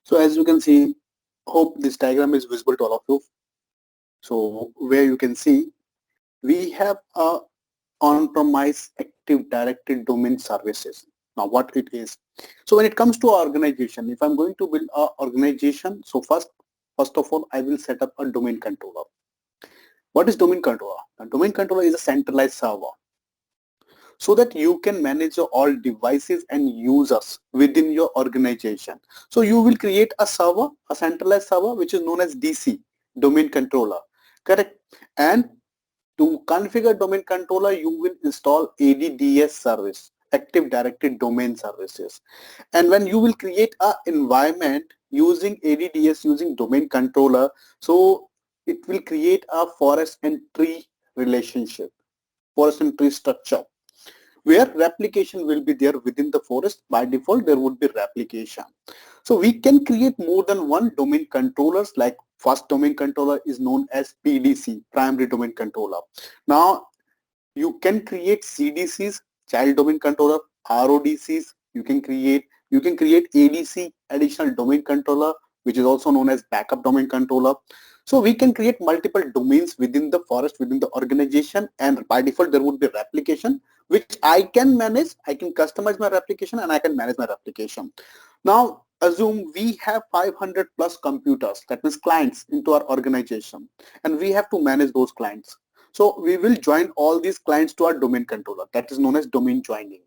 So as you can see, hope this diagram is visible to all of you. So where you can see, we have a on-premise Active Directory domain services. Now what it is. So when it comes to organization, if I'm going to build an organization, so first of all, I will set up a domain controller. What is domain controller? A domain controller is a centralized server so that you can manage your all devices and users within your organization. So you will create a server, a centralized server, which is known as DC, domain controller, correct? And to configure domain controller, you will install ADDS service, Active Directory Domain Services. And when you will create a environment using ADDS, using domain controller, so it will create a forest and tree relationship, forest and tree structure, where replication will be there within the forest. By default, there would be replication. So we can create more than one domain controllers. Like first domain controller is known as PDC, primary domain controller. Now you can create CDCs, child domain controller, RODCs. You can create ADC, additional domain controller, which is also known as backup domain controller. So we can create multiple domains within the forest, within the organization, and by default there would be replication, which I can manage. I can customize my replication and I can manage my replication. Now assume we have 500 plus computers, that means clients, into our organization, and we have to manage those clients. So we will join all these clients to our domain controller, that is known as domain joining,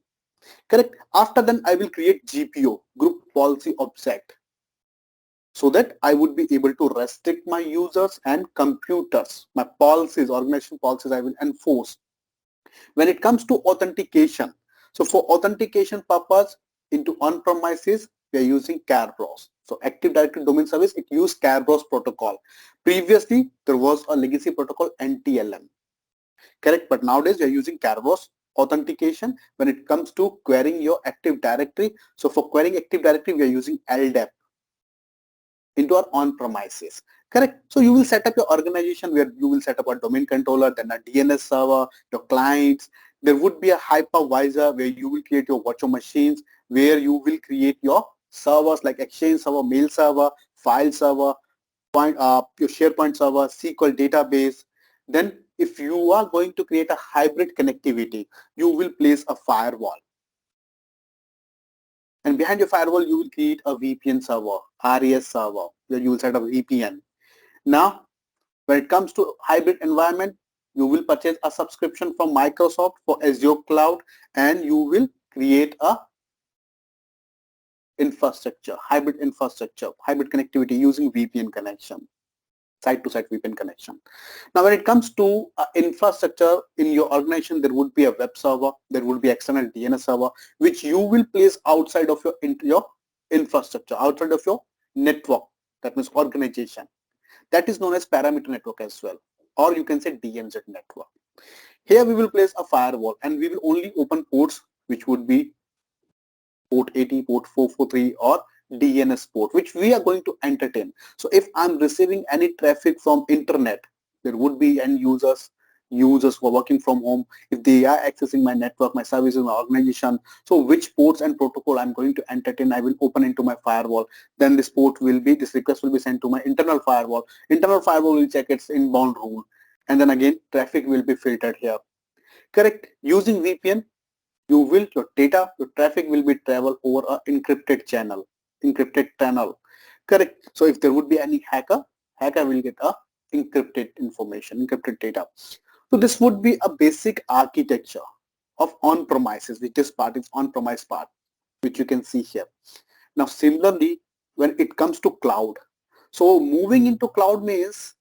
correct? After then I will create GPO, group policy object, so that I would be able to restrict my users and computers. My policies, organization policies, I will enforce. When it comes to authentication, so for authentication purpose into on-premises, we are using Kerberos. So Active Directory Domain Service, it used Kerberos protocol. Previously, there was a legacy protocol NTLM, correct? But nowadays, we are using Kerberos authentication when it comes to querying your Active Directory. So for querying Active Directory, we are using LDAP into our on-premises, correct? So you will set up your organization where you will set up a domain controller, then a DNS server, your clients. There would be a hypervisor where you will create your virtual machines, where you will create your servers like Exchange server, mail server, file server, your SharePoint server, SQL database. Then if you are going to create a hybrid connectivity, you will place a firewall. And behind your firewall, you will create a VPN server, RES server, where you will set up a VPN. Now, when it comes to hybrid environment, you will purchase a subscription from Microsoft for Azure Cloud, and you will create a infrastructure, hybrid connectivity using VPN connection, site-to-site VPN connection. Now, when it comes to infrastructure in your organization, there would be a web server, there would be external DNS server, which you will place outside of your infrastructure, outside of your network, that means organization. That is known as parameter network as well, or you can say DMZ network. Here we will place a firewall and we will only open ports which would be port 80, port 443 or DNS port, which we are going to entertain. So if I'm receiving any traffic from internet, there would be end users who are working from home. If they are accessing my network, my services, my organization, so which ports and protocol I'm going to entertain, I will open into my firewall. Then this request will be sent to my internal firewall. Internal firewall will check its inbound rule. And then again, traffic will be filtered here. Correct? Using VPN, your traffic will be travel over an encrypted channel. Correct? So if there would be any hacker will get a encrypted information, encrypted data. So this would be a basic architecture of on-premises, which this part is on-premise part, which you can see here. Now similarly, when it comes to cloud, so moving into cloud means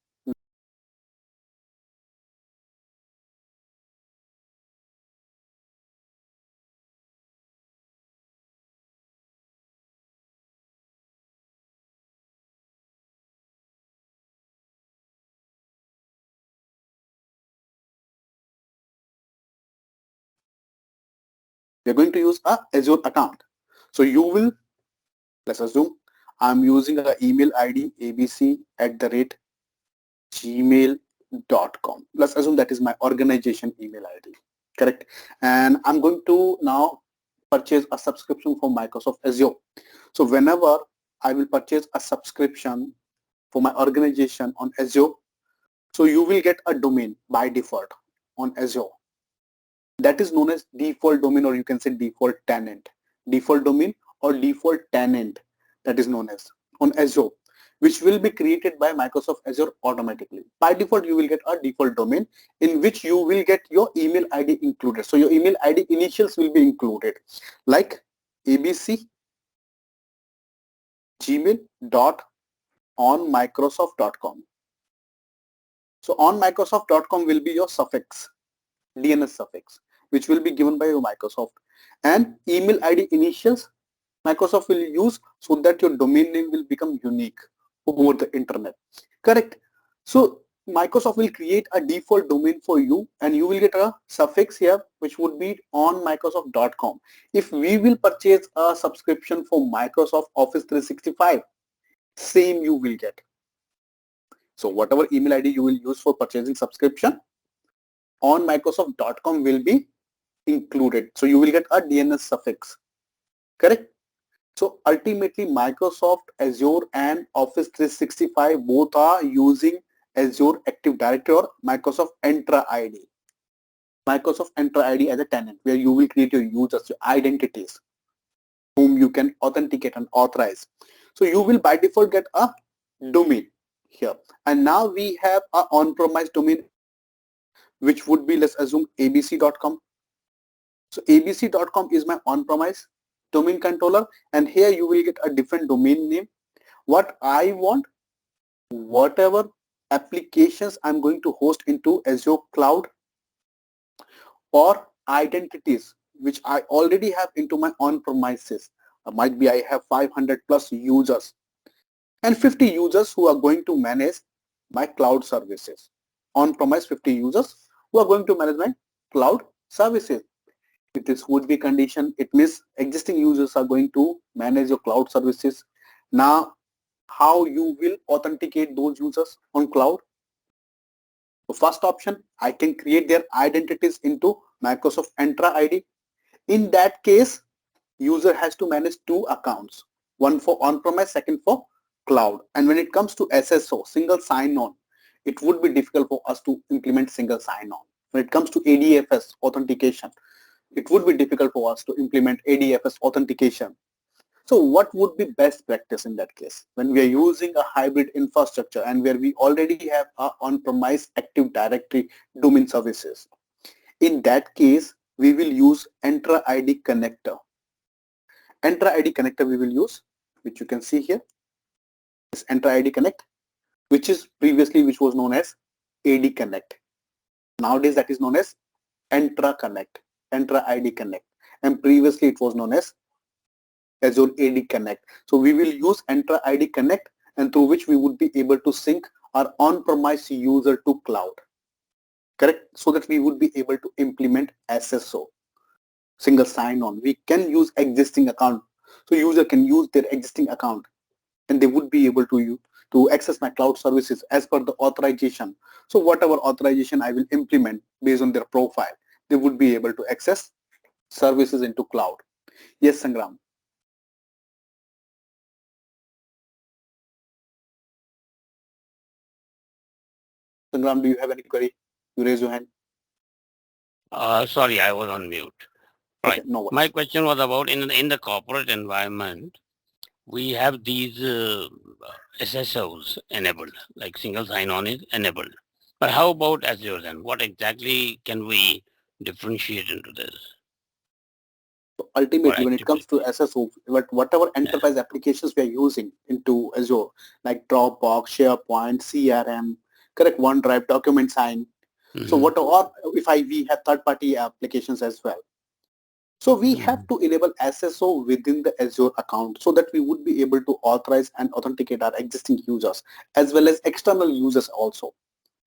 we're going to use a Azure account. So you will, let's assume I'm using an email ID abc@gmail.com. Let's assume that is my organization email ID, correct? And I'm going to now purchase a subscription from Microsoft Azure. So whenever I will purchase a subscription for my organization on Azure. So you will get a domain by default on Azure. That is known as default domain, or you can say default tenant. Default domain or default tenant, that is known as on Azure, which will be created by Microsoft Azure automatically. By default, you will get a default domain in which you will get your email ID included. So your email ID initials will be included, like abc gmail.onmicrosoft.com. So on Microsoft.com will be your suffix, DNS suffix, which will be given by your Microsoft. And email ID initials Microsoft will use so that your domain name will become unique over the internet. Correct? So Microsoft will create a default domain for you, and you will get a suffix here which would be on Microsoft.com. If we will purchase a subscription for Microsoft Office 365, same you will get. So whatever email ID you will use for purchasing subscription on Microsoft.com will be included. So you will get a DNS suffix. Correct? So ultimately Microsoft Azure and Office 365 both are using Azure Active Directory or Microsoft Entra ID. Microsoft Entra ID as a tenant, where you will create your users, your identities, whom you can authenticate and authorize. So you will by default get a domain here. And now we have an on-premise domain, which would be, let's assume, abc.com. So abc.com is my on-premise domain controller, and here you will get a different domain name. What I want, whatever applications I'm going to host into Azure Cloud, or identities which I already have into my on-premises. Might be I have 500 plus users and 50 users who are going to manage my cloud services. On-premise 50 users who are going to manage my cloud services. If this would be condition, it means existing users are going to manage your cloud services. Now, how you will authenticate those users on cloud? The first option, I can create their identities into Microsoft Entra ID. In that case, user has to manage two accounts, one for on-premise, second for cloud. And when it comes to SSO, single sign-on, it would be difficult for us to implement single sign-on. When it comes to ADFS authentication, it would be difficult for us to implement ADFS authentication. So what would be best practice in that case? When we are using a hybrid infrastructure and where we already have our on-premise Active Directory domain services. In that case, we will use Entra ID connector. Entra ID connector we will use, which you can see here, is Entra ID Connect, which was known as AD Connect. Nowadays that is known as Entra Connect, Entra ID Connect, and previously it was known as Azure AD Connect. So we will use Entra ID Connect, and through which we would be able to sync our on-premise user to cloud. Correct? So that we would be able to implement SSO, single sign-on. We can use existing account. So user can use their existing account and they would be able to access my cloud services as per the authorization. So whatever authorization I will implement based on their profile, they would be able to access services into cloud. Yes, Sangram. Sangram, do you have any query? You raise your hand. Sorry, I was on mute. Right. Okay, no worries. My question was about in the corporate environment, we have these SSOs enabled, like single sign-on is enabled. But how about Azure then? What exactly can we differentiate into this? So ultimately, when it comes to SSO, whatever enterprise applications we are using into Azure, like Dropbox, SharePoint, CRM, correct, OneDrive, document sign. So whatever, we have third-party applications as well. So we have to enable SSO within the Azure account so that we would be able to authorize and authenticate our existing users as well as external users also,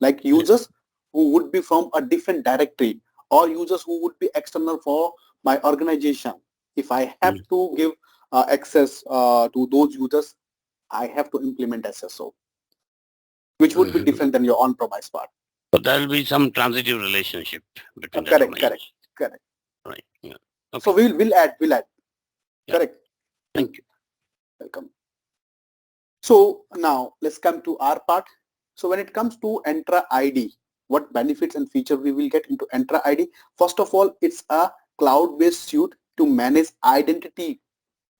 like users who would be from a different directory or users who would be external for my organization. If I have to give access to those users, I have to implement SSO, which would be different than your on-premise part. So there will be some transitive relationship between the correct, domains. Correct. Right. Yeah. Okay. So we'll add. Yeah. Correct. Thank you. Welcome. So now let's come to our part. So when it comes to Entra ID, what benefits and feature we will get into Entra ID? First of all, it's a cloud-based suite to manage identity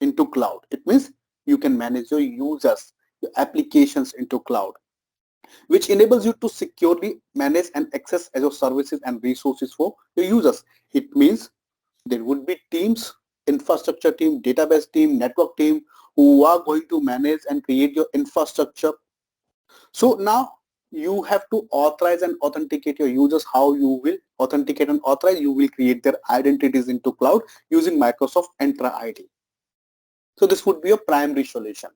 into cloud. It means you can manage your users, your applications into cloud, which enables you to securely manage and access Azure services and resources for your users. It means there would be teams, infrastructure team, database team, network team, who are going to manage and create your infrastructure. So now you have to authorize and authenticate your users. How you will authenticate and authorize? You will create their identities into cloud using Microsoft Entra ID. So this would be a primary solution.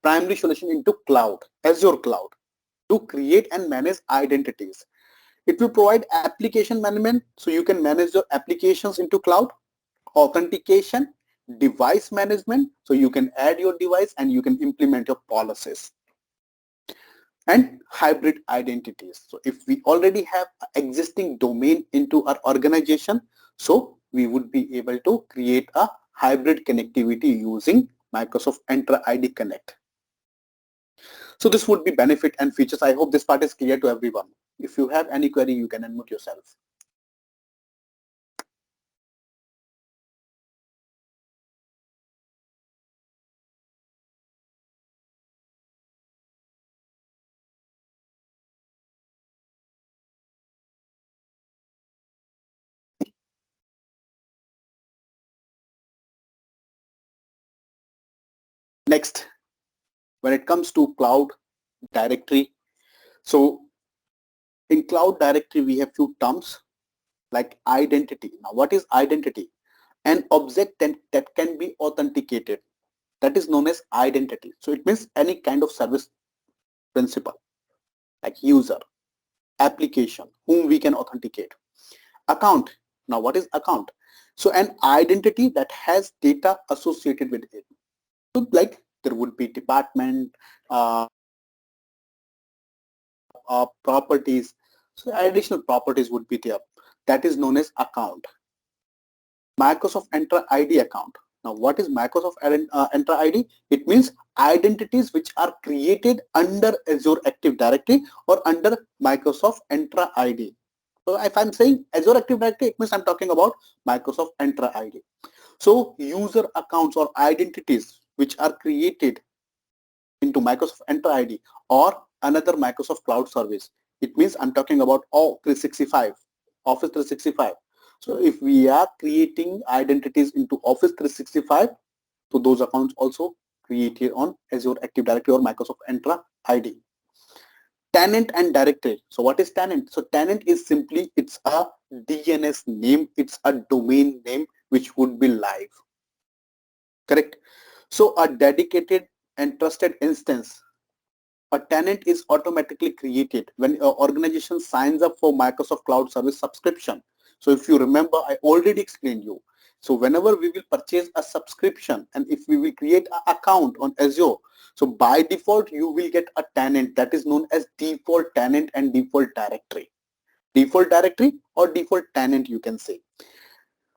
Primary solution into cloud, Azure cloud, to create and manage identities. It will provide application management, so you can manage your applications into cloud, authentication, device management, so you can add your device and you can implement your policies, and hybrid identities. So if we already have existing domain into our organization, so we would be able to create a hybrid connectivity using Microsoft Entra ID Connect. So this would be benefit and features. I hope this part is clear to everyone. If you have any query, you can unmute yourself. Next, when it comes to cloud directory, so in cloud directory, we have few terms like identity. Now, what is identity? An object that can be authenticated. That is known as identity. So it means any kind of service principal like user, application, whom we can authenticate. Account. Now, what is account? So an identity that has data associated with it. So like there would be department, properties. So additional properties would be there. That is known as account. Microsoft Entra ID account. Now, what is Microsoft Entra ID? It means identities which are created under Azure Active Directory or under Microsoft Entra ID. So if I'm saying Azure Active Directory, it means I'm talking about Microsoft Entra ID. So user accounts or identities which are created into Microsoft Entra ID or another Microsoft Cloud service. It means I'm talking about all 365, Office 365. So if we are creating identities into Office 365, so those accounts also created on Azure Active Directory or Microsoft Entra ID. Tenant and directory. So what is tenant? So tenant is simply, it's a DNS name, it's a domain name which would be live. Correct? So a dedicated and trusted instance. A tenant is automatically created when an organization signs up for Microsoft Cloud Service subscription. So if you remember, I already explained you. So whenever we will purchase a subscription and if we will create an account on Azure, so by default, you will get a tenant that is known as default tenant and default directory. Default directory or default tenant, you can say.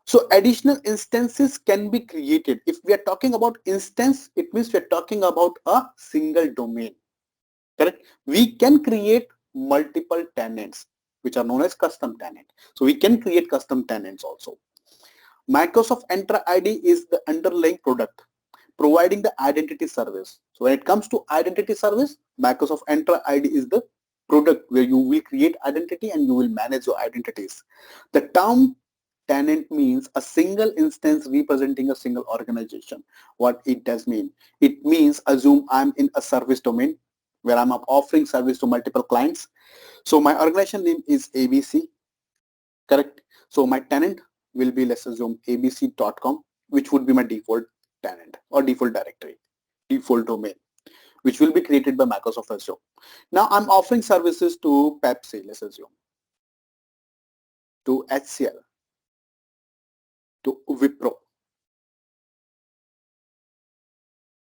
So additional instances can be created. If we are talking about instance, it means we are talking about a single domain. Correct? We can create multiple tenants, which are known as custom tenant. So we can create custom tenants also. Microsoft Entra ID is the underlying product providing the identity service. So when it comes to identity service, Microsoft Entra ID is the product where you will create identity and you will manage your identities. The term tenant means a single instance representing a single organization. What it does mean? It means assume I'm in a service domain where I'm offering service to multiple clients. So my organization name is ABC, correct? So my tenant will be, let's assume, abc.com, which would be my default tenant or default directory, default domain, which will be created by Microsoft Azure. Now I'm offering services to Pepsi, let's assume, to HCL, to Wipro,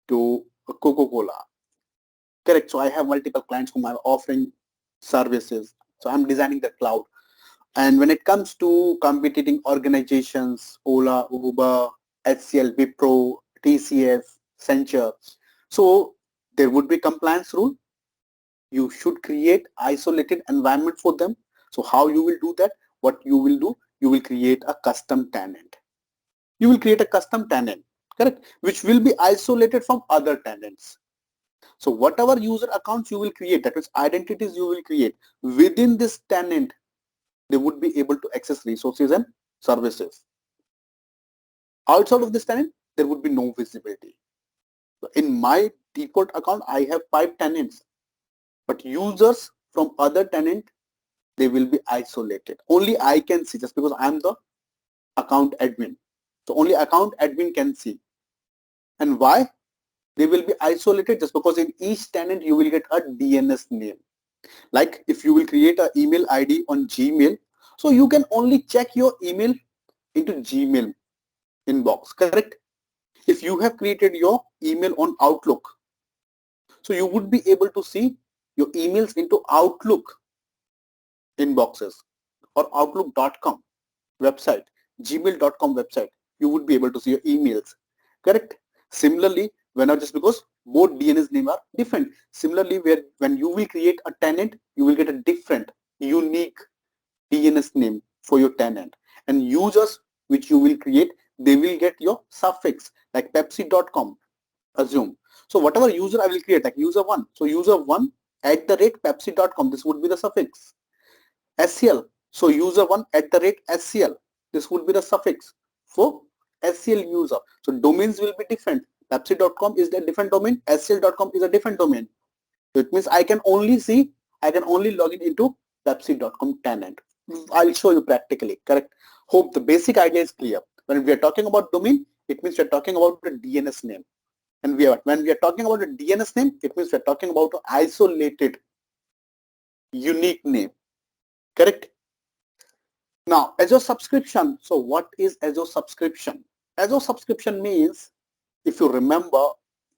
to Coca-Cola. Correct. So I have multiple clients whom I'm offering services. So I'm designing the cloud. And when it comes to competing organizations, Ola, Uber, HCL, Wipro, TCS, Accenture, so there would be compliance rule. You should create isolated environment for them. So how you will do that? What you will do? You will create a custom tenant. You will create a custom tenant, correct? Which will be isolated from other tenants. So whatever user accounts you will create, that is identities you will create within this tenant, they would be able to access resources and services. Outside of this tenant, there would be no visibility. So in my default account, I have 5 tenants, but users from other tenant, they will be isolated. Only I can see, just because I'm the account admin. So only account admin can see. And why? They will be isolated just because in each tenant you will get a DNS name. Like if you will create an email ID on Gmail, so you can only check your email into Gmail inbox, correct? If you have created your email on Outlook, so you would be able to see your emails into Outlook inboxes or outlook.com website, gmail.com website. You would be able to see your emails, correct? Similarly, just because both DNS names are different. Similarly, when you will create a tenant, you will get a different, unique DNS name for your tenant. And users which you will create, they will get your suffix like pepsi.com, assume. So whatever user I will create, like user1. So user1 @pepsi.com, this would be the suffix. SCL. So user1 @SCL. This would be the suffix for SCL user. So domains will be different. Pepsi.com is a different domain. SCL.com is a different domain. So it means I can only log in into Pepsi.com tenant. I'll show you practically, correct? Hope the basic idea is clear. When we are talking about domain, it means we're talking about the DNS name. And when we are talking about a DNS name, it means we're talking about an isolated, unique name, correct? Now, Azure subscription. So what is Azure subscription? Azure subscription means, if you remember,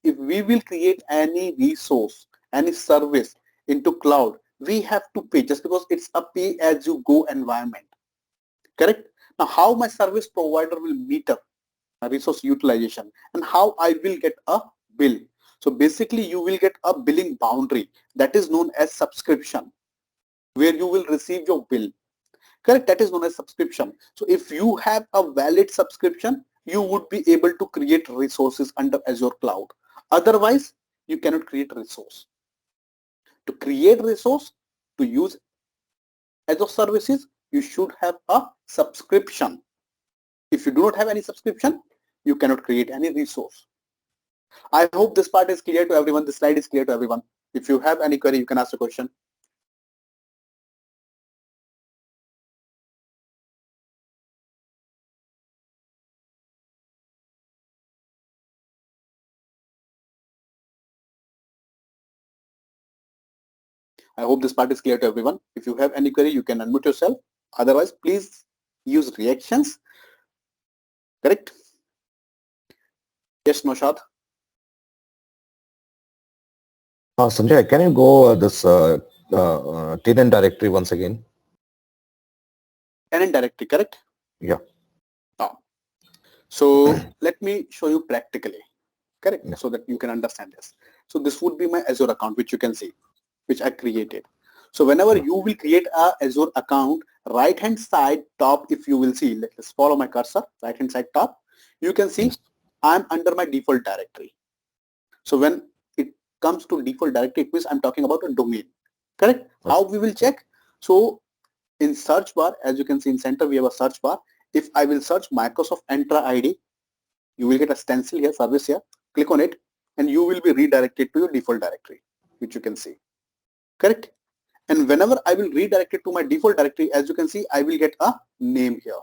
if we will create any resource, any service into cloud, we have to pay just because it's a pay-as-you-go environment, correct? Now, how my service provider will meter my resource utilization and how I will get a bill. So basically, you will get a billing boundary that is known as subscription, where you will receive your bill. Correct? That is known as subscription. So if you have a valid subscription, you would be able to create resources under Azure Cloud. Otherwise, you cannot create resource. To create resource, to use Azure services, you should have a subscription. If you do not have any subscription, you cannot create any resource. I hope this part is clear to everyone. This slide is clear to everyone. If you have any query, you can ask a question. I hope this part is clear to everyone. If you have any query, you can unmute yourself. Otherwise, please use reactions. Correct? Yes, Noshad. Sanjay, can you go this tenant directory once again? Tenant directory, correct? Yeah. So let me show you practically, correct? Yeah. So that you can understand this. So this would be my Azure account, which you can see, which I created. So whenever you will create a Azure account, right hand side top, if you will see, let's follow my cursor, right hand side top, you can see I'm under my default directory. So when it comes to default directory, it means I'm talking about a domain, correct? How we will check? So in search bar, as you can see in center, we have a search bar. If I will search Microsoft Entra ID, you will get a stencil here, service here. Click on it, and you will be redirected to your default directory, which you can see, correct? And whenever I will redirect it to my default directory, as you can see, I will get a name here,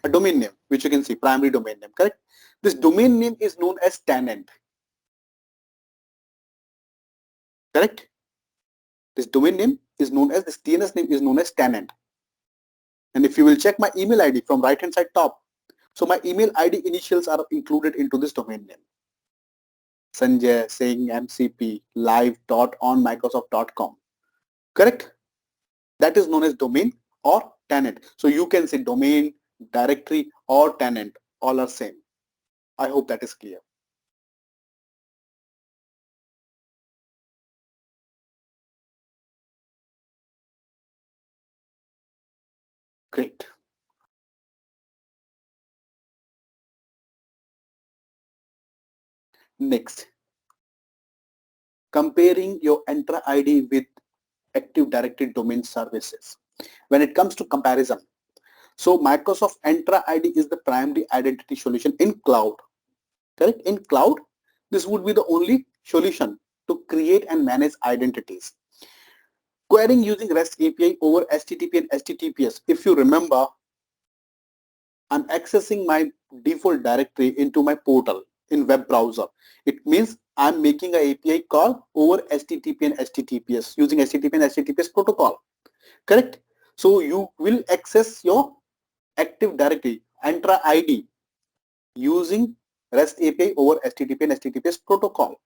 a domain name, which you can see, primary domain name, correct? This domain name is known as tenant, correct? This domain name is known as, this DNS name is known as tenant. And if you will check my email ID from right hand side top, so my email ID initials are included into this domain name. Sanjay saying MCP live.onmicrosoft.com. Correct? That is known as domain or tenant. So you can say domain, directory or tenant, all are same. I hope that is clear. Great. Next, comparing your Entra ID with Active Directory domain services. When it comes to comparison, so Microsoft Entra ID is the primary identity solution in cloud. Correct? In cloud, this would be the only solution to create and manage identities. Querying using REST API over HTTP and HTTPS. If you remember, I'm accessing my default directory into my portal in web browser. It means I'm making an API call over HTTP and HTTPS using HTTP and HTTPS protocol. Correct? So you will access your Active Directory Entra ID using REST API over HTTP and HTTPS protocol.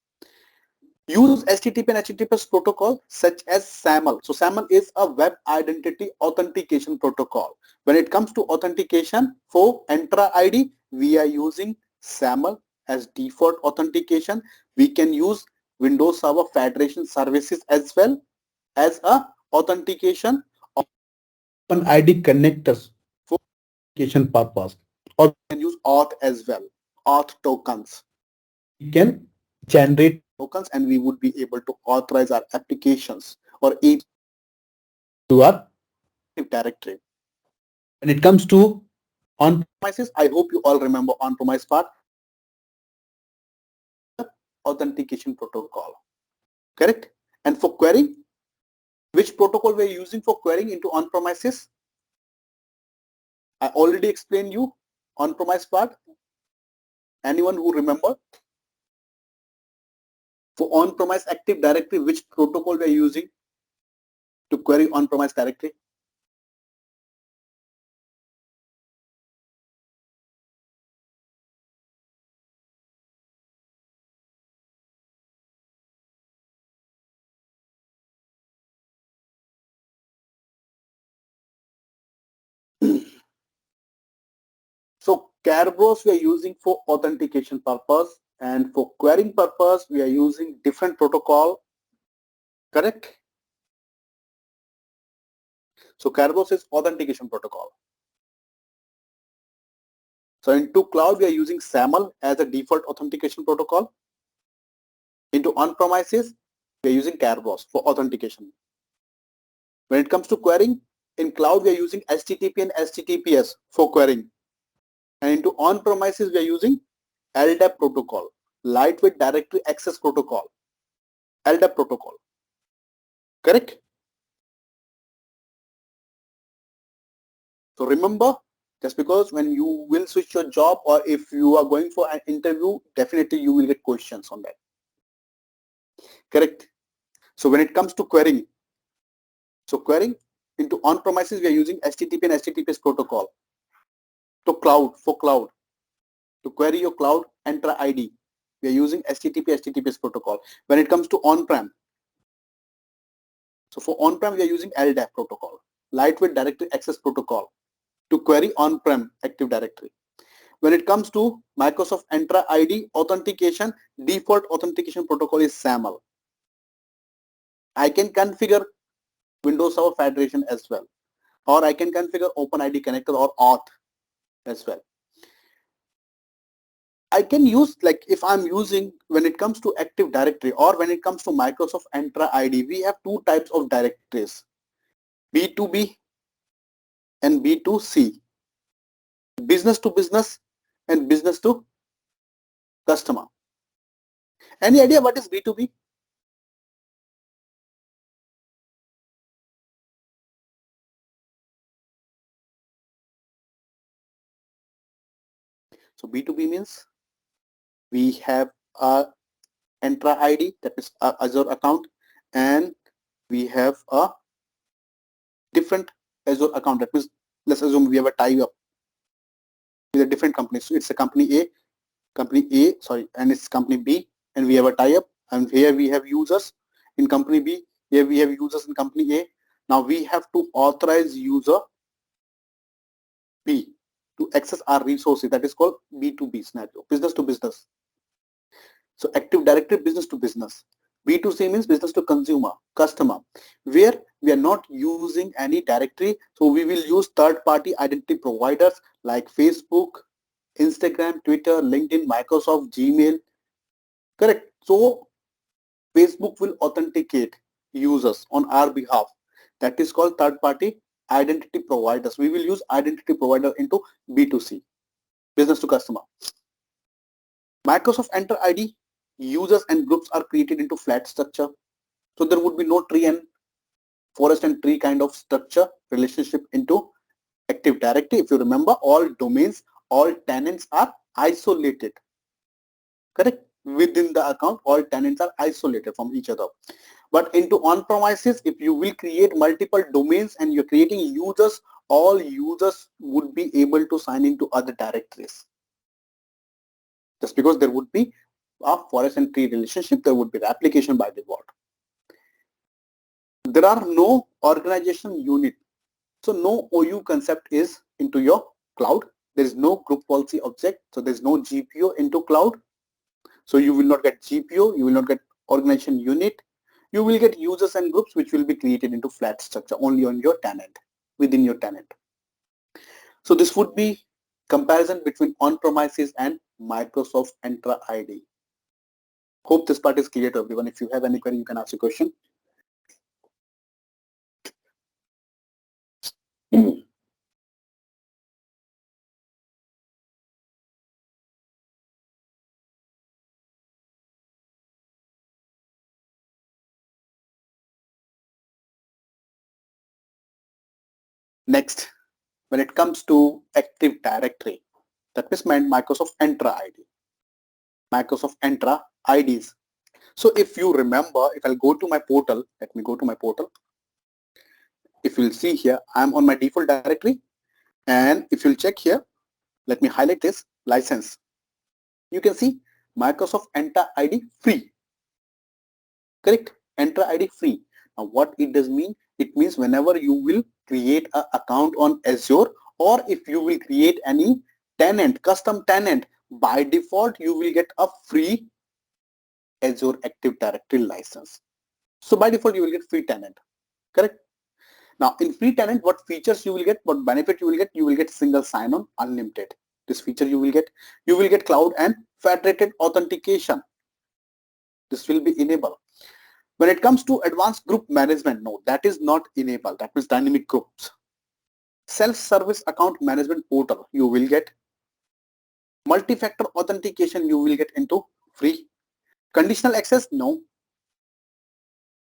Use HTTP and HTTPS protocol such as SAML. So SAML is a web identity authentication protocol. When it comes to authentication for Entra ID, we are using SAML as default authentication. We can use Windows Server Federation services as well as a authentication of Open ID connectors for authentication purpose. Or we can use auth as well, auth tokens. We can generate tokens and we would be able to authorize our applications or APIs to our Active Directory. When it comes to on-premises, I hope you all remember on-premise part, authentication protocol. Correct? And for querying, which protocol we are using for querying into on-premises? I already explained you on-premise part. Anyone who remember? For on-premise Active Directory, which protocol we are using to query on-premise directory? So Kerberos we are using for authentication purpose, and for querying purpose we are using different protocol. Correct? So Kerberos is authentication protocol. So into cloud we are using SAML as a default authentication protocol. Into on-premises we are using Kerberos for authentication. When it comes to querying, in cloud we are using HTTP and HTTPS for querying. And into on-premises we are using LDAP protocol, Lightweight Directory Access Protocol, LDAP protocol. Correct? So remember, just because when you will switch your job or if you are going for an interview, definitely you will get questions on that. Correct? So when it comes to querying, so querying into on-premises we are using HTTP and HTTPS protocol. To cloud, for cloud, to query your cloud Entra ID, we are using HTTP, HTTPS protocol. When it comes to on-prem, so for on-prem we are using LDAP protocol, Lightweight Directory Access Protocol, to query on-prem Active Directory. When it comes to Microsoft Entra ID authentication, default authentication protocol is SAML. I can configure Windows Server Federation as well, or I can configure Open ID connector or auth as well. I can use, like if I'm using, when it comes to Active Directory or when it comes to Microsoft Entra ID, we have two types of directories, B2B and B2C, business to business and business to customer. Any idea what is B2B? So B2B means we have a Entra ID, that is a Azure account, and we have a different Azure account. That means let's assume we have a tie-up with a different company. So it's a company A, and it's company B, and we have a tie-up, and here we have users in company B, here we have users in company A. Now we have to authorize user B to access our resources. That is called B2B scenario, business to business. So Active Directory business to business. B2C means business to consumer, customer, where we are not using any directory. So we will use third-party identity providers like Facebook, Instagram, Twitter, LinkedIn, Microsoft, Gmail. Correct. So Facebook will authenticate users on our behalf. That is called third-party identity providers. We will use identity provider into B2C, business to customer. Microsoft Entra ID, users and groups are created into flat structure. So there would be no tree and forest and tree kind of structure relationship into Active Directory. If you remember, all domains, all tenants are isolated. Correct? Within the account, all tenants are isolated from each other. But into on-premises, if you will create multiple domains and you're creating users, all users would be able to sign into other directories. Just because there would be a forest and tree relationship, there would be the application by default. There are no organization unit. So no OU concept is into your cloud. There is no group policy object. So there's no GPO into cloud. So you will not get GPO, you will not get organization unit. You will get users and groups which will be created into flat structure only on your tenant, within your tenant. So this would be comparison between on-premises and Microsoft Entra ID. Hope this part is clear to everyone. If you have any query, you can ask a question. Next, when it comes to Active Directory, that is meant Microsoft Entra ID. Microsoft Entra IDs. So if you remember, if I'll go to my portal, let me go to my portal. If you'll see here, I'm on my default directory. And if you'll check here, let me highlight this license. You can see Microsoft Entra ID free. Correct? Entra ID free. Now what it does mean? It means whenever you will create an account on Azure, or if you will create any tenant, custom tenant, by default you will get a free Azure Active Directory license. So by default you will get free tenant. Correct? Now in free tenant, what features you will get, what benefit you will get single sign-on unlimited. This feature you will get cloud and federated authentication. This will be enabled. When it comes to advanced group management, no, that is not enabled. That means dynamic groups. Self-service account management portal, you will get. Multi-factor authentication, you will get into free. Conditional access, no.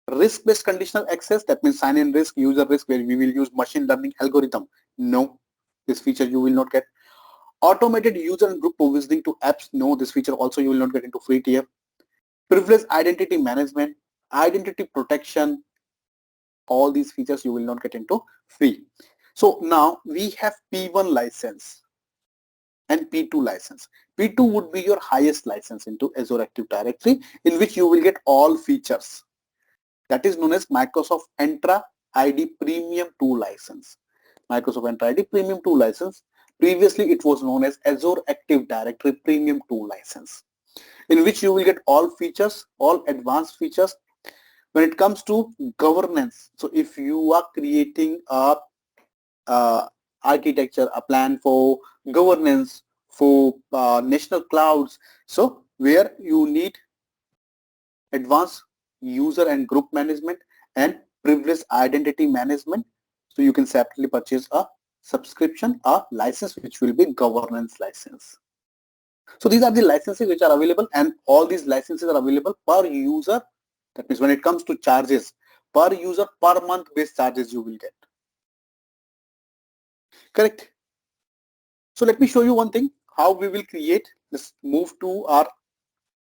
Risk-based conditional access, that means sign-in risk, user risk, where we will use machine learning algorithm. No, this feature you will not get. Automated user and group provisioning to apps, no, this feature also you will not get into free tier. Privileged identity management, identity protection, all these features you will not get into free. So now we have P1 license and P2 license. P2 would be your highest license into Azure Active Directory, in which you will get all features. That is known as Microsoft Entra ID Premium 2 license. Microsoft Entra ID Premium 2 license. Previously it was known as Azure Active Directory Premium 2 license, in which you will get all features, all advanced features. When it comes to governance, so if you are creating a architecture, a plan for governance for national clouds, so where you need advanced user and group management and privileged identity management, so you can separately purchase a subscription, a license which will be governance license. So these are the licenses which are available, and all these licenses are available per user. That means when it comes to charges, per user, per month based charges you will get. Correct? So let me show you one thing, how we will create. Let's move to our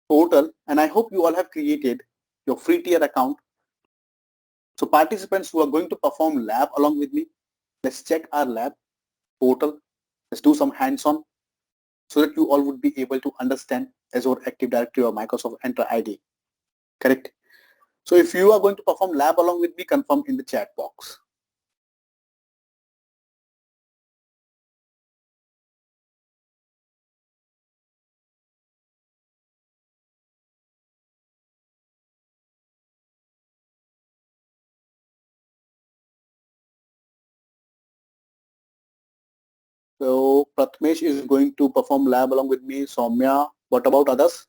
portal, and I hope you all have created your free tier account. So participants who are going to perform lab along with me, let's check our lab portal. Let's do some hands-on so that you all would be able to understand Azure Active Directory or Microsoft Entra ID. Correct? So if you are going to perform lab along with me, confirm in the chat box. Pratmesh is going to perform lab along with me. Soumya, what about others?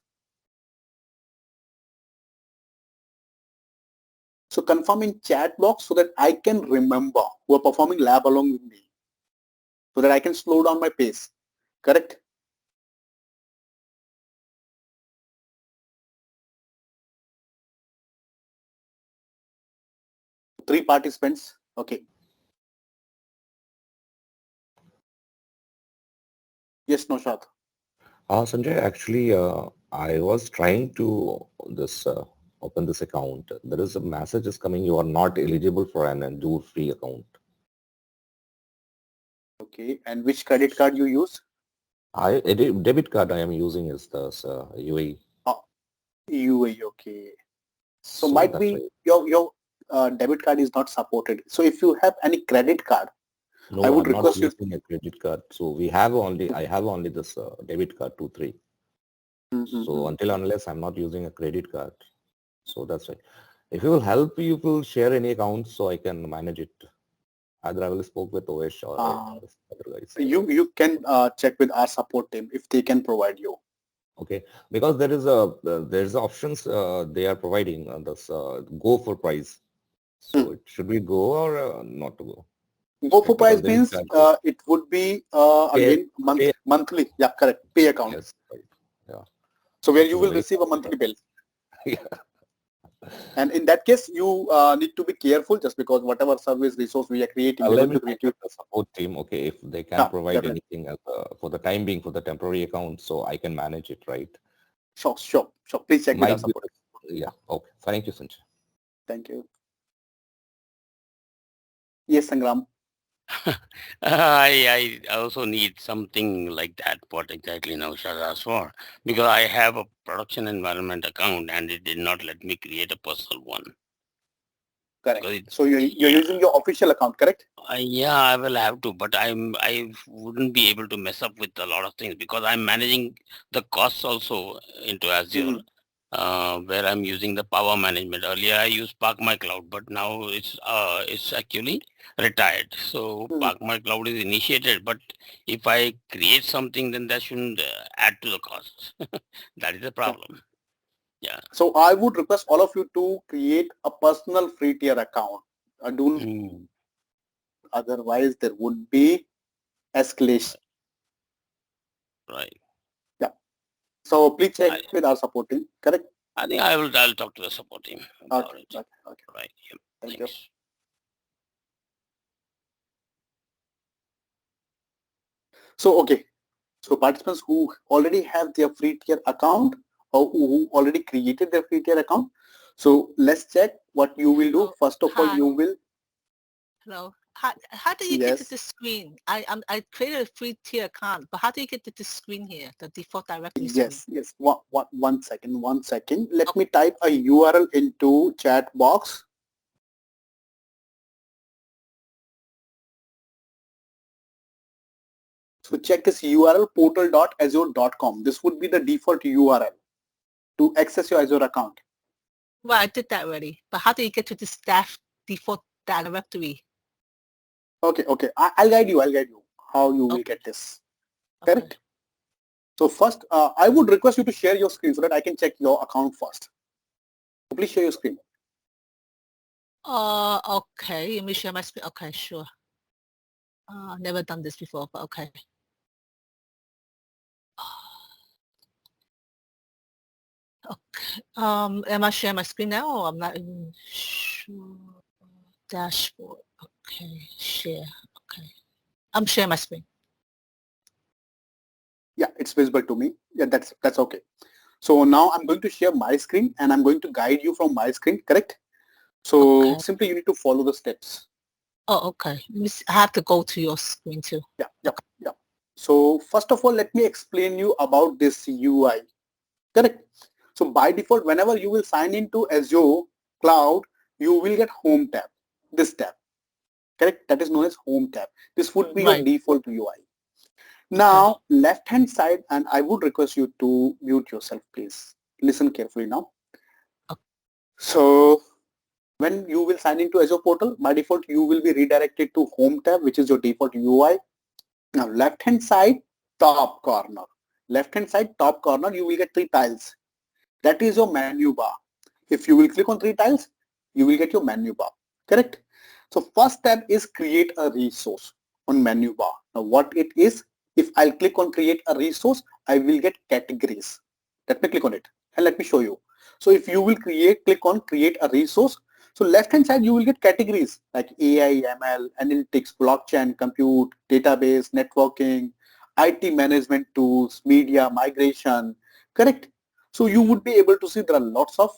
So confirm in chat box so that I can remember who are performing lab along with me, so that I can slow down my pace. Correct? Three participants. Okay. Yes, Naushad. Sanjay, actually, I was trying to this open this account. There is a message is coming. You are not eligible for an Azure free account. Okay. And which credit card you use? Debit card I am using is this UAE. Oh, UAE. Okay. So So might that's be right. your debit card is not supported. So if you have any credit card, I No, would I'm not request you. using a credit card. So I have only this debit card 2, 3. So until unless I'm not using a credit card. So that's right. If you will help, you will share any account so I can manage it. Either I will spoke with OS or other guys. You can check with our support team if they can provide you. Okay, because there's options they are providing on this go for price. So it should we go or not to go? Go for Because price there is means charges. it would be Pay, again pay, monthly. Yeah, correct. Pay account. yes, right. Yeah. So where you So will very receive a monthly bill. yeah. And in that case, you need to be careful just because whatever service resource we are creating, we're Let going me to check create you. with the support team. Okay, if they can Yeah, provide definitely. anything as, for the time being for the temporary account, so I can manage it, right? Sure. Please check with our Might be. support. Yeah. Okay. Thank you, Sanjay. Thank you. Yes, Sangram. I also need something like that. What exactly Naushad asked for? Because I have a production environment account and it did not let me create a personal one. Correct. Because So you're using your official account, correct? yeah, I will have to, but I wouldn't be able to mess up with a lot of things because I'm managing the costs also into Azure, where I'm using the power management. Earlier I used Park My Cloud, but now it's actually retired. So Park My Cloud is initiated, but if I create something, then that shouldn't add to the costs. That is the problem. Yeah. So I would request all of you to create a personal free tier account. Otherwise, there would be escalation. Right. Yeah. So please check with our support team. Correct? I think I'll talk to the support team about Okay. it. Okay. Right. Yeah. Thank you. Thanks. So okay. So participants who already have their free tier account or who already created their free tier account. So let's check what you will do. First of all, you will. Hello. How do you get to the screen? I created a free tier account, but how do you get to the screen here, the default directory screen? Yes. One second. Let me type a URL into chat box. So check this URL portal.azure.com. This would be the default URL to access your Azure account. Well, I did that already, but how do you get to the staff default directory? Okay. I'll guide you how you will get this. Correct? Okay. So first, I would request you to share your screen so that I can check your account first. So please share your screen. Okay. Let me share my screen. Okay, sure. Never done this before, but okay. Okay. Am I sharing my screen now, or I'm not even sure? Dashboard. Okay. Share. Okay. I'm sharing my screen. Yeah, it's visible to me. Yeah, that's okay. So now I'm going to share my screen and I'm going to guide you from my screen, correct? So Okay. simply you need to follow the steps. Oh, okay. I have to go to your screen too. Yeah. So first of all, let me explain you about this UI, correct? So by default, whenever you will sign into Azure Cloud, you will get Home tab, this tab, correct? That is known as Home tab. This would be your default UI. Now, left-hand side, and I would request you to mute yourself, please. Listen carefully now. Okay. So when you will sign into Azure portal, by default, you will be redirected to Home tab, which is your default UI. Now left hand side top corner. Left hand side top corner, you will get 3 tiles. That is your menu bar. If you will click on 3 tiles, you will get your menu bar. Correct? So first tab is create a resource on menu bar. Now what it is, if I'll click on create a resource, I will get categories. Let me click on it and let me show you. So if you will click on create a resource, so left hand side you will get categories like AI, ML, analytics, blockchain, compute, database, networking, IT management tools, media, migration, correct? So you would be able to see there are lots of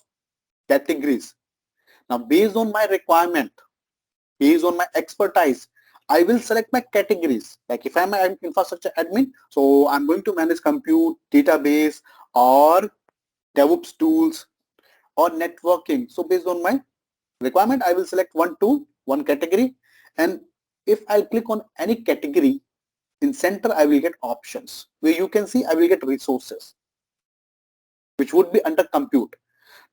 categories. Now based on my requirement, based on my expertise, I will select my categories. Like if I'm an infrastructure admin, so I'm going to manage compute, database, or DevOps tools, or networking. So based on my requirement, I will select one tool, one category, and if I click on any category, in center I will get options where you can see I will get resources, which would be under compute.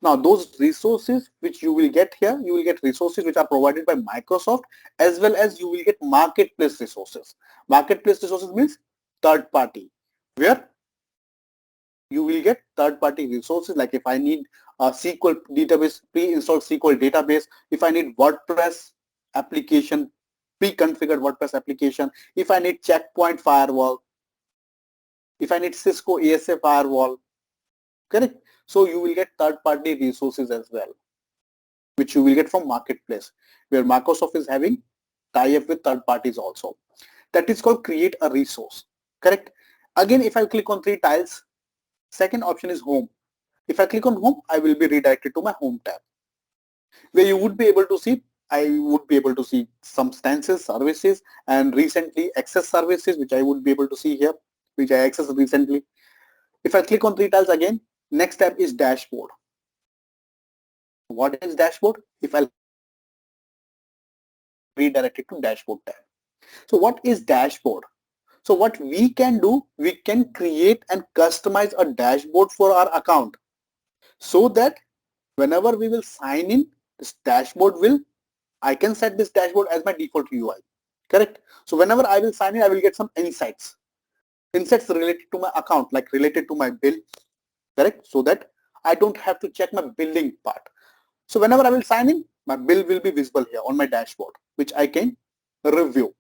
Now those resources which you will get here, you will get resources which are provided by Microsoft, as well as you will get marketplace resources. Marketplace resources means third party, where you will get third party resources. Like if I need a SQL database, pre-installed SQL database, if I need WordPress application, pre-configured WordPress application, if I need checkpoint firewall, if I need Cisco ASA firewall, correct? So you will get third party resources as well, which you will get from marketplace, where Microsoft is having tie-up with third parties also. That is called create a resource, correct? Again, if I click on 3 tiles, second option is home. If I click on home, I will be redirected to my home tab, where you would be able to see, I would be able to see some stances, services, and recently access services, which I would be able to see here, which I accessed recently. If I click on 3 tiles again, next tab is dashboard. What is dashboard? If I'll redirect it to dashboard tab. So what is dashboard? So what we can do, we can create and customize a dashboard for our account, so that whenever we will sign in, this dashboard will, I can set this dashboard as my default UI, correct? So whenever I will sign in, I will get some insights related to my account, like related to my bill, correct? So that I don't have to check my billing part. So whenever I will sign in, my bill will be visible here on my dashboard, which I can review.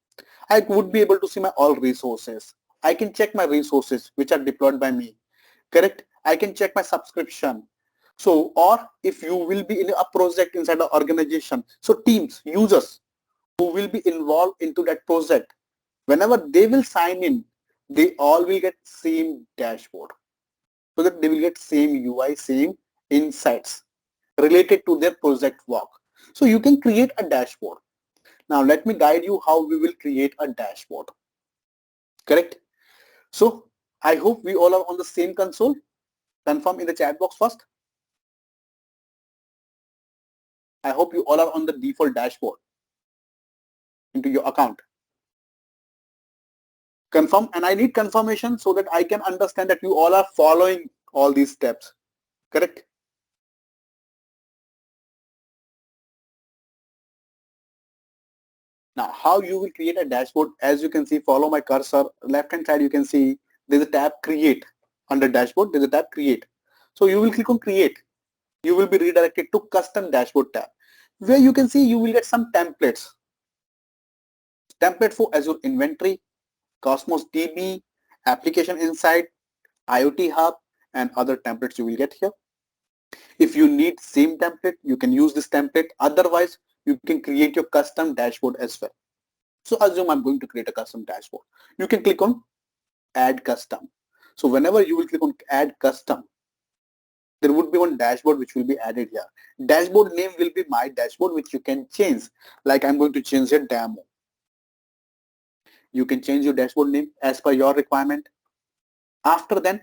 I would be able to see my all resources. I can check my resources which are deployed by me, correct? I can check my subscription. So, or if you will be in a project inside the organization, so teams, users who will be involved into that project, whenever they will sign in, they all will get same dashboard, so that they will get same UI, same insights related to their project work. So you can create a dashboard. Now let me guide you how we will create a dashboard, correct? So I hope we all are on the same console. Confirm in the chat box first. I hope you all are on the default dashboard into your account. Confirm, and I need confirmation so that I can understand that you all are following all these steps, correct? Now, how you will create a dashboard, as you can see, follow my cursor, left hand side you can see there's a tab create. Under dashboard, there's a tab create. So you will click on create. You will be redirected to custom dashboard tab, where you can see you will get some templates. Template for Azure Inventory, Cosmos DB, Application Insight, IoT Hub, and other templates you will get here. If you need same template, you can use this template. Otherwise, you can create your custom dashboard as well. So assume I'm going to create a custom dashboard. You can click on add custom. So whenever you will click on add custom, there would be one dashboard which will be added here. Dashboard name will be my dashboard, which you can change. Like I'm going to change a demo. You can change your dashboard name as per your requirement. After then,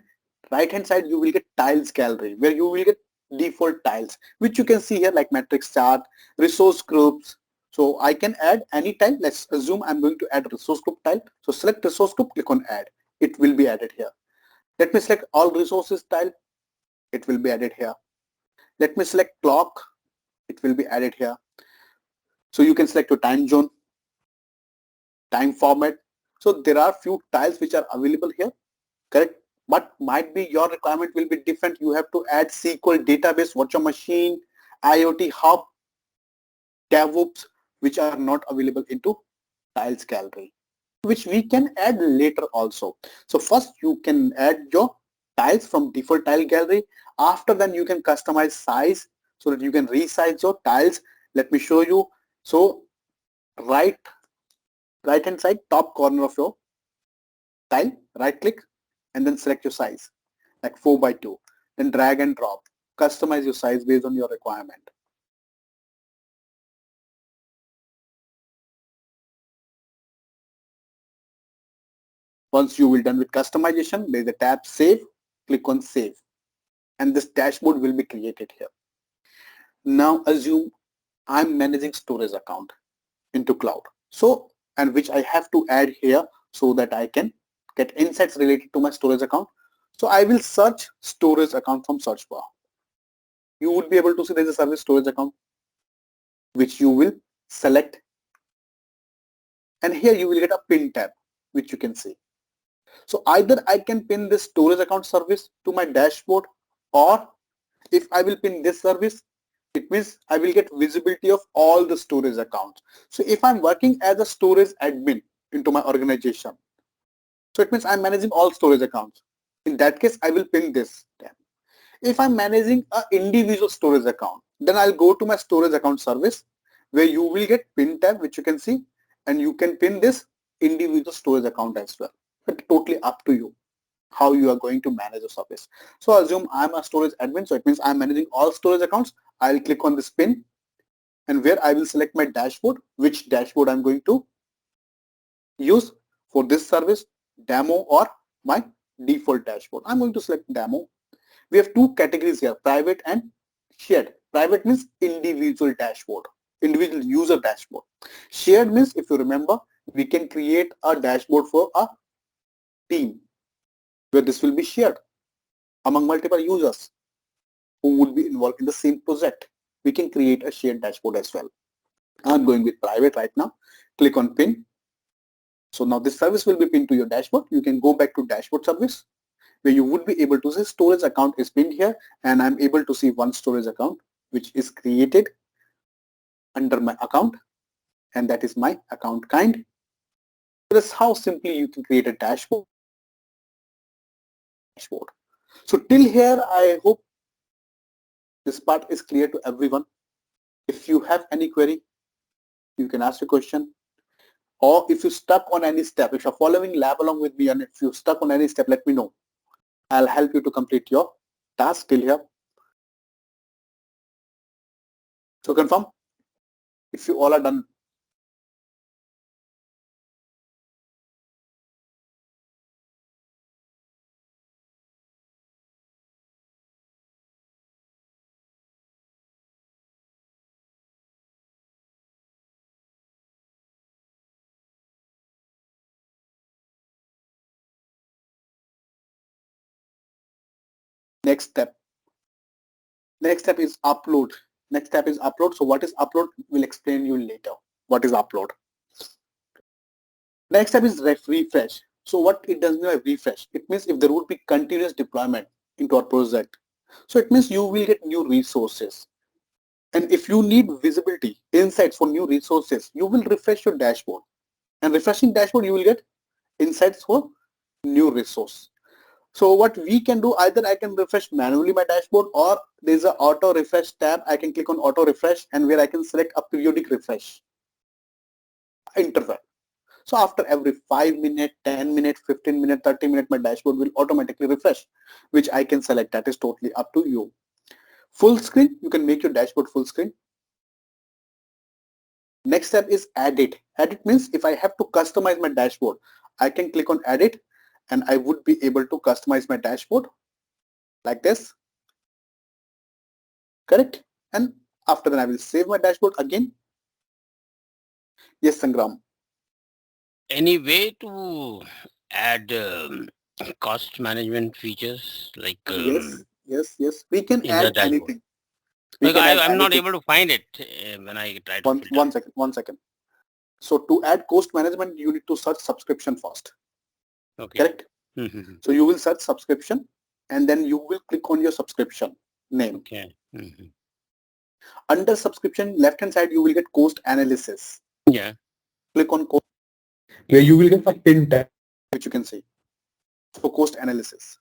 right hand side you will get tiles gallery, where you will get default tiles, which you can see here, like matrix chart, resource groups. So I can add any tile. Let's assume I'm going to add resource group tile. So select resource group, click on add. It will be added here. Let me select all resources tile. It will be added here. Let me select clock. It will be added here. So you can select your time zone, time format. So there are few tiles which are available here, correct? But might be your requirement will be different. You have to add SQL database, virtual machine, IoT hub, DevOps, which are not available into tiles gallery, which we can add later also. So first you can add your tiles from default tile gallery. After then you can customize size so that you can resize your tiles. Let me show you. So right hand side top corner of your tile, right click and then select your size like 4x2. Then drag and drop. Customize your size based on your requirement. Once you will done with customization, there is a tab Save. Click on Save. And this dashboard will be created here. Now assume I'm managing storage account into cloud. So, and which I have to add here so that I can get insights related to my storage account. So I will search storage account from search bar. You would be able to see there is a service storage account, which you will select. And here you will get a pin tab, which you can see. So either I can pin this storage account service to my dashboard, or if I will pin this service, it means I will get visibility of all the storage accounts. So if I'm working as a storage admin into my organization, so it means I'm managing all storage accounts. In that case, I will pin this tab. If I'm managing an individual storage account, then I'll go to my storage account service where you will get pin tab, which you can see, and you can pin this individual storage account as well. But totally up to you how you are going to manage a service. So assume I'm a storage admin, so it means I'm managing all storage accounts. I'll click on this pin and where I will select my dashboard, which dashboard I'm going to use for this service, demo or my default dashboard. I'm going to select demo. We have two categories here, private and shared. Private means individual dashboard, individual user dashboard. Shared means, if you remember, we can create a dashboard for a team where this will be shared among multiple users who would be involved in the same project. We can create a shared dashboard as well. I'm going with private right now. Click on pin. So now this service will be pinned to your dashboard. You can go back to dashboard service where you would be able to see storage account is pinned here, and I'm able to see one storage account which is created under my account, and that is my account kind. That's how simply you can create a dashboard. So till here, I hope this part is clear to everyone. If you have any query, you can ask a question. Or if you're stuck on any step, if you're following lab along with me and if you're stuck on any step, let me know. I'll help you to complete your task till here. So confirm if you all are done. Next step. Next step is upload. Next step is upload. So what is upload? We'll explain you later. What is upload? Next step is refresh. So what it does mean by refresh? It means if there would be continuous deployment into our project. So it means you will get new resources. And if you need visibility, insights for new resources, you will refresh your dashboard. And refreshing dashboard, you will get insights for new resource. So what we can do, either I can refresh manually my dashboard, or there's an auto refresh tab. I can click on auto refresh and where I can select a periodic refresh interval. So after every 5 minutes, 10 minutes, 15 minutes, 30 minutes, my dashboard will automatically refresh, which I can select. That is totally up to you. Full screen, you can make your dashboard full screen. Next step is edit. Edit means if I have to customize my dashboard, I can click on edit and I would be able to customize my dashboard like this. Correct? And after that, I will save my dashboard again. Yes, Sangram. Any way to add cost management features like Yes. We can in the add dashboard? anything. Like I'm not able to find it when I try to filter. One second. So to add cost management, you need to search subscription first. Okay. Correct? Mm-hmm. So you will search subscription and then you will click on your subscription name. Okay. Mm-hmm. Under subscription, left hand side, you will get cost analysis. Yeah. Click on cost, where you will get a pin tab, which you can see for cost analysis.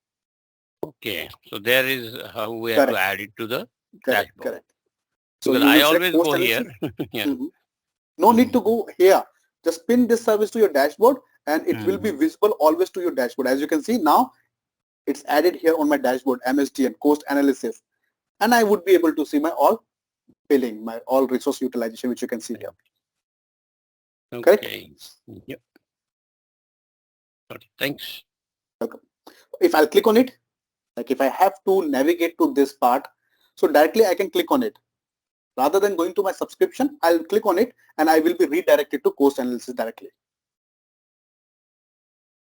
Okay. So there is how we have to Correct. add it to the Correct. dashboard. Correct. So Because you I will select always cost go analysis. here. Yeah. Mm-hmm. No need to go here. Just pin this service to your dashboard and it will be visible always to your dashboard. As you can see now, it's added here on my dashboard, MSDN, cost analysis. And I would be able to see my all billing, my all resource utilization, which you can see here. Correct? Okay. Yep. Okay. Thanks. Welcome. If I'll click on it, like if I have to navigate to this part, so directly I can click on it. Rather than going to my subscription, I'll click on it and I will be redirected to cost analysis directly.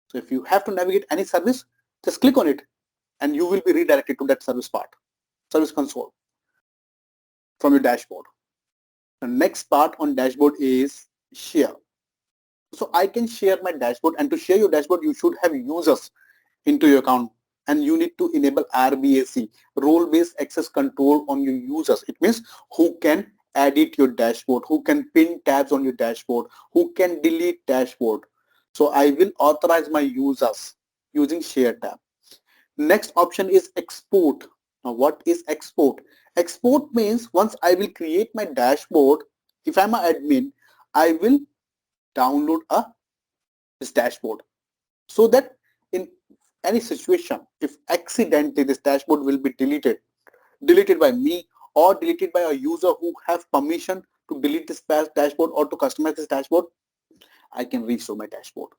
So if you have to navigate any service, just click on it and you will be redirected to that service part, service console from your dashboard. The next part on dashboard is share. So I can share my dashboard, and to share your dashboard, you should have users into your account and you need to enable RBAC, role-based access control on your users. It means who can edit your dashboard, who can pin tabs on your dashboard, who can delete dashboard. So I will authorize my users using share tab. Next option is export. Now what is export? Export means once I will create my dashboard, if I'm an admin, I will download this dashboard so that in any situation, if accidentally this dashboard will be deleted by me or deleted by a user who have permission to delete this dashboard or to customize this dashboard, I can restore my dashboard.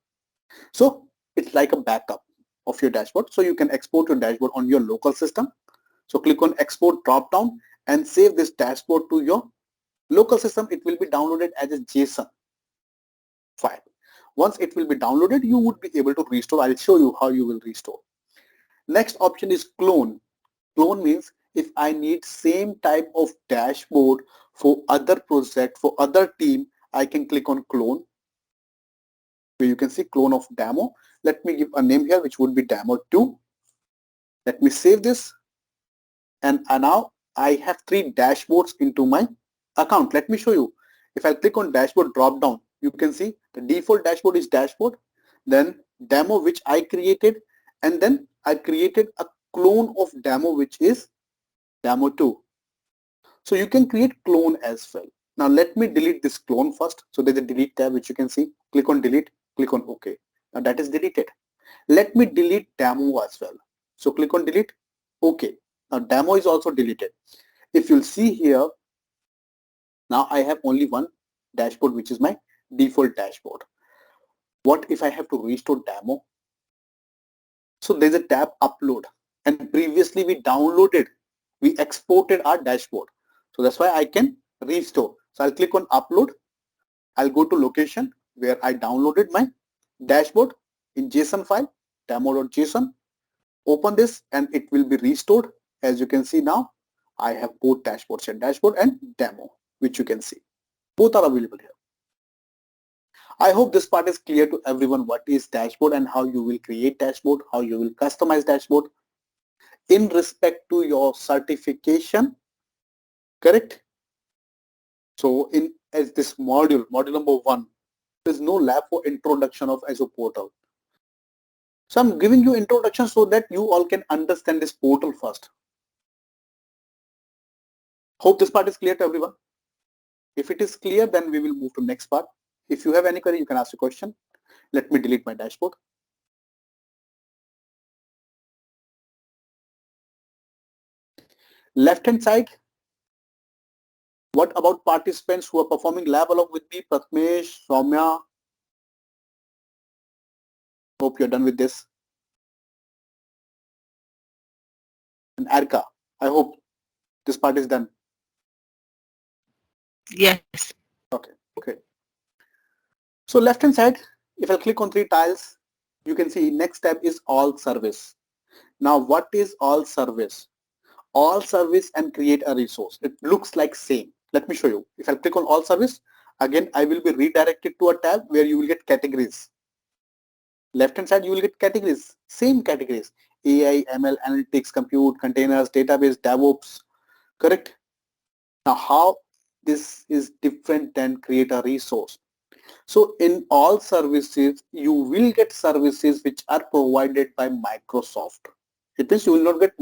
So it's like a backup of your dashboard. So you can export your dashboard on your local system. So click on export drop down and save this dashboard to your local system. It will be downloaded as a JSON file. Once it will be downloaded, you would be able to restore. I'll show you how you will restore. Next option is clone. Clone means if I need same type of dashboard for other project, for other team, I can click on clone, where you can see clone of demo. Let me give a name here, which would be demo 2. Let me save this. And now I have 3 dashboards into my account. Let me show you. If I click on dashboard drop down, you can see the default dashboard is dashboard, then demo which I created, and then I created a clone of demo which is demo 2. So you can create clone as well. Now let me delete this clone first. So there's a delete tab which you can see. Click on delete, click on OK. Now that is deleted. Let me delete demo as well. So click on delete, OK. Now demo is also deleted. If you'll see here, now I have only one dashboard which is my default dashboard. What if I have to restore demo? So there's a tab upload, and previously we downloaded, we exported our dashboard. So that's why I can restore. So I'll click on upload. I'll go to location where I downloaded my dashboard in JSON file, demo.json. Open this and it will be restored. As you can see now, I have both dashboards here, dashboard and demo, which you can see. Both are available here. I hope this part is clear to everyone what is dashboard and how you will create dashboard, how you will customize dashboard in respect to your certification, correct? So in as this module number 1, there is no lab for introduction of Azure portal. So I'm giving you introduction so that you all can understand this portal first. Hope this part is clear to everyone. If it is clear, then we will move to next part. If you have any query, you can ask a question. Let me delete my dashboard. Left hand side, what about participants who are performing lab along with me? Pratmesh, Soumya. Hope you're done with this. And Arka, I hope this part is done. Yes. Okay, okay. So left hand side, if I click on 3 tiles, you can see next tab is all service. Now what is all service? All service and create a resource. It looks like same. Let me show you. If I click on all service, Again, I will be redirected to a tab where you will get categories. Left hand side, you will get categories, same categories: AI, ML, analytics, compute, containers, database, DevOps, correct? Now, how this is different than create a resource? So in all services, you will get services which are provided by Microsoft. It means you will not get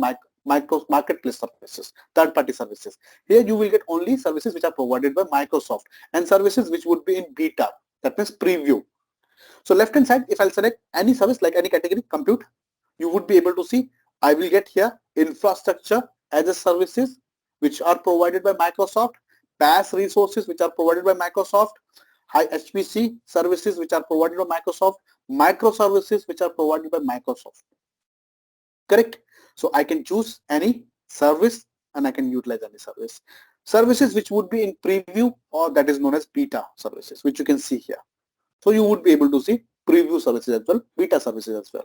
marketplace services, third-party services. Here you will get only services which are provided by Microsoft and services which would be in beta, that means preview. So left hand side, if I'll select any service like any category, compute, you would be able to see I will get here infrastructure as a services which are provided by Microsoft, PaaS resources which are provided by Microsoft, high HPC services which are provided by Microsoft, microservices which are provided by Microsoft. Correct? So I can choose any service and I can utilize any service. Services which would be in preview, or that is known as beta services, which you can see here. So you would be able to see preview services as well, beta services as well.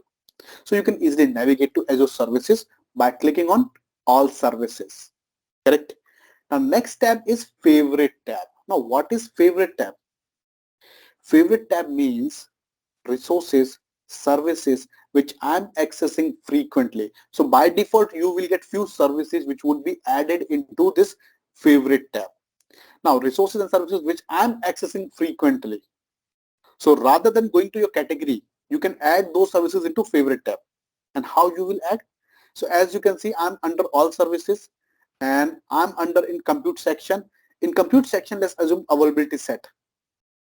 So you can easily navigate to Azure services by clicking on all services. Correct? Now next tab is favorite tab. Now what is favorite tab? Favorite tab means resources, services which I'm accessing frequently. So by default, you will get few services which would be added into this favorite tab. Now resources and services which I'm accessing frequently. So rather than going to your category, you can add those services into favorite tab. And how you will add? So as you can see, I'm under all services and I'm under in compute section. In compute section, let's assume availability set.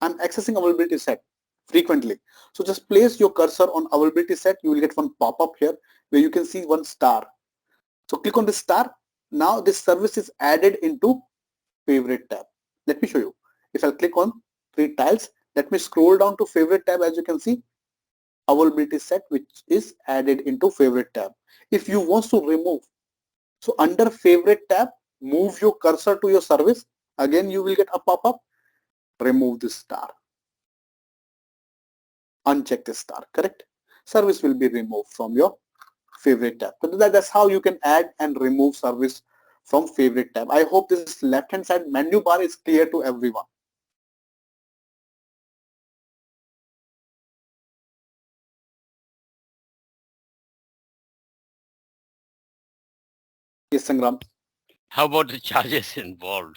I'm accessing availability set frequently. So just place your cursor on availability set. You will get one pop-up here where you can see one star. So click on this star. Now this service is added into favorite tab. Let me show you. If I click on 3 tiles, let me scroll down to favorite tab. As you can see, availability set which is added into favorite tab. If you want to remove, so under favorite tab, move your cursor to your service. Again, you will get a pop-up. Remove this star. Uncheck this star, correct? Service will be removed from your favorite tab. So that's how you can add and remove service from favorite tab. I hope this left hand side menu bar is clear to everyone. Yes, Sangram. How about the charges involved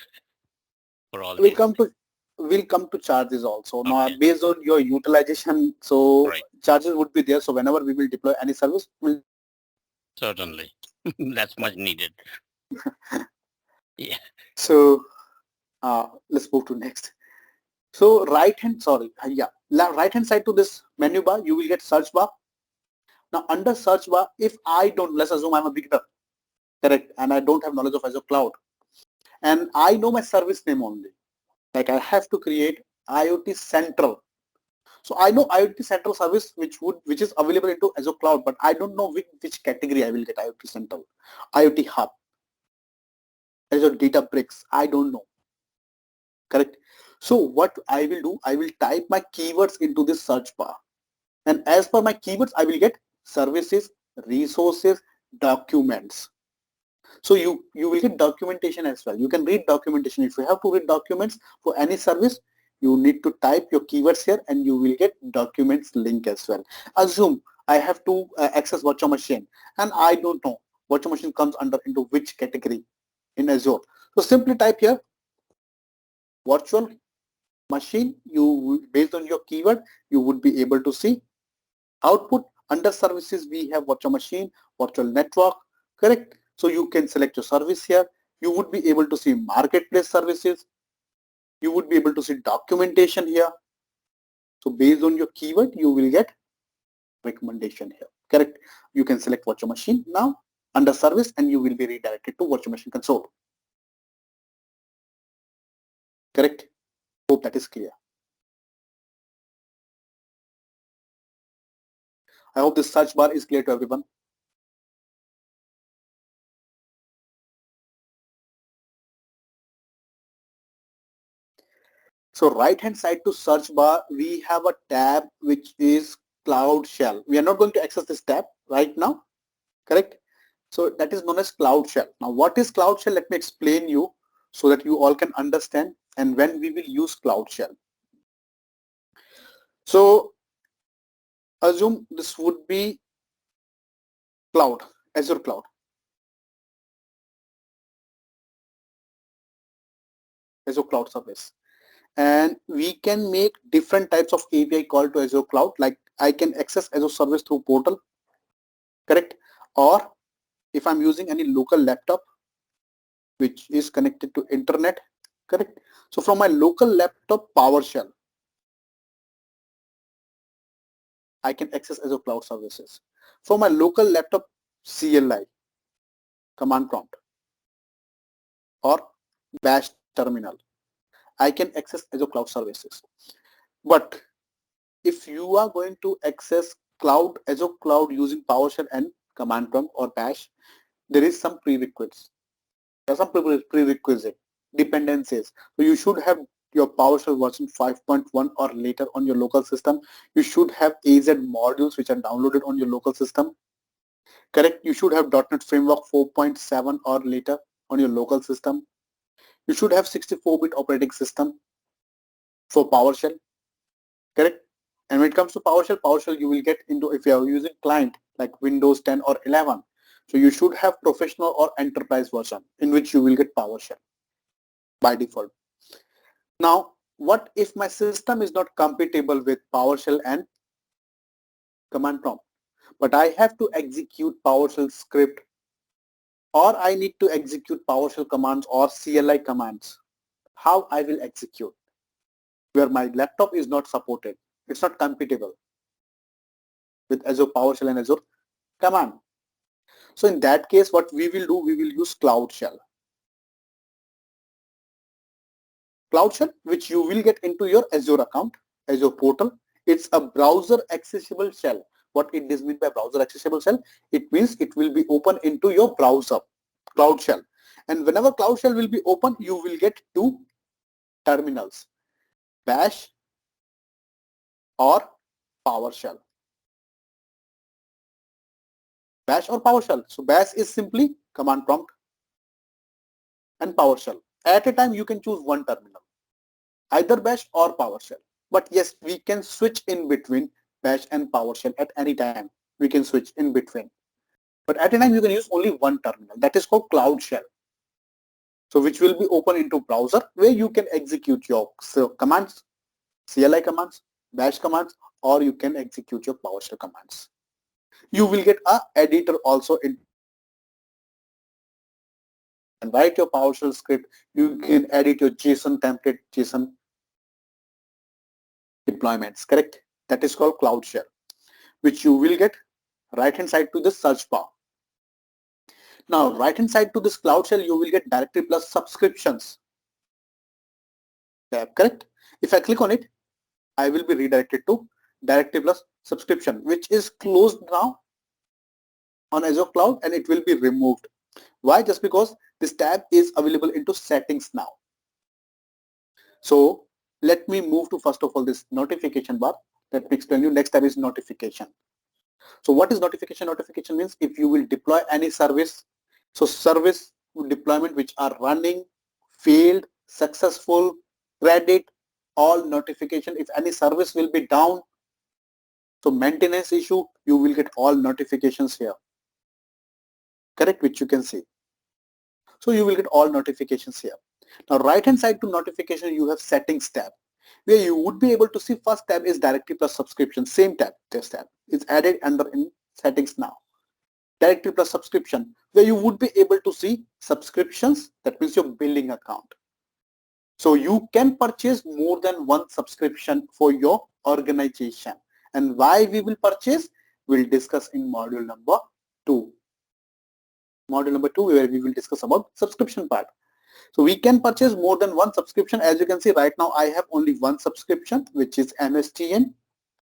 for all We'll these? come to charges also. Okay. Now based on your utilization, so Right. charges would be there. So whenever we will deploy any service, we'll Certainly. That's much needed. Yeah. so let's move to next. So right hand side to this menu bar, you will get search bar. Now under search bar, if I don't, let's assume I'm a beginner, correct, and I don't have knowledge of Azure Cloud, and I know my service name only. Like I have to create IoT Central. So I know IoT Central service which is available into Azure Cloud, but I don't know which category I will get IoT Central, IoT Hub, Azure Databricks. I don't know. Correct. So what I will do, I will type my keywords into this search bar, and as per my keywords, I will get services, resources, documents. So you will get documentation as well. You can read documentation. If you have to read documents for any service, you need to type your keywords here and you will get documents link as well. Assume I have to access virtual machine and I don't know virtual machine comes under into which category in Azure. So simply type here virtual machine. You, based on your keyword, you would be able to see output. Under services, we have virtual machine, virtual network, correct? So you can select your service here. You would be able to see marketplace services. You would be able to see documentation here. So based on your keyword, you will get recommendation here, correct? You can select virtual machine now under service and you will be redirected to virtual machine console. Correct? Hope that is clear. I hope this search bar is clear to everyone. So right hand side to search bar, we have a tab which is Cloud Shell. We are not going to access this tab right now, correct? So that is known as Cloud Shell. Now what is Cloud Shell? Let me explain you so that you all can understand and when we will use Cloud Shell. So assume this would be cloud, Azure Cloud. Azure Cloud Service. And we can make different types of API call to Azure Cloud, like I can access Azure Service through portal, correct? Or if I'm using any local laptop which is connected to intranet, correct? So from my local laptop PowerShell, I can access Azure Cloud Services. For my local laptop CLI, command prompt, or bash terminal, I can access Azure Cloud Services. But if you are going to access Azure Cloud using PowerShell and command prompt or bash, there is some prerequisites. There are some prerequisite dependencies. So you should have your PowerShell version 5.1 or later on your local system. You should have AZ modules which are downloaded on your local system. Correct? You should have .NET Framework 4.7 or later on your local system. You should have 64-bit operating system for PowerShell. Correct? And when it comes to PowerShell you will get into, if you are using client like Windows 10 or 11, so you should have professional or enterprise version in which you will get PowerShell by default. Now, what if my system is not compatible with PowerShell and command prompt, but I have to execute PowerShell script, or I need to execute PowerShell commands or CLI commands? How I will execute? Where my laptop is not supported, it's not compatible with Azure PowerShell and Azure command. So in that case, what we will do, we will use Cloud Shell. Cloud Shell, which you will get into your Azure account, Azure portal. It's a browser accessible shell. What it does mean by browser accessible shell? It means it will be open into your browser, Cloud Shell. And whenever Cloud Shell will be open, you will get two terminals, Bash or PowerShell. Bash or PowerShell. So Bash is simply command prompt, and PowerShell. At a time, you can choose one terminal, either Bash or PowerShell. But yes, we can switch in between Bash and PowerShell at any time. We can switch in between. But at a time, you can use only one terminal. That is called Cloud Shell. So which will be open into browser where you can execute your commands, CLI commands, Bash commands, or you can execute your PowerShell commands. You will get an editor also in and write your PowerShell script. You can edit your JSON template, JSON deployments, correct? That is called Cloud Shell, which you will get right hand side to the search bar. Now, right hand side to this Cloud Shell, you will get directory plus subscriptions tab, correct? If I click on it, I will be redirected to directory plus subscription, which is closed now on Azure Cloud, and it will be removed. Why? Just because this tab is available into settings now. So let me move to first of all this notification bar. Let me explain you. Next tab is notification. So what is notification? Notification means if you will deploy any service, so service deployment which are running, failed, successful, credit, all notification. If any service will be down, so maintenance issue, you will get all notifications here, correct, which you can see. So you will get all notifications here. Now right hand side to notification, you have settings tab, where you would be able to see first tab is directory plus subscription, same tab, this tab is added under in settings now. Directory plus subscription, where you would be able to see subscriptions, that means your billing account. So you can purchase more than one subscription for your organization. And why we will purchase, we'll discuss in module number 2. Module number 2, where we will discuss about subscription part. So we can purchase more than one subscription. As you can see right now, I have only one subscription, which is MSTN,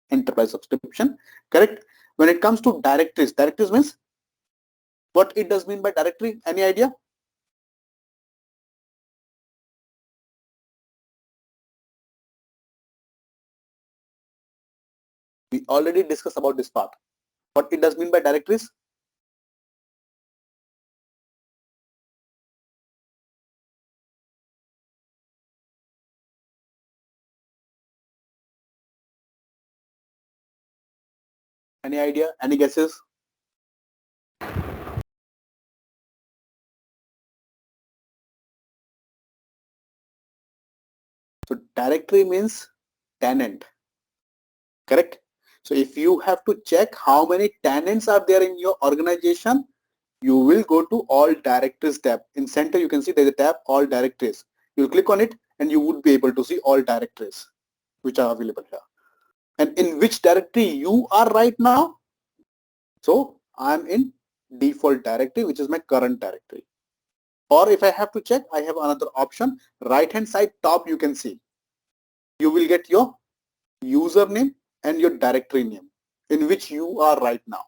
enterprise subscription, correct? When it comes to directories, directories means what it does mean by directory, any idea? We already discussed about this part. What it does mean by directories? Any idea? Any guesses? So directory means tenant, correct? So if you have to check how many tenants are there in your organization, you will go to all directories tab. In center, you can see there's a tab, all directories. You'll click on it and you would be able to see all directories which are available here. And in which directory you are right now? So I'm in default directory, which is my current directory. Or if I have to check, I have another option. Right hand side top, you can see. You will get your username and your directory name in which you are right now.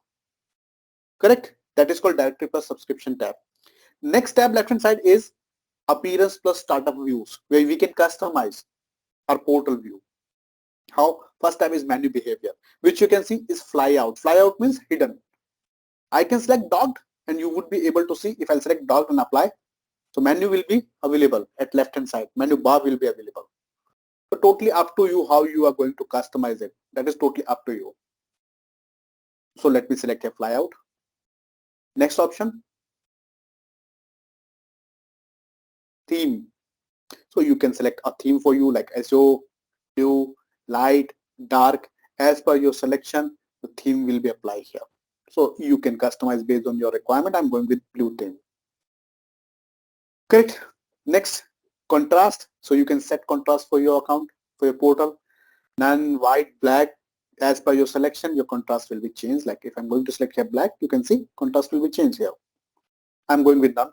Correct? That is called directory plus subscription tab. Next tab left hand side is appearance plus startup views, where we can customize our portal view. How? First tab is menu behavior, which you can see is fly out. Fly out means hidden. I can select docked and you would be able to see if I'll select docked and apply. So menu will be available at left hand side. Menu bar will be available. So totally up to you how you are going to customize it. That is totally up to you. So let me select a fly out. Next option, theme. So you can select a theme for you like Azure, blue, light, dark. As per your selection, the theme will be applied here. So you can customize based on your requirement. I'm going with blue theme. Correct. Next, contrast. So you can set contrast for your account, for your portal. None, white, black. As per your selection, your contrast will be changed. Like if I'm going to select here black, you can see contrast will be changed here. I'm going with none.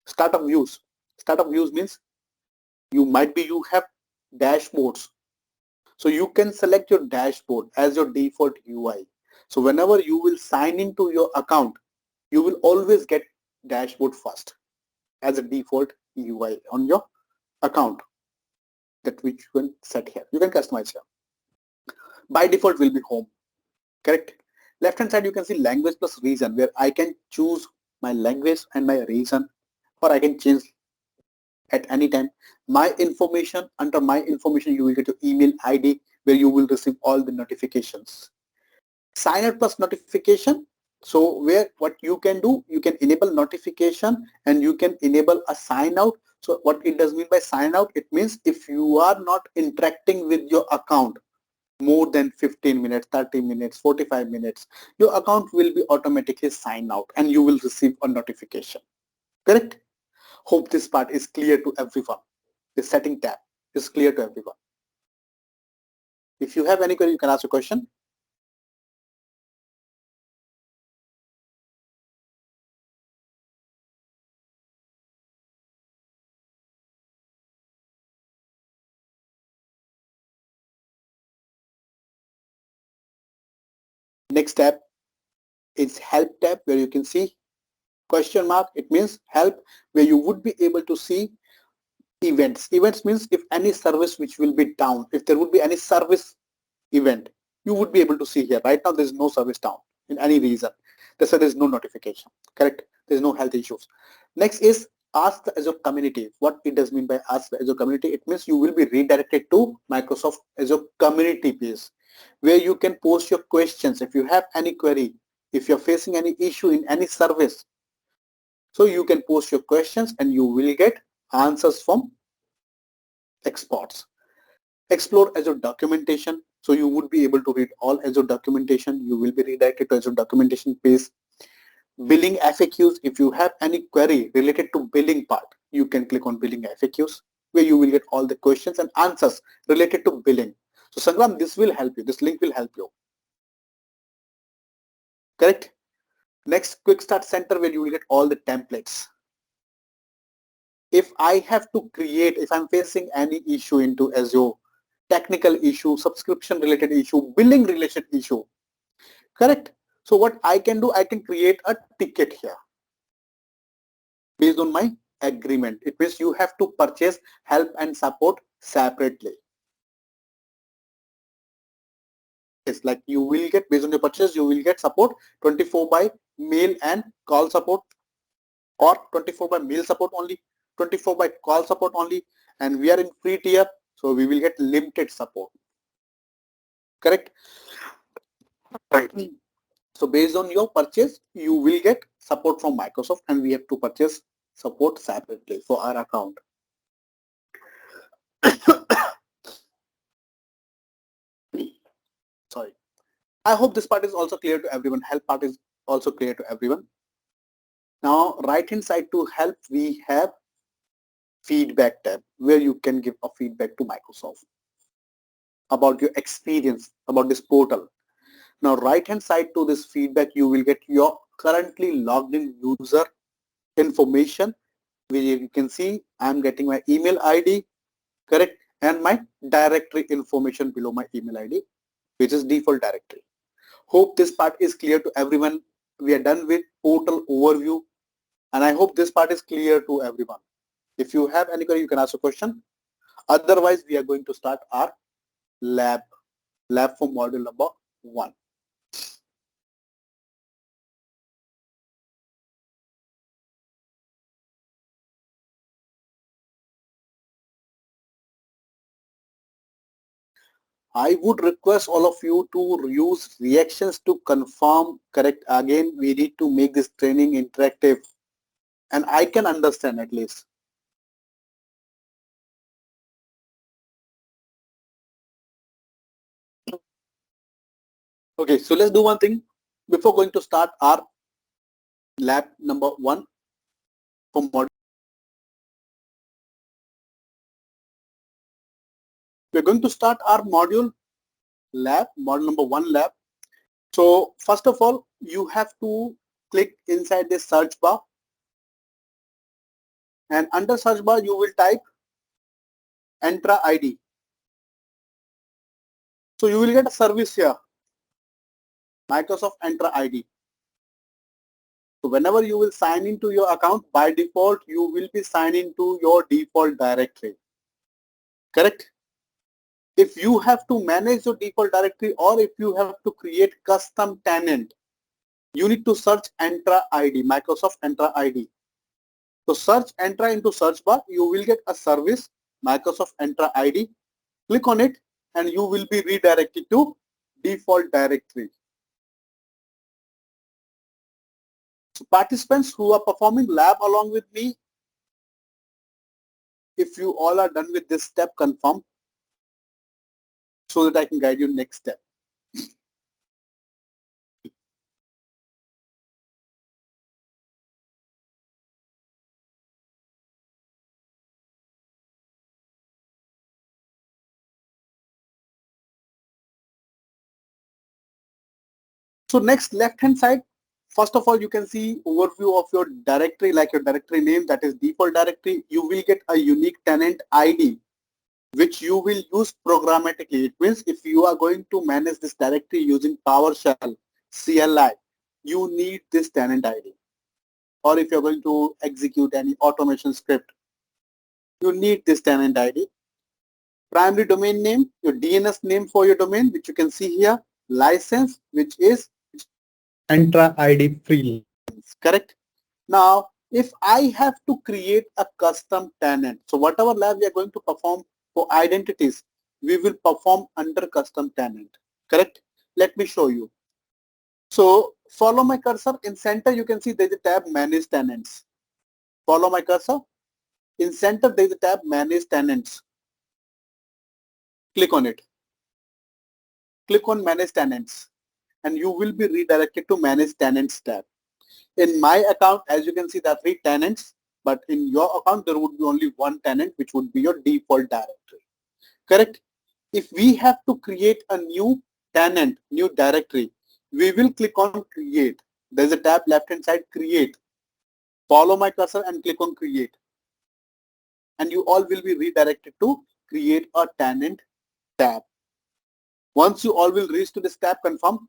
Startup views. Startup views means you have dashboards. So you can select your dashboard as your default UI. So whenever you will sign into your account, you will always get dashboard first as a default UI on your account, that which you can set here. You can customize here. By default will be home, correct? Left hand side you can see language plus region, where I can choose my language and my region, or I can change at any time. My information, under my information you will get your email ID where you will receive all the notifications. Sign up plus notification. So where what you can do, you can enable notification and you can enable a sign out. So what it does mean by sign out, it means if you are not interacting with your account more than 15 minutes, 30 minutes, 45 minutes, your account will be automatically signed out and you will receive a notification. Correct? Hope this part is clear to everyone. The setting tab is clear to everyone. If you have any query, you can ask a question. Next tab is help tab, where you can see question mark. It means help, where you would be able to see events. Events means if any service which will be down, if there would be any service event, you would be able to see here. Right now there is no service down in any reason. That's why there is no notification. Correct? There is no health issues. Next is ask the Azure community. What it does mean by ask the Azure community? It means you will be redirected to Microsoft Azure community page, where you can post your questions if you have any query, if you're facing any issue in any service. So you can post your questions and you will get answers from experts. Explore Azure documentation. So you would be able to read all Azure documentation. You will be redirected to Azure documentation page. Billing FAQs. If you have any query related to billing part, you can click on billing FAQs, where you will get all the questions and answers related to billing. So Sangram, this will help you. This link will help you. Correct? Next, quick start center, where you will get all the templates. If I have to create, if I'm facing any issue into Azure, technical issue, subscription related issue, billing related issue, correct? So what I can do, I can create a ticket here based on my agreement. It means you have to purchase help and support separately. It's like you will get, based on your purchase, you will get support 24 by mail and call support, or 24 by mail support only, 24 by call support only, and we are in free tier, so we will get limited support. Correct? Right. So based on your purchase, you will get support from Microsoft, and we have to purchase support separately for our account. Sorry. I hope this part is also clear to everyone. Help part is also clear to everyone. Now, right hand side to help, we have feedback tab where you can give a feedback to Microsoft about your experience about this portal. Now, right hand side to this feedback, you will get your currently logged in user information, where you can see I'm getting my email ID, correct, and my directory information below my email ID, which is default directory. Hope this part is clear to everyone. We are done with portal overview, and I hope this part is clear to everyone. If you have any query, you can ask a question. Otherwise, we are going to start our lab for module number 1. I would request all of you to use reactions to confirm, correct. Again, we need to make this training interactive, and I can understand at least. Okay, so let's do one thing. Before going to start our lab number 1 for module, we're going to start our module number 1 lab. So first of all, you have to click inside the search bar, and under search bar you will type Entra ID. So you will get a service here, Microsoft Entra ID. So whenever you will sign into your account, by default you will be signing to your default directory, correct? If you have to manage your default directory, or if you have to create custom tenant, you need to search Entra ID, Microsoft Entra ID. So search Entra into search bar, you will get a service, Microsoft Entra ID. Click on it and you will be redirected to default directory. So participants who are performing lab along with me, if you all are done with this step, confirm so that I can guide you next step. So next, left hand side, first of all, you can see overview of your directory, like your directory name, that is default directory. You will get a unique tenant ID, which you will use programmatically. It means if you are going to manage this directory using PowerShell, CLI, you need this tenant ID. Or if you're going to execute any automation script, you need this tenant ID. Primary domain name, your DNS name for your domain, which you can see here. License, which is Entra ID free license, correct? Now, if I have to create a custom tenant, so whatever lab we are going to perform for identities, we will perform under custom tenant, correct? Let me show you. So follow my cursor. In center, you can see there is a tab Manage Tenants. Follow my cursor. In center, there is a tab Manage Tenants. Click on it. Click on Manage Tenants, and you will be redirected to Manage Tenants tab. In my account, as you can see, there are 3 tenants, but in your account, there would be only 1 tenant, which would be your default directory, correct? If we have to create a new tenant, new directory, we will click on Create. There's a tab left-hand side, Create. Follow my cursor and click on Create. And you all will be redirected to Create a Tenant tab. Once you all will reach to this tab, confirm.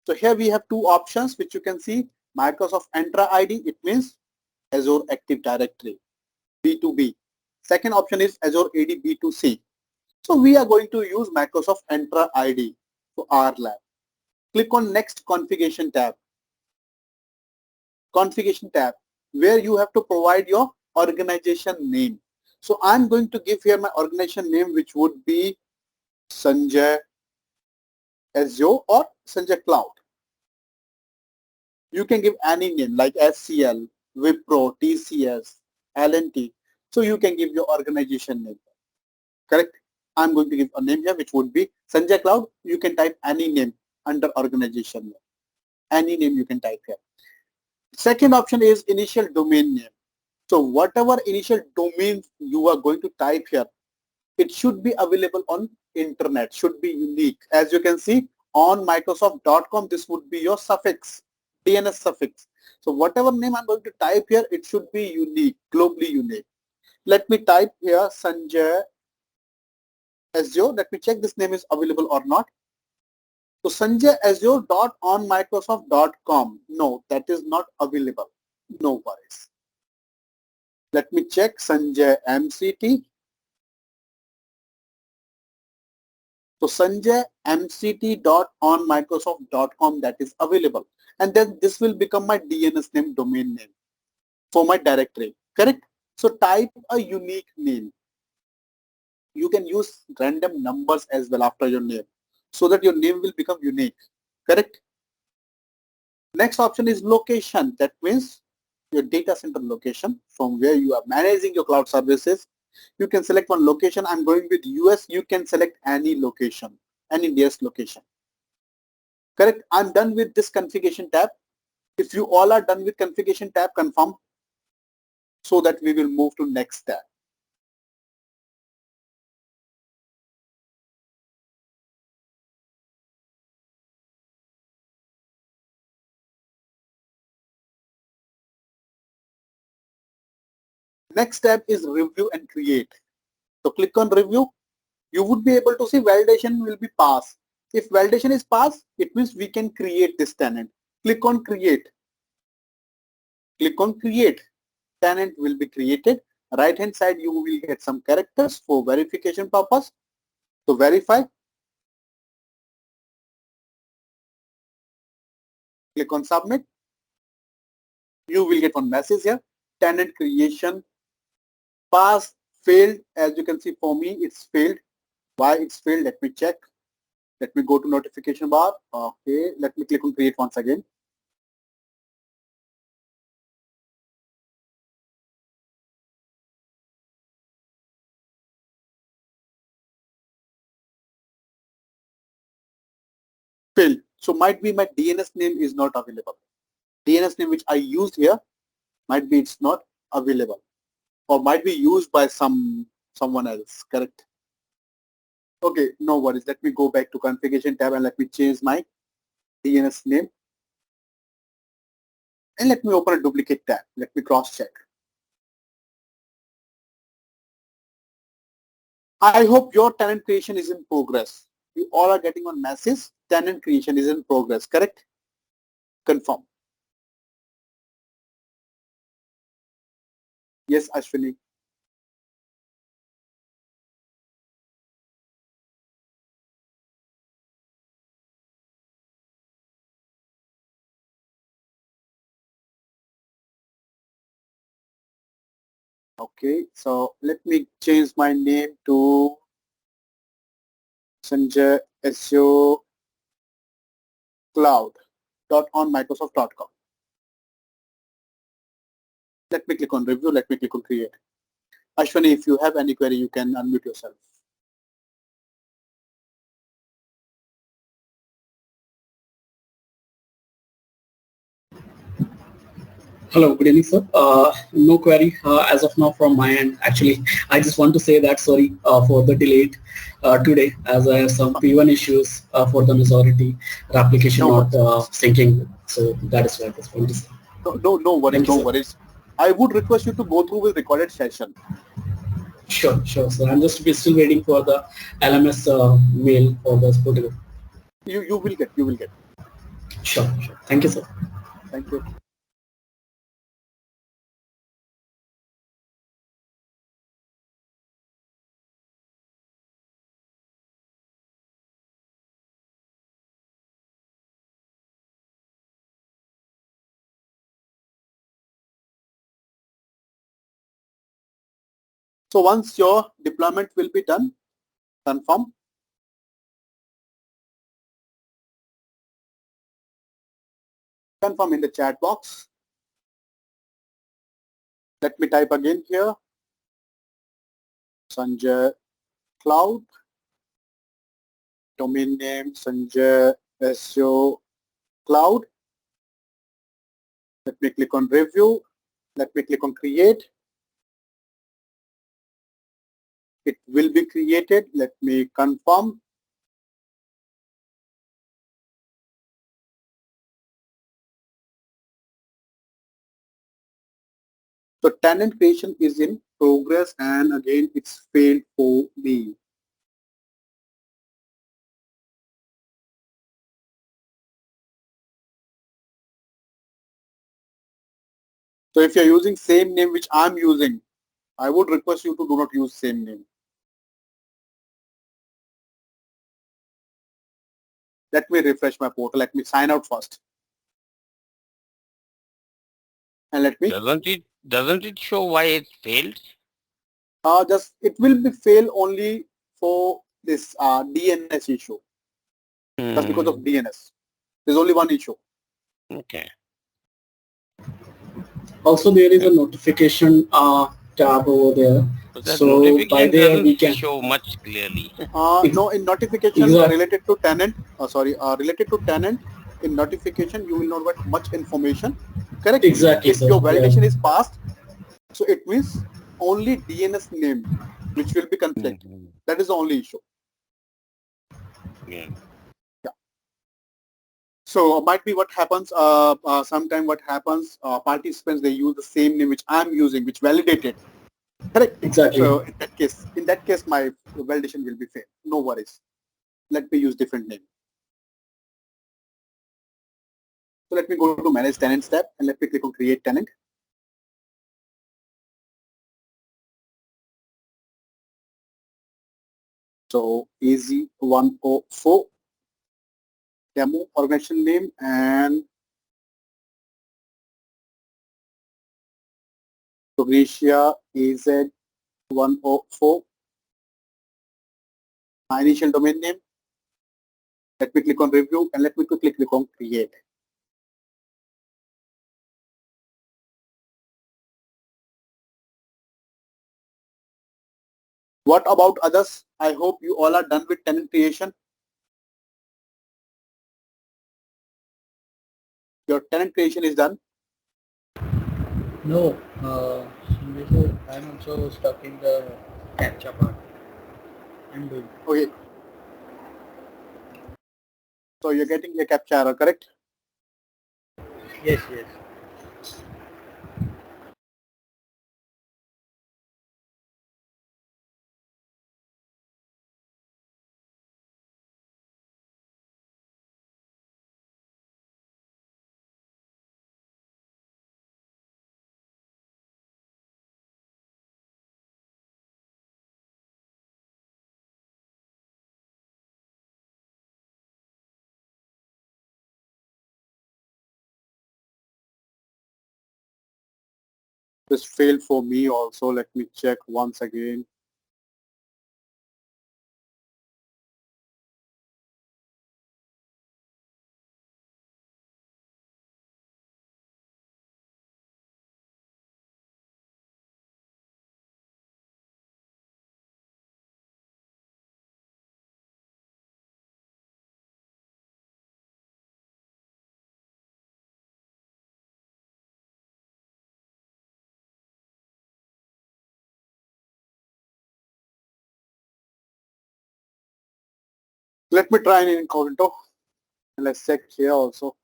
So here we have 2 options, which you can see. Microsoft Entra ID, it means Azure Active Directory, B2B. Second option is Azure AD B2C. So we are going to use Microsoft Entra ID for our lab. Click on Next Configuration tab. configuration tab, where you have to provide your organization name. So I'm going to give here my organization name, which would be Sanjay Azure or Sanjay Cloud. You can give any name like SCL, Wipro, TCS, L&T. So you can give your organization name. Correct? I'm going to give a name here, which would be Sanjay Cloud. You can type any name under organization name. Any name you can type here. Second option is initial domain name. So whatever initial domain you are going to type here, it should be available on internet, should be unique. As you can see on Microsoft.com, this would be your suffix, DNS suffix. So whatever name I'm going to type here, it should be unique, globally unique. Let me type here Sanjay Azure. Let me check this name is available or not. So Sanjay Azure on Microsoft.com. No, that is not available. No worries. Let me check Sanjay MCT. So Sanjay MCT on Microsoft.com, that is available. And then this will become my DNS name, domain name for my directory. Correct? So type a unique name. You can use random numbers as well after your name so that your name will become unique. Correct? Next option is location. That means your data center location from where you are managing your cloud services. You can select one location. I'm going with US. You can select any location, any nearest location. Correct? I'm done with this configuration tab. If you all are done with configuration tab, confirm so that we will move to next tab. Next tab is review and create. So click on review. You would be able to see validation will be passed. If validation is passed, it means we can create this tenant. Click on create. Click on create. Tenant will be created. Right hand side you will get some characters for verification purpose. So verify. Click on submit. You will get one message here. Tenant creation pass failed. As you can see for me it's failed. Why it's failed? Let me check. Let me go to notification bar. Okay, let me click on create once again. Failed. So might be my DNS name is not available. DNS name which I used here might be it's not available or might be used by someone else. Correct? Okay, no worries. Let me go back to configuration tab and let me change my DNS name. And let me open a duplicate tab. Let me cross check. I hope your tenant creation is in progress. You all are getting one message. Tenant creation is in progress. Correct? Confirm. Yes, Ashwini. Okay, so let me change my name to Sanjay Azure Cloud on Microsoft.com. Let me click on review. Let me click on create. Ashwini, if you have any query, you can unmute yourself. Hello, good evening, sir. No query as of now from my end. Actually, I just want to say that sorry for the delay today, as I have some P1 issues for the majority application not syncing. So that is why I just want to say. No worries, no worries. I would request you to go through with recorded session. Sure, sure. So I'm just still waiting for the LMS mail for the protocol. You will get. Sure, sure. Thank you, sir. Thank you. So once your deployment will be done, confirm. Confirm in the chat box. Let me type again here. Sanjay Cloud. Domain name Sanjay SEO Cloud. Let me click on review. Let me click on create. It will be created. Let me confirm. So tenant creation is in progress, and again it's failed for me. So if you're using same name which I'm using, I would request you to do not use same name. Let me refresh my portal. Let me sign out first. And let me Doesn't it show why it failed? just it will be fail only for this DNS issue. Just because of DNS. There's only one issue. Okay. Also, there is a notification tab over there. So that So by notification there we doesn't can show much clearly. No, in notification related to tenant, related to tenant, in notification you will not get much information. Correct? Exactly. If your validation is passed, so it means only DNS name which will be conflict. That is the only issue. Yeah. So might be what happens, sometime what happens, participants, they use the same name which I'm using, which validated. Correct? Exactly. So in that case, my validation will be failed. No worries. Let me use different name. So let me go to manage tenants tab and let me click on create tenant. So AZ104 demo organization name and Tunisia AZ104. My initial domain name. Let me click on review and let me quickly click on create. What about others? I hope you all are done with tenant creation. Your tenant creation is done. No, I'm also stuck in the captcha part. I'm doing. Okay. So you're getting a captcha error, correct? Yes, yes. This failed for me also. Let me check once again. Let me try in incognito. And let's check here also.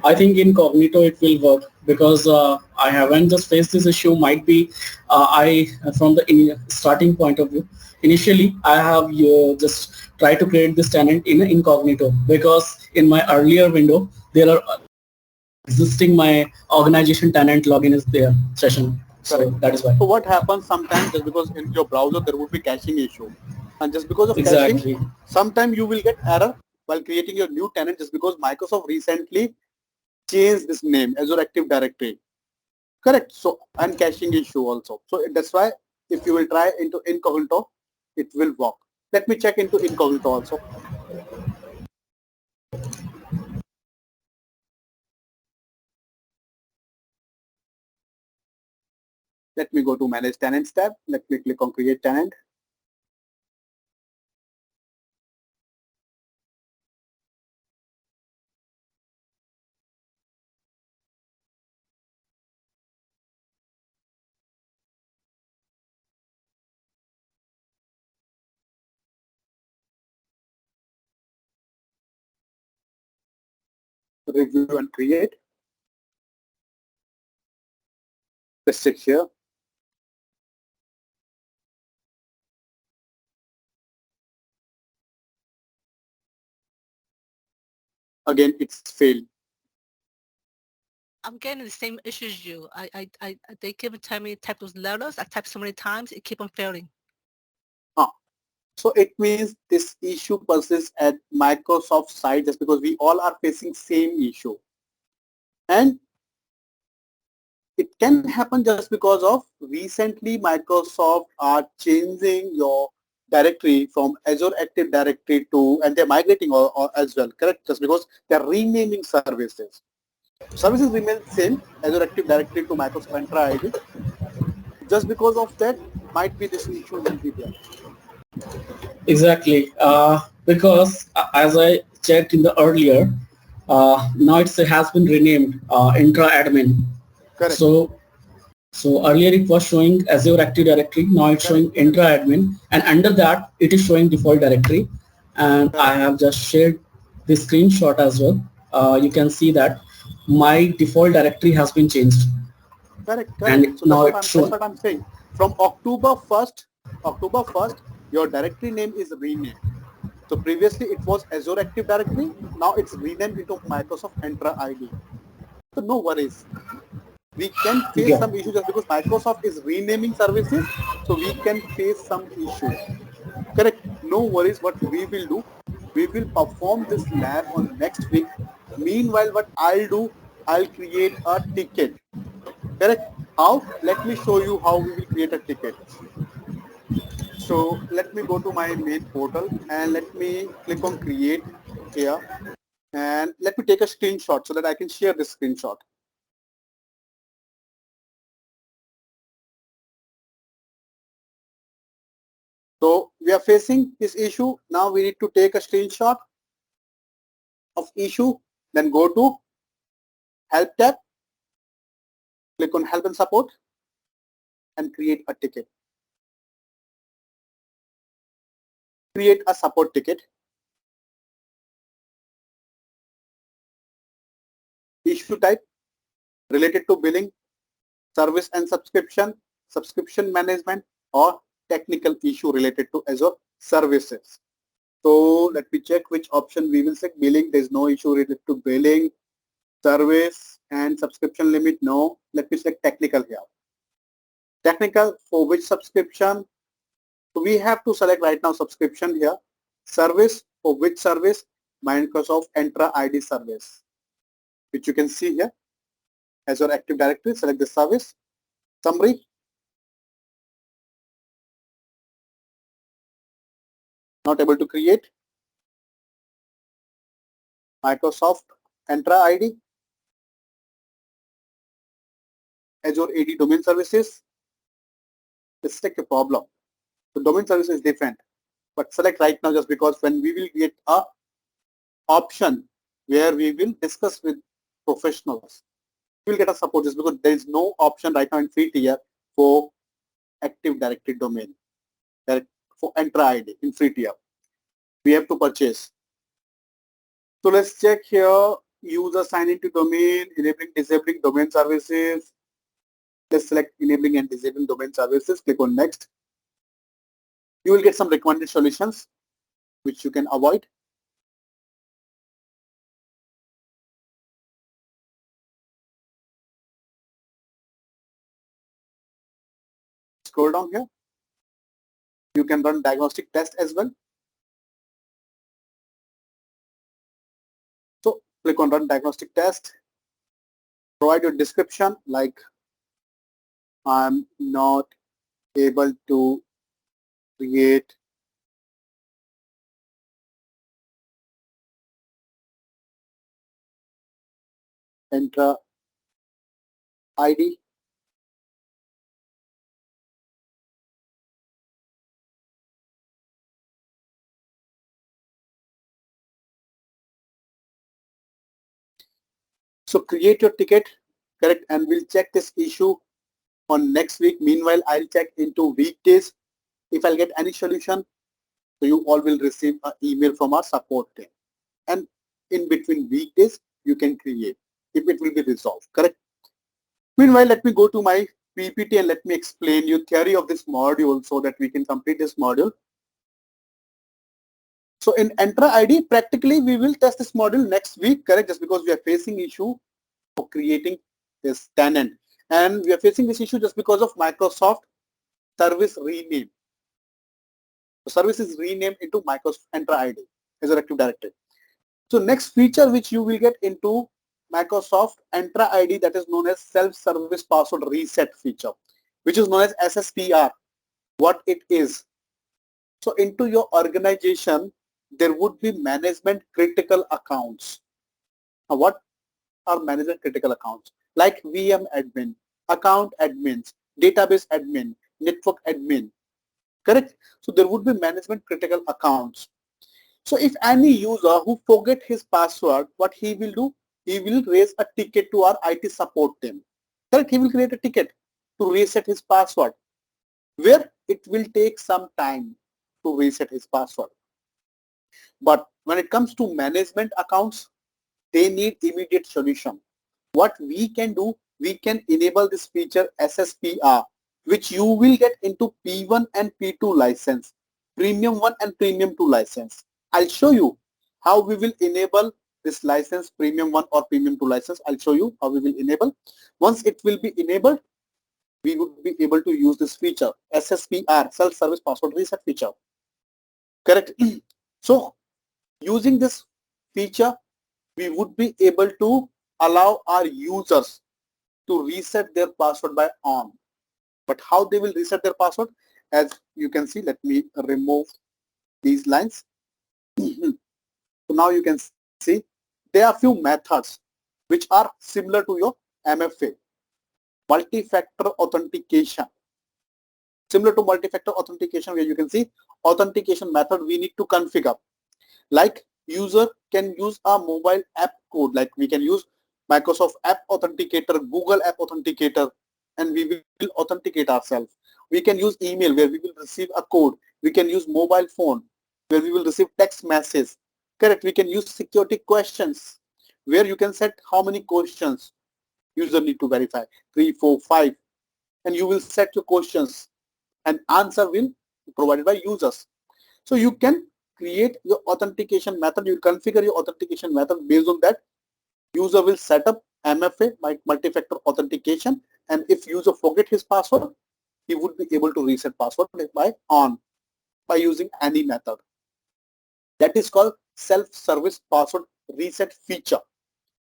I think incognito it will work because I haven't just faced this issue. Might be I from the starting point of view. Initially, I have just tried to create this tenant in incognito because in my earlier window there are existing my organization tenant login is there session. So that is why. So what happens sometimes, just because in your browser there would be caching issue, and just because of Exactly. caching, sometimes you will get error while creating your new tenant, just because Microsoft recently changed this name, Azure Active Directory. Correct. So, and caching issue also. So that's why if you will try into incognito, it will work. Let me check into incognito also. Let me go to manage tenants tab. Let me click on create tenant. Review and create. Let's check here. Again, it's failed. I'm getting the same issue as you. They keep telling me to type those letters. I type so many times, it keep on failing. So it means this issue persists at Microsoft side, just because we all are facing same issue. And it can happen just because of recently Microsoft are changing your directory from Azure Active Directory to, and they're migrating or as well, correct? Just because they're renaming services. Services remain same, Azure Active Directory to Microsoft Entra ID. Just because of that, might be this issue will be there. Exactly. Because as I checked in the earlier, now it has been renamed Intra Admin. Correct. So earlier it was showing Azure Active Directory. Now it's showing Intra Admin, and under that it is showing default directory. And I have just shared the screenshot as well. You can see that my default directory has been changed. Correct. And So now that's what I'm saying. From October 1st, your directory name is renamed. So previously it was Azure Active Directory. Now it's renamed into Microsoft Entra ID. So no worries. We can face some issues just because Microsoft is renaming services. So we can face some issue. Correct. No worries. What we will do, we will perform this lab on next week. Meanwhile, what I'll do, I'll create a ticket. Correct. How? Let me show you how we will create a ticket. So let me go to my main portal and let me click on create here, and let me take a screenshot so that I can share this screenshot. So we are facing this issue. Now we need to take a screenshot of issue, then go to help tab, click on help and support, and create a ticket. Create a support ticket. Issue type related to billing, service and subscription, subscription management, or technical issue related to Azure services. So let me check which option we will select. Billing, there is no issue related to billing. Service and subscription limit, no. Let me select technical here. Technical for which subscription? So we have to select right now subscription here. Service for which service? Microsoft Entra ID service, which you can see here. Azure Active Directory, select the service. Summary. Not able to create. Microsoft Entra ID. Azure AD domain services. Let's take a problem. The domain service is different. But select right now just because when we will get a option where we will discuss with professionals, we will get a support just because there is no option right now in free tier for Active Directory domain, for Entra ID in free tier. We have to purchase. So let's check here, user sign into domain, enabling, disabling domain services. Let's select enabling and disabling domain services, click on next. You will get some recommended solutions which you can avoid. scroll down here. You can run diagnostic test as well. So click on run diagnostic test. Provide your description like I'm not able to create Entra ID. So create your ticket, correct, and we'll check this issue on next week. Meanwhile, I'll check into weekdays. If I'll get any solution, so you all will receive an email from our support team. And in between weekdays, you can create if it will be resolved, correct? Meanwhile, let me go to my PPT and let me explain you theory of this module so that we can complete this module. So in Entra ID, practically we will test this module next week, correct? Just because we are facing issue of creating this tenant. And we are facing this issue just because of Microsoft service rename. The service is renamed into Microsoft Entra ID as a Active Directory. So next feature which you will get into Microsoft Entra ID, that is known as self-service password reset feature, which is known as SSPR. What it is? So into your organization, there would be management critical accounts. Now, what are management critical accounts? Like VM admin, account admins, database admin, network admin, correct? So there would be management critical accounts. So if any user who forget his password, what he will do? He will raise a ticket to our IT support team. Correct? He will create a ticket to reset his password, where it will take some time to reset his password. But when it comes to management accounts, they need immediate solution. What we can do, we can enable this feature SSPR, which you will get into P1 and P2 license, Premium 1 and Premium 2 license. I'll show you how we will enable this license, Premium 1 or Premium 2 license. I'll show you how we will enable. Once it will be enabled, we would be able to use this feature, SSPR, self-service password reset feature. Correct? So using this feature, we would be able to allow our users to reset their password by on. But how they will reset their password? As you can see, let me remove these lines. So now you can see there are few methods which are similar to your MFA, multi-factor authentication. Similar to multi-factor authentication, where you can see authentication method we need to configure. Like user can use a mobile app code, like we can use Microsoft App Authenticator, Google App Authenticator, and we will authenticate ourselves. We can use email where we will receive a code. We can use mobile phone where we will receive text message. Correct. We can use security questions where you can set how many questions user need to verify, 3, 4, 5, and you will set your questions and answer will be provided by users. So you can create your authentication method. You configure your authentication method based on that. User will set up MFA, multi-factor authentication, and if user forget his password, he would be able to reset password by using any method. That is called self-service password reset feature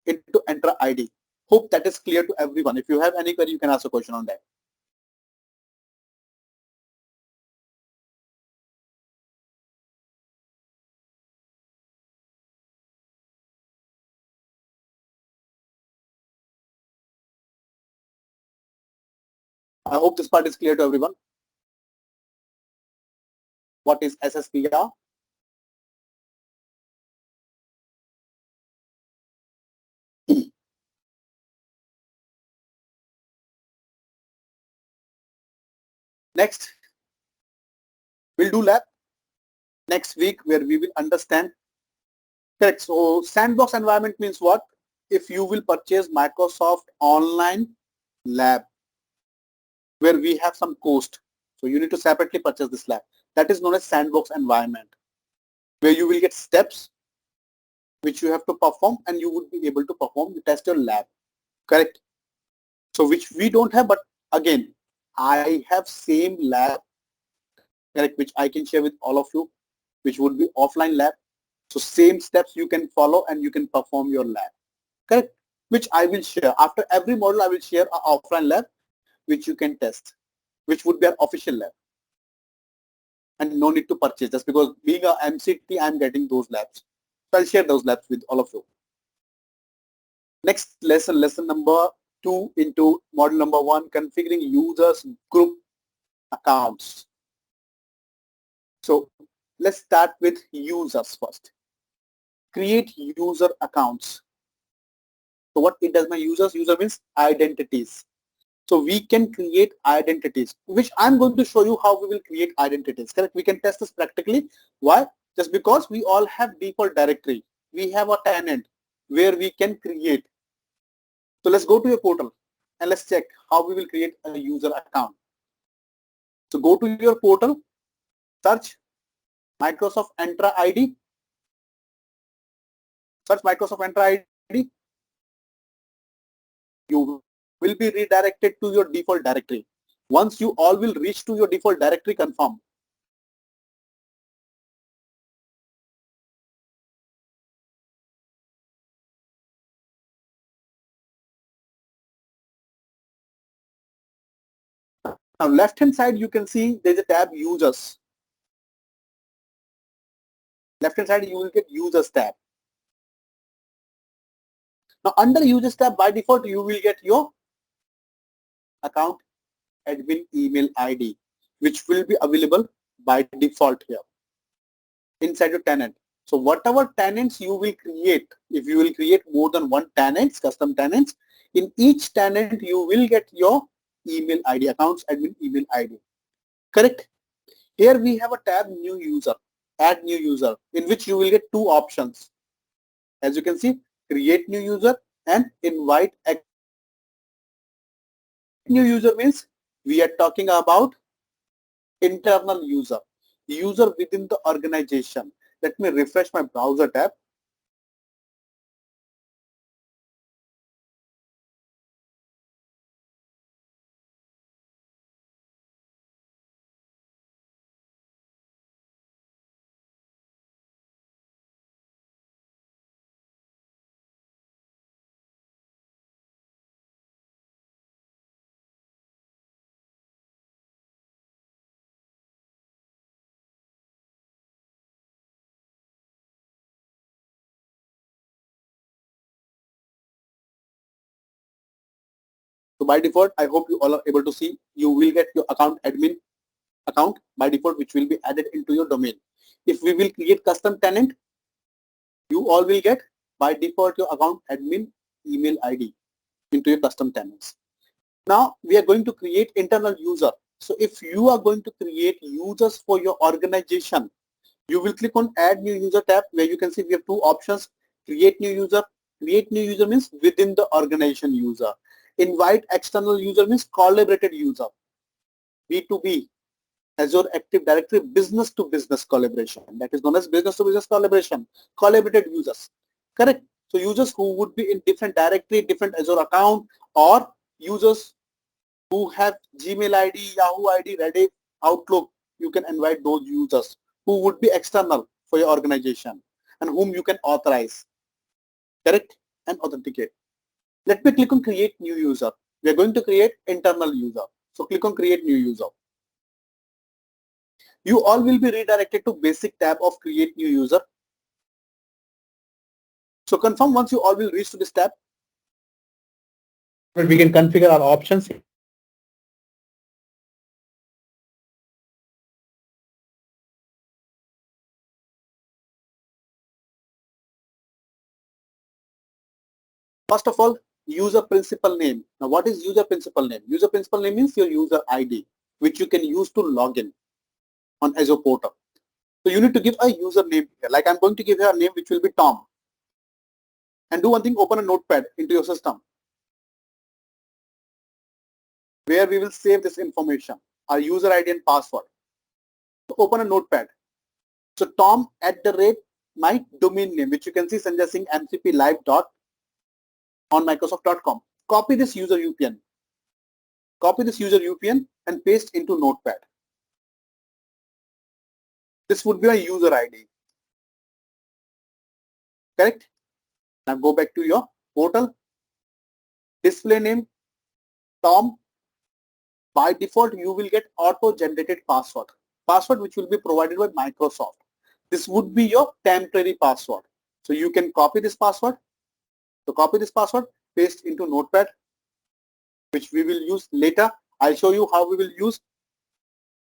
into Entra ID. Hope that is clear to everyone. If you have any query, you can ask a question on that. I hope this part is clear to everyone. What is SSPR? Next, we'll do lab next week where we will understand. Correct. So sandbox environment means what? If you will purchase Microsoft online lab where we have some cost. So you need to separately purchase this lab. That is known as sandbox environment, where you will get steps which you have to perform and you would be able to perform, you test your lab. Correct. So which we don't have, but again, I have same lab, correct, which I can share with all of you, which would be offline lab. So same steps you can follow and you can perform your lab, correct, which I will share. After every module, I will share an offline lab, which you can test, which would be an official lab. And no need to purchase, just because being a MCT, I'm getting those labs. So I'll share those labs with all of you. Next lesson, lesson number 2 into module number 1, configuring users group accounts. So let's start with users first. Create user accounts. So what it does, my users, user means identities. So we can create identities, which I'm going to show you how we will create identities, correct? We can test this practically. Why? Just because we all have default directory. We have a tenant where we can create. So let's go to your portal and let's check how we will create a user account. So go to your portal, search Microsoft Entra ID, search Microsoft Entra ID. You will be redirected to your default directory. Once you all will reach to your default directory, confirm. Now left hand side you can see there's a tab users. Left hand side you will get users tab. Now under users tab by default you will get your account admin email ID, which will be available by default here inside your tenant. So whatever tenants you will create, if you will create more than one tenants, custom tenants, in each tenant you will get your email ID, accounts admin email ID. Correct? Here we have a tab new user, add new user, in which you will get two options. As you can see, create new user and invite new user means we are talking about internal user, user within the organization. Let me refresh my browser tab. So by default, I hope you all are able to see, you will get your account admin account by default, which will be added into your domain. If we will create custom tenant, you all will get by default your account admin email ID into your custom tenants. Now we are going to create internal user. So if you are going to create users for your organization, you will click on add new user tab, where you can see we have two options, create new user. Create new user means within the organization user. Invite external user means collaborated user. B2B, Azure Active Directory business to business collaboration. That is known as business to business collaboration. Collaborated users. Correct. So users who would be in different directory, different Azure account, or users who have Gmail ID, Yahoo ID, Reddit, Outlook, you can invite those users who would be external for your organization and whom you can authorize, correct, and authenticate. Let me click on create new user. We are going to create internal user. So click on create new user. You all will be redirected to basic tab of create new user. So confirm once you all will reach to this tab. We can configure our options. First of all, user principal name. Now what is user principal name? User principal name means your user ID, which you can use to log in on Azure portal. So you need to give a user name here. Like I'm going to give here a name which will be Tom. And do one thing, open a notepad into your system where we will save this information, our user ID and password. So open a notepad. So Tom at the rate my domain name, which you can see Sanjay Singh MCP live dot on Microsoft.com. Copy this user UPN. Copy this user UPN and paste into Notepad. This would be a user ID. Correct? Now go back to your portal. Display name, Tom. By default, you will get auto-generated password. Password which will be provided by Microsoft. This would be your temporary password. So you can copy this password. So copy this password, paste into Notepad, which we will use later. I'll show you how we will use.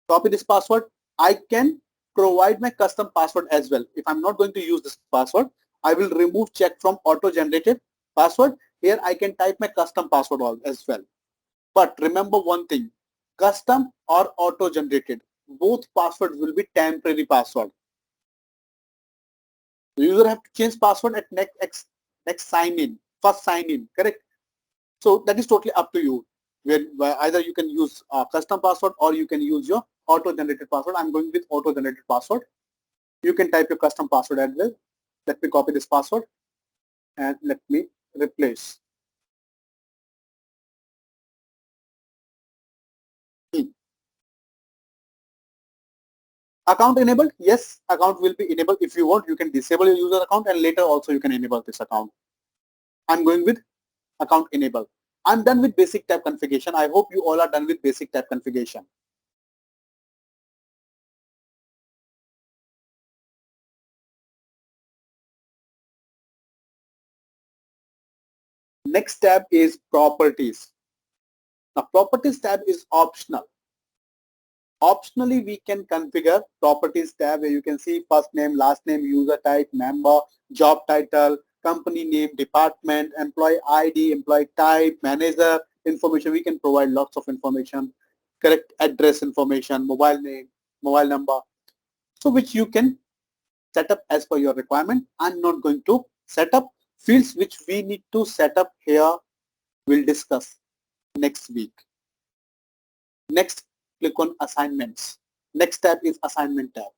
Copy this password. I can provide my custom password as well. If I'm not going to use this password, I will remove check from auto-generated password. Here I can type my custom password as well. But remember one thing, custom or auto-generated, both passwords will be temporary password. The user have to change password at next sign in, first sign in, correct? So that is totally up to you. Where either you can use a custom password or you can use your auto-generated password. I'm going with auto-generated password. You can type your custom password as well. Let me copy this password and let me replace. Account enabled? Yes, account will be enabled. If you want, you can disable your user account and later also you can enable this account. I'm going with account enabled. I'm done with basic tab configuration. I hope you all are done with basic tab configuration. Next tab is properties. Now properties tab is optional. Optionally, we can configure properties tab where you can see first name, last name, user type, member, job title, company name, department, employee ID, employee type, manager information. We can provide lots of information, correct address information, mobile name, mobile number. So which you can set up as per your requirement. I'm not going to set up fields which we need to set up here. We'll discuss next week. Next, click on assignments. Next tab is assignment tab.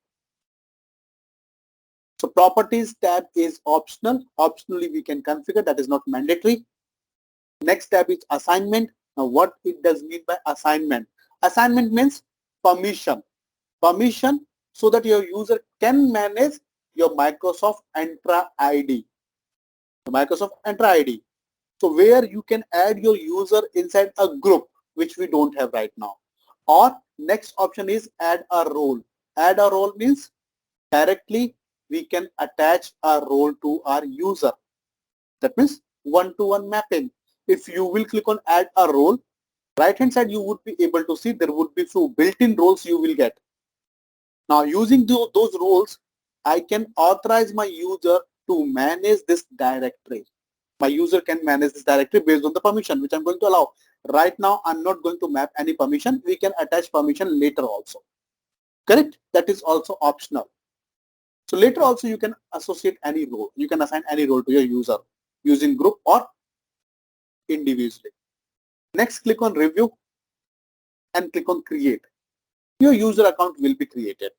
So properties tab is optional. Optionally we can configure, that is not mandatory. Next tab is assignment. Now what it does mean by assignment? Assignment means permission. Permission so that your user can manage your Microsoft Entra ID. The Microsoft Entra ID. So where you can add your user inside a group, which we don't have right now. Or next option is add a role. Add a role means directly we can attach a role to our user. That means one-to-one mapping. If you will click on add a role, right hand side you would be able to see there would be few built-in roles you will get. Now using those roles, I can authorize my user to manage this directory. My user can manage this directory based on the permission which I'm going to allow. Right now I'm not going to map any permission. We can attach permission later also. Correct? That is also optional. So later also you can associate any role. You can assign any role to your user using group or individually. Next, click on review and click on create. Your user account will be created.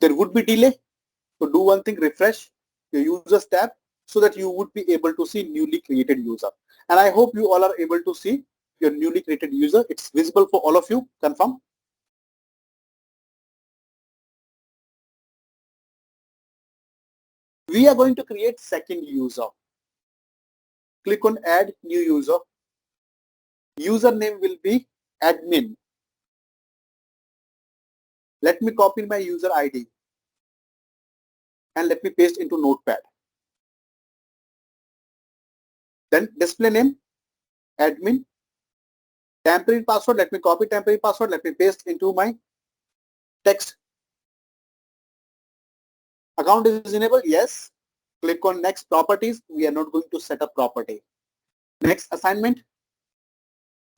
There would be delay. So do one thing, refresh your users tab so that you would be able to see newly created user. And I hope you all are able to see your newly created user. It's visible for all of you. Confirm. We are going to create second user. Click on add new user. Username will be admin. Let me copy my user ID and let me paste into Notepad. Then display name, admin, temporary password. Let me copy temporary password. Let me paste into my text. Account is enabled. Yes. Click on next properties. We are not going to set up property. Next assignment.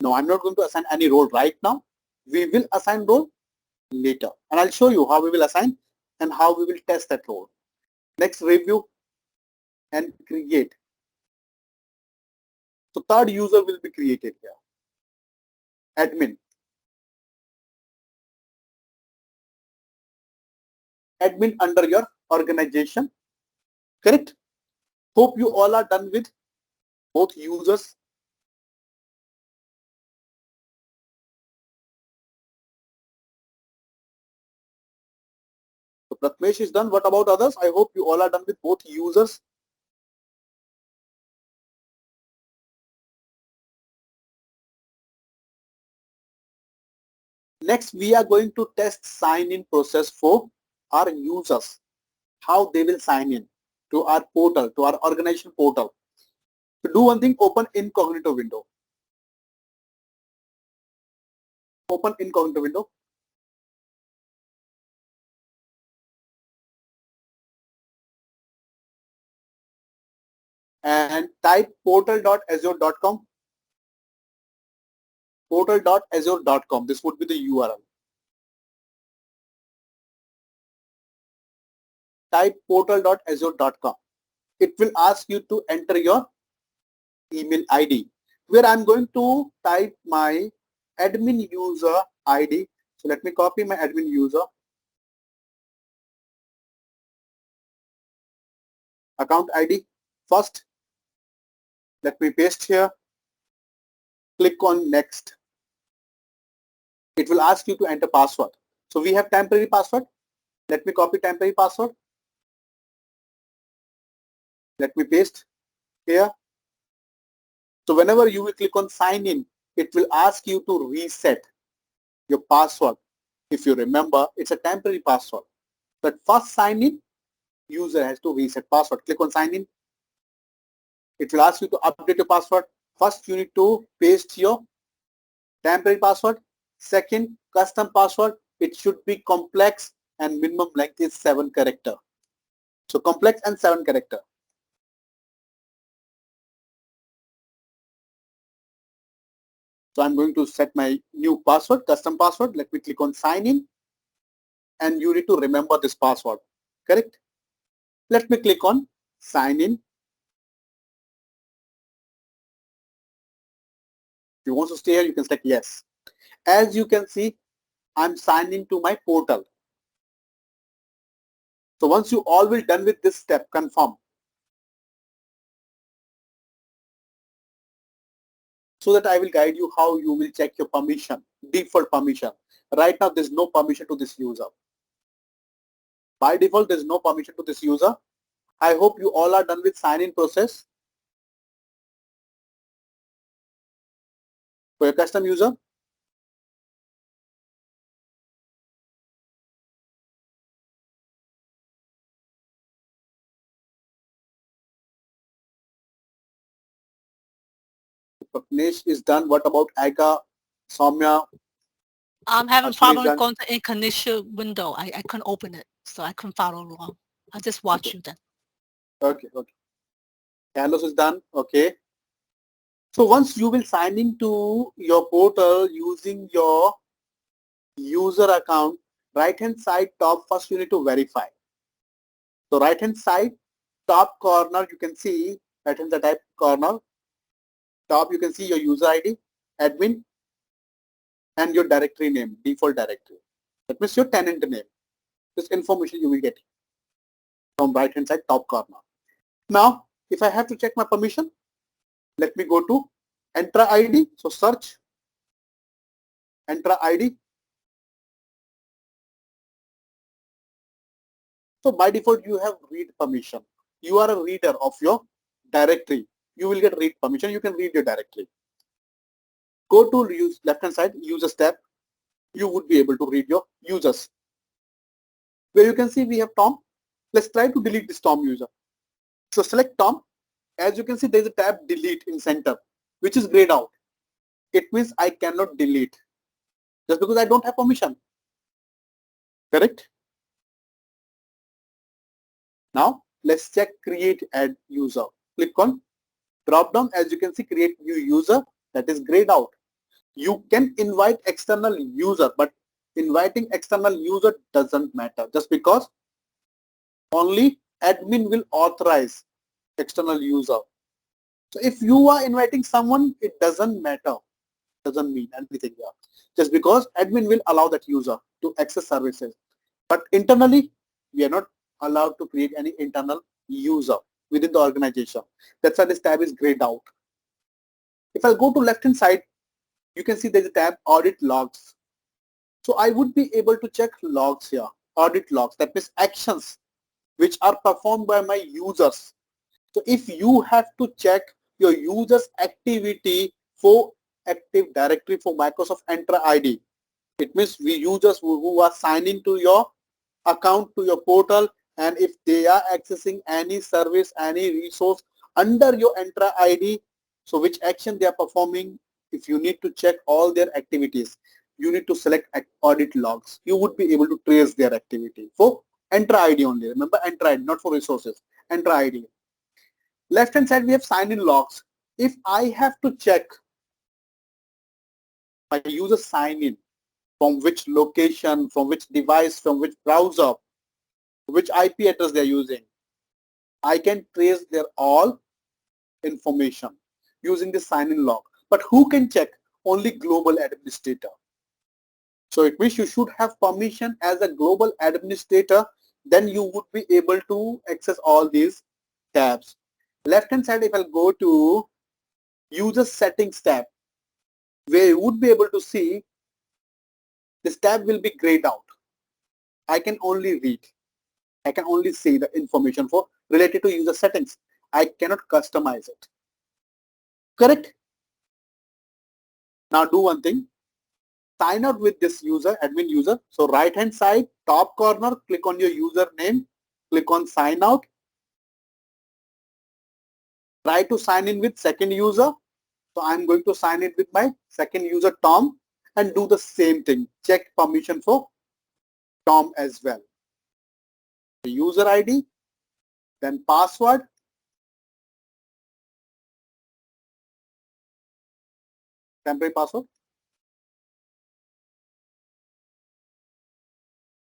No, I'm not going to assign any role right now. We will assign role later. And I'll show you how we will assign and how we will test that role. Next, review and create. So third user will be created here. Admin. Admin under your organization. Correct? Hope you all are done with both users Pratmesh is done. What about others? I hope you all are done with both users. Next, we are going to test sign-in process for our users, how they will sign in to our portal, to our organization portal. To do one thing, open incognito window. Open incognito window. And type portal.azure.com. Portal.azure.com. This would be the URL. Type portal.azure.com. It will ask you to enter your email ID, where I'm going to type my admin user ID. So let me copy my admin user. Account ID first. Let me paste here. Click on next. It will ask you to enter password. So we have temporary password. Let me copy temporary password. Let me paste here. So whenever you will click on sign in, it will ask you to reset your password. If you remember, it's a temporary password. But first sign in, user has to reset password. Click on sign in. It will ask you to update your password. First, you need to paste your temporary password. Second, custom password. It should be complex and minimum length is 7 character. So complex and 7 character. So I'm going to set my new password, custom password. Let me click on sign in. And you need to remember this password. Correct? Let me click on sign in. If you want to stay here, you can select yes. As you can see, I'm signing to my portal. So once you all will done with this step, confirm. So that I will guide you how you will check your permission, default permission. Right now, there's no permission to this user. By default, there's no permission to this user. I hope you all are done with sign-in process for your custom user. Pragnesh is done. What about Aga, Soumya? I'm having Ashwini problem is done. going to incognito window. I couldn't open it, so I couldn't follow along. I'll just watch you then. Okay, okay. Carlos is done. Okay. So once you will sign into your portal using your user account, right hand side top, first you need to verify. So right hand side top corner, you can see right hand side type corner top, you can see your user ID, admin, and your directory name, default directory. That means your tenant name. This information you will get from right hand side top corner. Now, if I have to check my permission, let me go to Entra ID. So search Entra ID. So by default, you have read permission. You are a reader of your directory. You will get read permission. You can read your directory. Go to use left hand side, users tab. You would be able to read your users. Where you can see we have Tom. Let's try to delete this Tom user. So select Tom. As you can see, there is a tab delete in center, which is grayed out. It means I cannot delete just because I don't have permission. Correct? Now let's check create add user. Click on drop down. As you can see, create new user, that is grayed out. You can invite external user, but inviting external user doesn't matter just because only admin will authorize external user. So if you are inviting someone, it doesn't matter, doesn't mean anything here. Just because admin will allow that user to access services. But internally, we are not allowed to create any internal user within the organization. That's why this tab is grayed out. If I go to left hand side, you can see there's a tab audit logs. So I would be able to check logs here. audit logs. That means actions which are performed by my users. So if you have to check your users activity for Active Directory for Microsoft Entra ID, it means we users who are signing to your account, to your portal, and if they are accessing any service, any resource under your Entra ID, so which action they are performing, if you need to check all their activities, you need to select audit logs. You would be able to trace their activity for Entra ID only. Remember, Entra ID, not for resources. Entra ID. Left hand side, we have sign-in logs. If I have to check my user sign-in, from which location, from which device, from which browser, which IP address they're using, I can trace their all information using the sign-in log. But who can check? Only global administrator. So it means you should have permission as a global administrator, then you would be able to access all these tabs. Left hand side, if I'll go to user settings tab, where you would be able to see this tab will be grayed out. I can only read. I can only see the information for related to user settings. I cannot customize it. Correct? Now do one thing. Sign out with this user, admin user. So right hand side, top corner, click on your username, click on sign out. Try to sign in with second user. So I'm going to sign in with my second user, Tom, and do the same thing. Check permission for Tom as well. The user ID, then password, temporary password.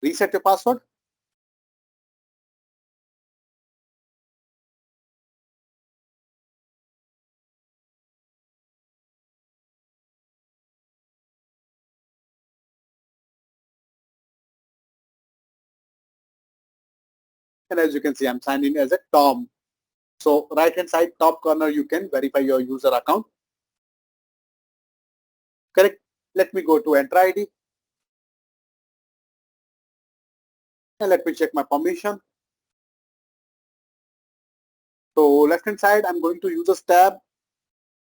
Reset your password. And as you can see, I'm signed in as a Tom. So right hand side, top corner, you can verify your user account. Correct. Let me go to Entra ID. And let me check my permission. So left hand side, I'm going to users tab,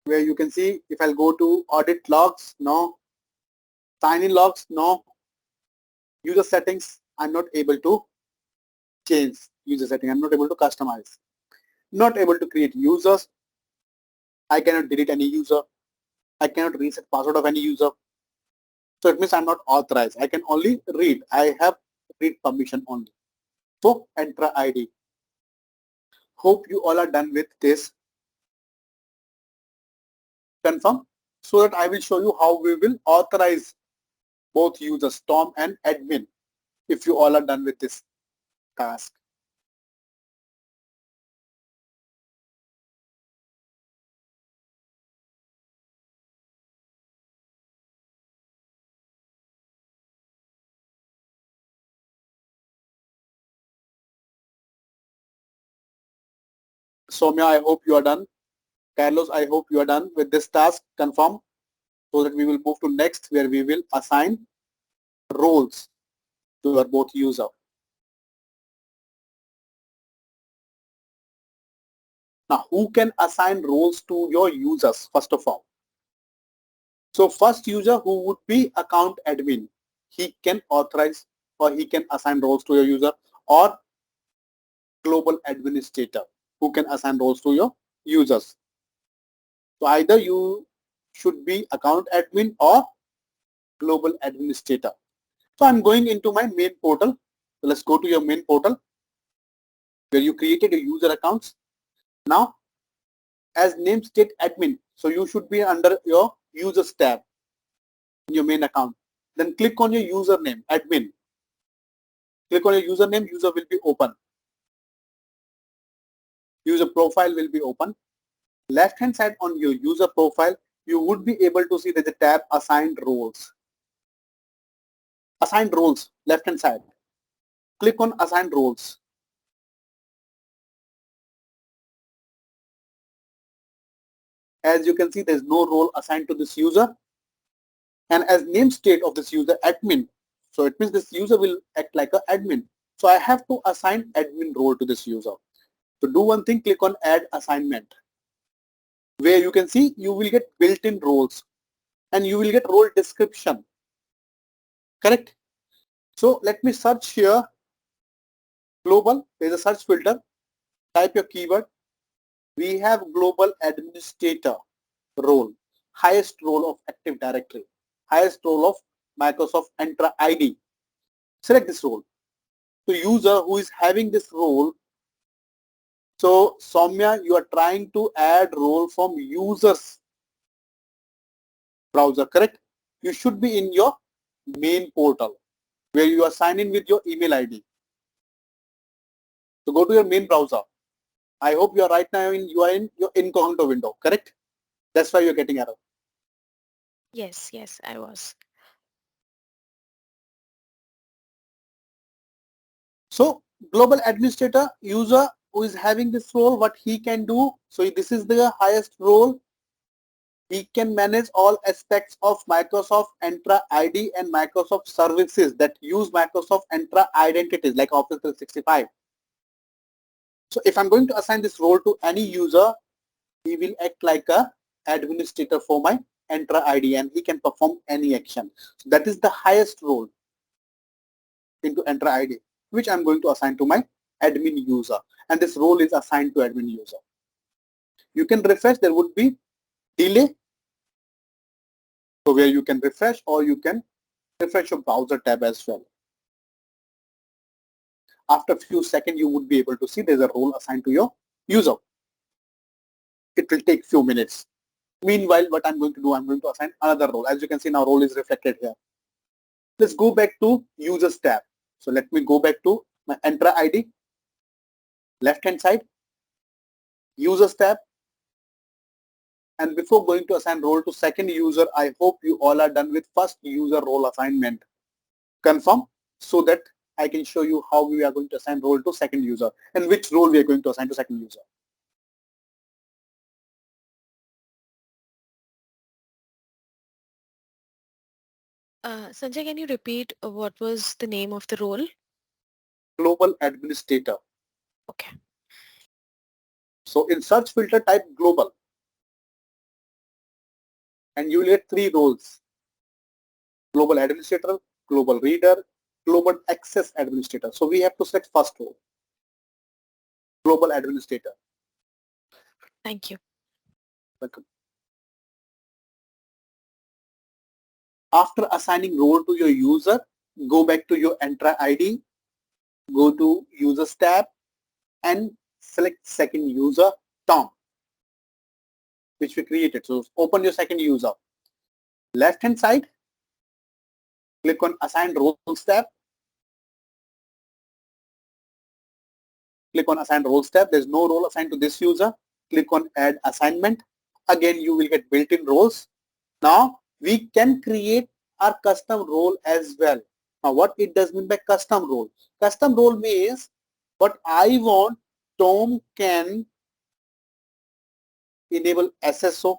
where you can see if I'll go to audit logs, no. Sign in logs, no. User settings, I'm not able to change user setting. I'm not able to customize. Not able to create users. I cannot delete any user. I cannot reset password of any user. So it means I'm not authorized. I can only read. I have read permission only. So Entra ID. Hope you all are done with this. Confirm. So that I will show you how we will authorize both users, Tom and admin, if you all are done with this task. Soumya, I hope you are done. Carlos, I hope you are done with this task. Confirm, so that we will move to next, where we will assign roles to your both user. Now, who can assign roles to your users, first of all? So first user, who would be account admin, he can authorize or he can assign roles to your user, or global administrator, who can assign roles to your users. So either you should be account admin or global administrator. So I'm going into my main portal. So let's go to your main portal where you created your user accounts. Now, as name state admin, so you should be under your users tab in your main account. Then click on your username, admin. Click on your username, user will be open. User profile will be open. Left hand side on your user profile, you would be able to see there's a tab assigned roles. Assigned roles, left hand side. Click on assigned roles. As you can see, there's no role assigned to this user. And as name state of this user, admin, So it means this user will act like an admin. So I have to assign admin role to this user. So do one thing, click on add assignment, where you can see you will get built-in roles and you will get role description. Correct? So let me search here global. There's a search filter. Type your keyword. We have global administrator role, highest role of Active Directory, highest role of Microsoft Entra ID. Select this role. So user who is having this role. So Soumya, you are trying to add role from users browser, correct? You should be in your main portal where you are signed in with your email ID. So go to your main browser. I hope you are right now you are in your incognito window, correct? That's why you're getting error. Yes, yes, I was. So global administrator user who is having this role, what he can do. So this is the highest role. He can manage all aspects of Microsoft Entra ID and Microsoft services that use Microsoft Entra identities like Office 365. So if I'm going to assign this role to any user, he will act like a administrator for my Entra ID and he can perform any action. So that is the highest role into Entra ID, which I'm going to assign to my admin user. And this role is assigned to admin user. You can refresh, there would be delay. So where you can refresh or you can refresh your browser tab as well. After a few seconds, you would be able to see there's a role assigned to your user. It will take few minutes. Meanwhile, what I'm going to do, I'm going to assign another role. As you can see, now role is reflected here. Let's go back to users tab. So let me go back to my Entra ID, left-hand side, users tab. And before going to assign role to second user, I hope you all are done with first user role assignment. Confirm so that I can show you how we are going to assign role to second user and which role we are going to assign to second user. Sanjay, can you repeat what was the name of the role? Global administrator. Okay. So in search filter, type global. And you will get three roles. Global administrator, global reader, global access administrator. So we have to select first role. Global administrator. Thank you. Welcome. After assigning role to your user, go back to your Entra ID, go to users tab and select second user, Tom, which we created. So open your second user. Left hand side, click on assign roles tab. Click on assign roles tab. There's no role assigned to this user. Click on add assignment. Again, you will get built-in roles. Now we can create our custom role as well. Now what it does mean by custom role? Custom role means what I want, Tom can enable SSO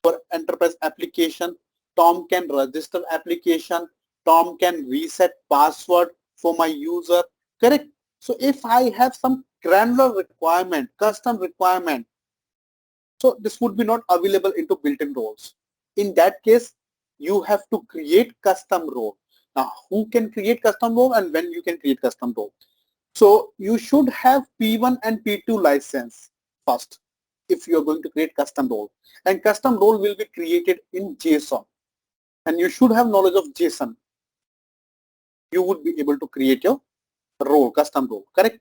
for enterprise application. Tom can register application. Tom can reset password for my user. Correct? So if I have some granular requirement, custom requirement, so this would be not available into built-in roles. In that case, you have to create custom role. Now, who can create custom role and when you can create custom role? So you should have P1 and P2 license first if you're going to create custom role. And custom role will be created in JSON. And you should have knowledge of JSON. You would be able to create your role, custom role, correct?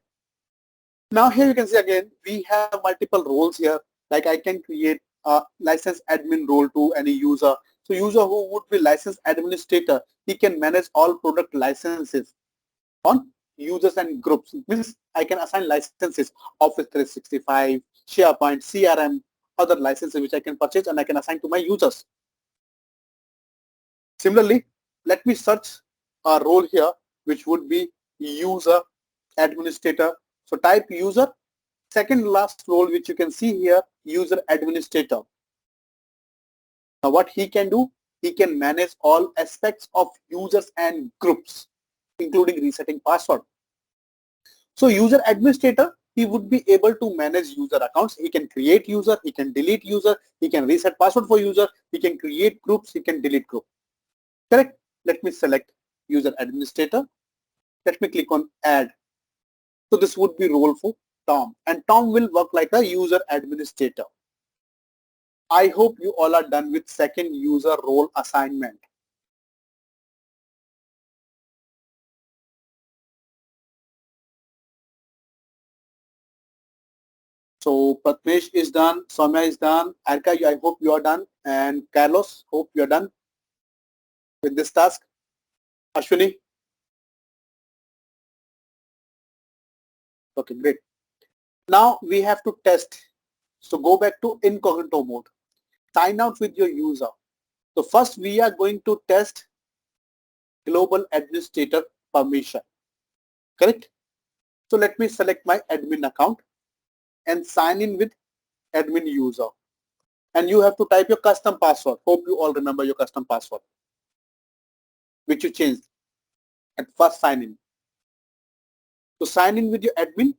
Now here you can see again, we have multiple roles here. Like I can create a license admin role to any user. So user who would be license administrator, he can manage all product licenses on users and groups. It means I can assign licenses, Office 365, SharePoint, CRM, other licenses which I can purchase and I can assign to my users. Similarly, let me search a role here which would be user administrator. So type user, second last role which you can see here, user administrator. Now what he can do, he can manage all aspects of users and groups, including resetting password. So user administrator, he would be able to manage user accounts. He can create user, he can delete user, he can reset password for user, he can create groups, he can delete group. Correct? Let me select user administrator. Let me click on add. So this would be role for Tom, and Tom will work like a user administrator. I hope you all are done with second user role assignment. So Pratmesh is done, Soumya is done, Arka, I hope you are done, and Carlos, hope you are done with this task. Ashwini? Okay, great. Now we have to test. So go back to incognito mode. Sign out with your user. So first we are going to test global administrator permission. Correct? So let me select my admin account and sign in with admin user. And you have to type your custom password. Hope you all remember your custom password, which you changed at first sign in. So sign in with your admin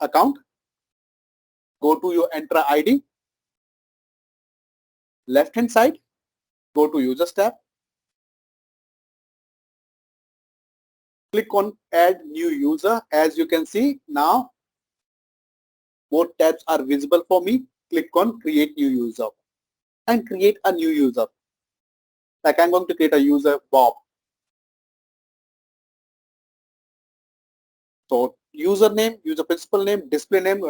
account. Go to your Entra ID. Left hand side, go to users tab. Click on add new user. As you can see now, both tabs are visible for me. Click on create new user and create a new user. Like I'm going to create a user Bob. So username, user principal name, display name,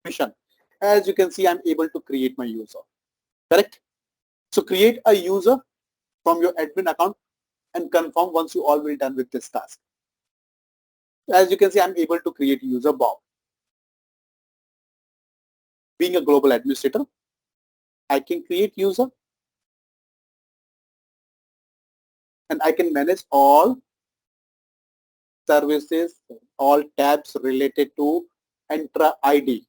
permission. As you can see, I'm able to create my user. Correct? So create a user from your admin account and confirm once you all will done with this task. As you can see, I'm able to create user Bob. Being a global administrator, I can create user and I can manage all services, all tabs related to Entra ID.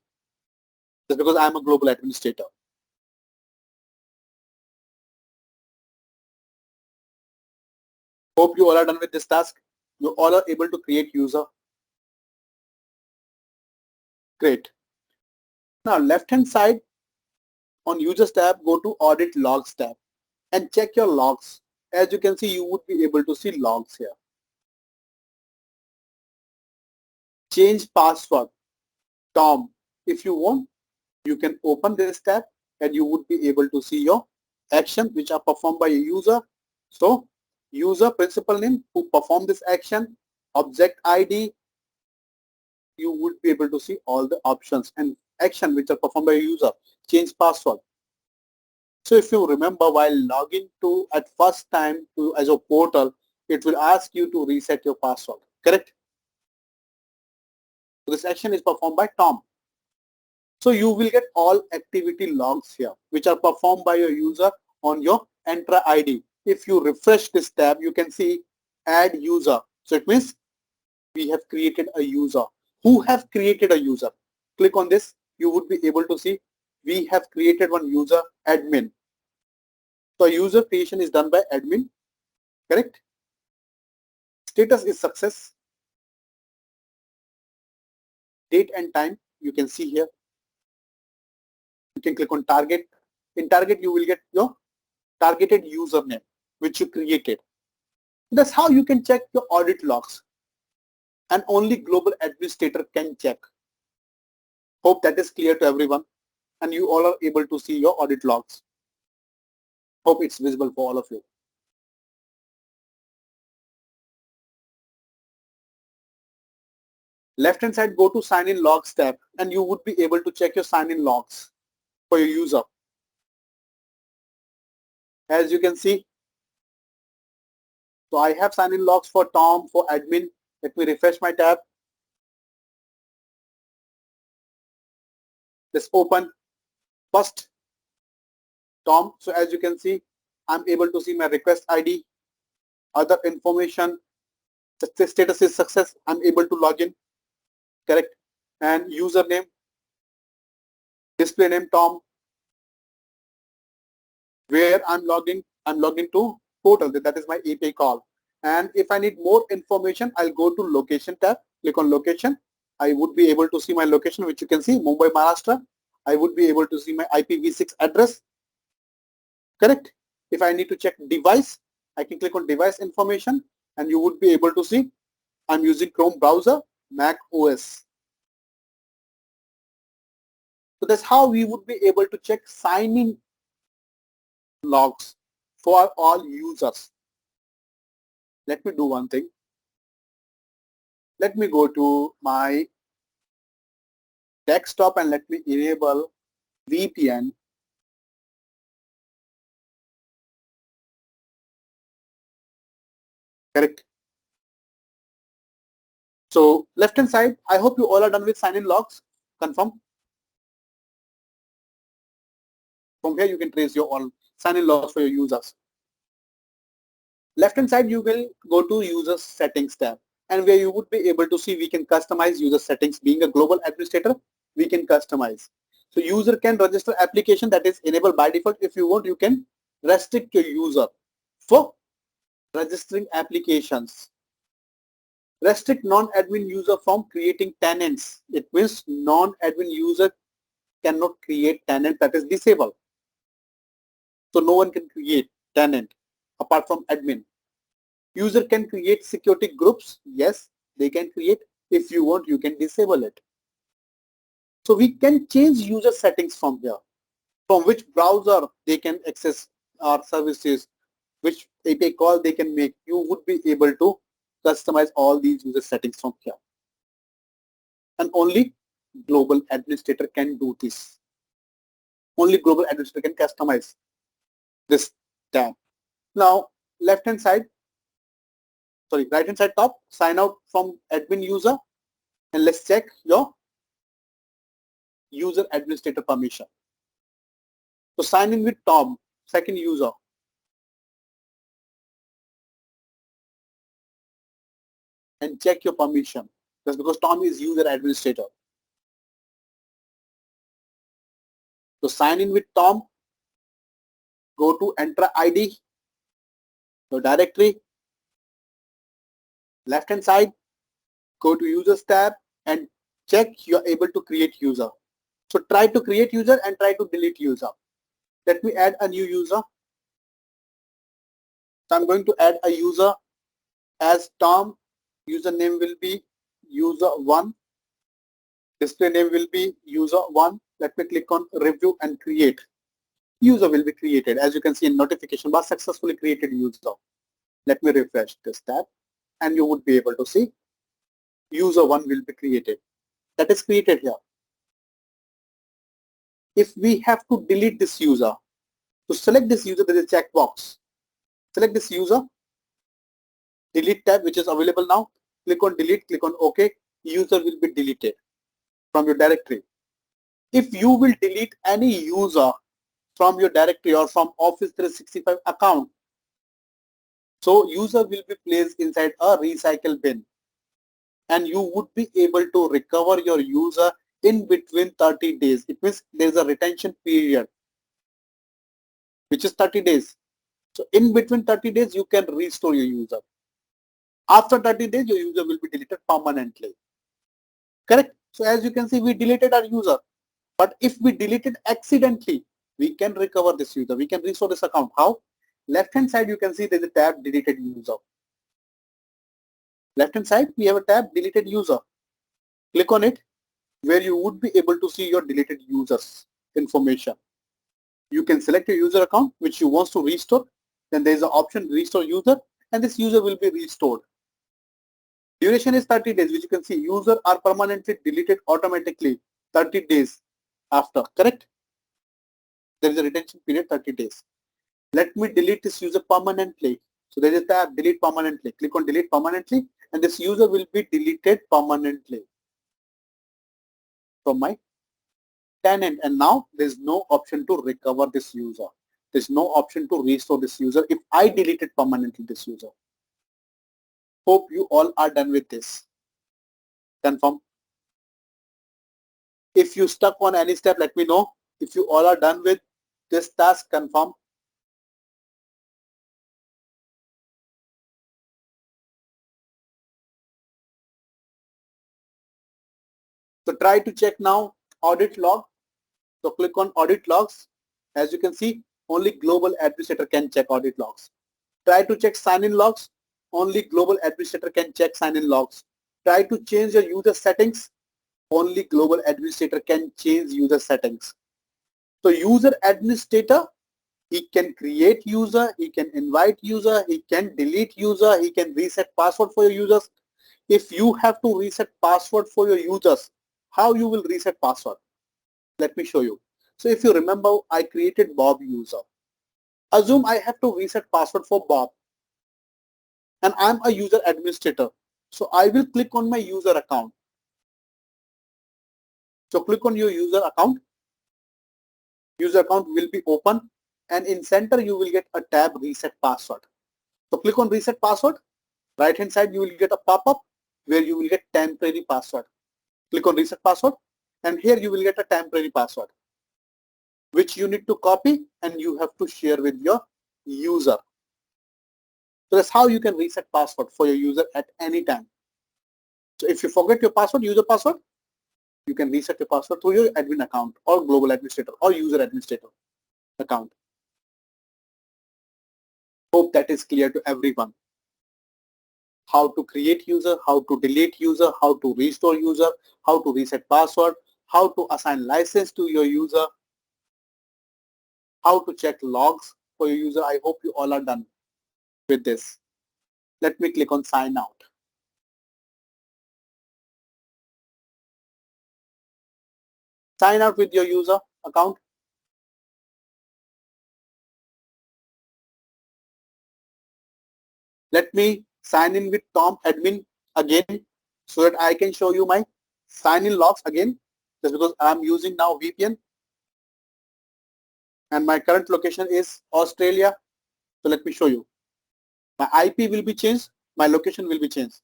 Just because I'm a global administrator. Hope you all are done with this task. You all are able to create user. Great. Now left hand side on users tab, go to audit logs tab and check your logs. As you can see, you would be able to see logs here. Change password. Tom, if you want, you can open this tab and you would be able to see your action which are performed by a user. So user principal name who performed this action, object ID, you would be able to see all the options and action which are performed by a user. Change password. So if you remember, while logging to at first time to Azure portal, it will ask you to reset your password. Correct? So this action is performed by Tom. So you will get all activity logs here, which are performed by your user on your Entra ID. If you refresh this tab, you can see add user. So it means we have created a user. Who have created a user? Click on this. You would be able to see we have created one user, admin. So user creation is done by admin. Correct? Status is success. Date and time you can see here. You can click on target. In target you will get your targeted username which you created. That's how you can check your audit logs. And only global administrator can check. Hope that is clear to everyone and you all are able to see your audit logs. Hope it's visible for all of you. Left hand side, go to sign in logs tab and you would be able to check your sign in logs for your user. As you can see, so I have sign in logs for Tom, for admin. Let me refresh my tab. Let's open first Tom. So as you can see, I'm able to see my request ID, other information, the status is success. I'm able to log in. Correct. And username, display name Tom, where I'm logging to portal. That is my API call. And if I need more information, I'll go to location tab, click on location. I would be able to see my location, which you can see, Mumbai, Maharashtra. I would be able to see my IPv6 address, correct? If I need to check device, I can click on device information and you would be able to see I'm using Chrome browser, Mac OS. So that's how we would be able to check sign-in logs for all users. Let me do one thing. Let me go to my desktop and let me enable VPN. Correct. So left hand side, I hope you all are done with sign-in logs. Confirm. From here you can trace your all sign-in logs for your users. Left hand side you will go to user settings tab, and where you would be able to see we can customize user settings. Being a global administrator, we can customize. So user can register application, that is enabled by default. If you want, you can restrict your user for registering applications. Restrict non-admin user from creating tenants. It means non-admin user cannot create tenant, that is disabled. So no one can create tenant apart from admin. User can create security groups. Yes, they can create. If you want, you can disable it. So we can change user settings from here. From which browser they can access our services, which API call they can make. You would be able to customize all these user settings from here. And only global administrator can do this. Only global administrator can customize this tab. Now, right hand side top, sign out from admin user, and let's check your user administrator permission. So sign in with Tom, second user. And check your permission. That's because Tom is user administrator. So sign in with Tom, go to Entra ID, your directory, left hand side, go to users tab and check you're able to create user. So try to create user and try to delete user. Let me add a new user. So I'm going to add a user as Tom. Username will be user1. Display name will be user1. Let me click on review and create. User will be created. As you can see in notification bar, successfully created user. Let me refresh this tab and you would be able to see user1 will be created. That is created here. If we have to delete this user, to select this user, there is a checkbox. Select this user, delete tab which is available now. Click on delete, click on OK. User will be deleted from your directory. If you will delete any user from your directory or from Office 365 account, so user will be placed inside a recycle bin and you would be able to recover your user in between 30 days. It means there is a retention period which is 30 days. So in between 30 days, you can restore your user. After 30 days, your user will be deleted permanently. Correct? So as you can see, we deleted our user. But if we delete it accidentally, we can recover this user. We can restore this account. How? Left hand side, you can see there's a tab deleted user. Left hand side, we have a tab deleted user. Click on it where you would be able to see your deleted users information. You can select your user account which you want to restore. Then there is an option restore user and this user will be restored. Duration is 30 days, which you can see user are permanently deleted automatically 30 days after, correct? There is a retention period 30 days. Let me delete this user permanently. So there is a tab delete permanently. Click on delete permanently and this user will be deleted permanently from my tenant, and now there's no option to recover this user. There's no option to restore this user if I deleted permanently this user. Hope you all are done with this. Confirm. If you stuck on any step, let me know. If you all are done with this task, confirm. So try to check now audit log. So click on audit logs. As you can see, only global administrator can check audit logs. Try to check sign-in logs. Only global administrator can check sign-in logs. Try to change your user settings. Only global administrator can change user settings. So user administrator, he can create user, he can invite user, he can delete user, he can reset password for your users. If you have to reset password for your users, how you will reset password? Let me show you. So if you remember, I created Bob user. Assume I have to reset password for Bob and I'm a user administrator. So I will click on my user account. So click on your user account. User account will be open and in center you will get a tab reset password. So click on reset password. Right hand side you will get a pop-up where you will get temporary password. Click on reset password and here you will get a temporary password which you need to copy and you have to share with your user. So that's how you can reset password for your user at any time. So if you forget your password, user password, you can reset your password through your admin account or global administrator or user administrator account. Hope that is clear to everyone. How to create user, how to delete user, how to restore user, how to reset password, how to assign license to your user, how to check logs for your user. I hope you all are done with this. Let me click on sign out. Sign out with your user account. Let me sign in with Tom admin again so that I can show you my sign in logs again, just because I'm using now VPN and my current location is Australia. So let me show you. My IP will be changed, my location will be changed.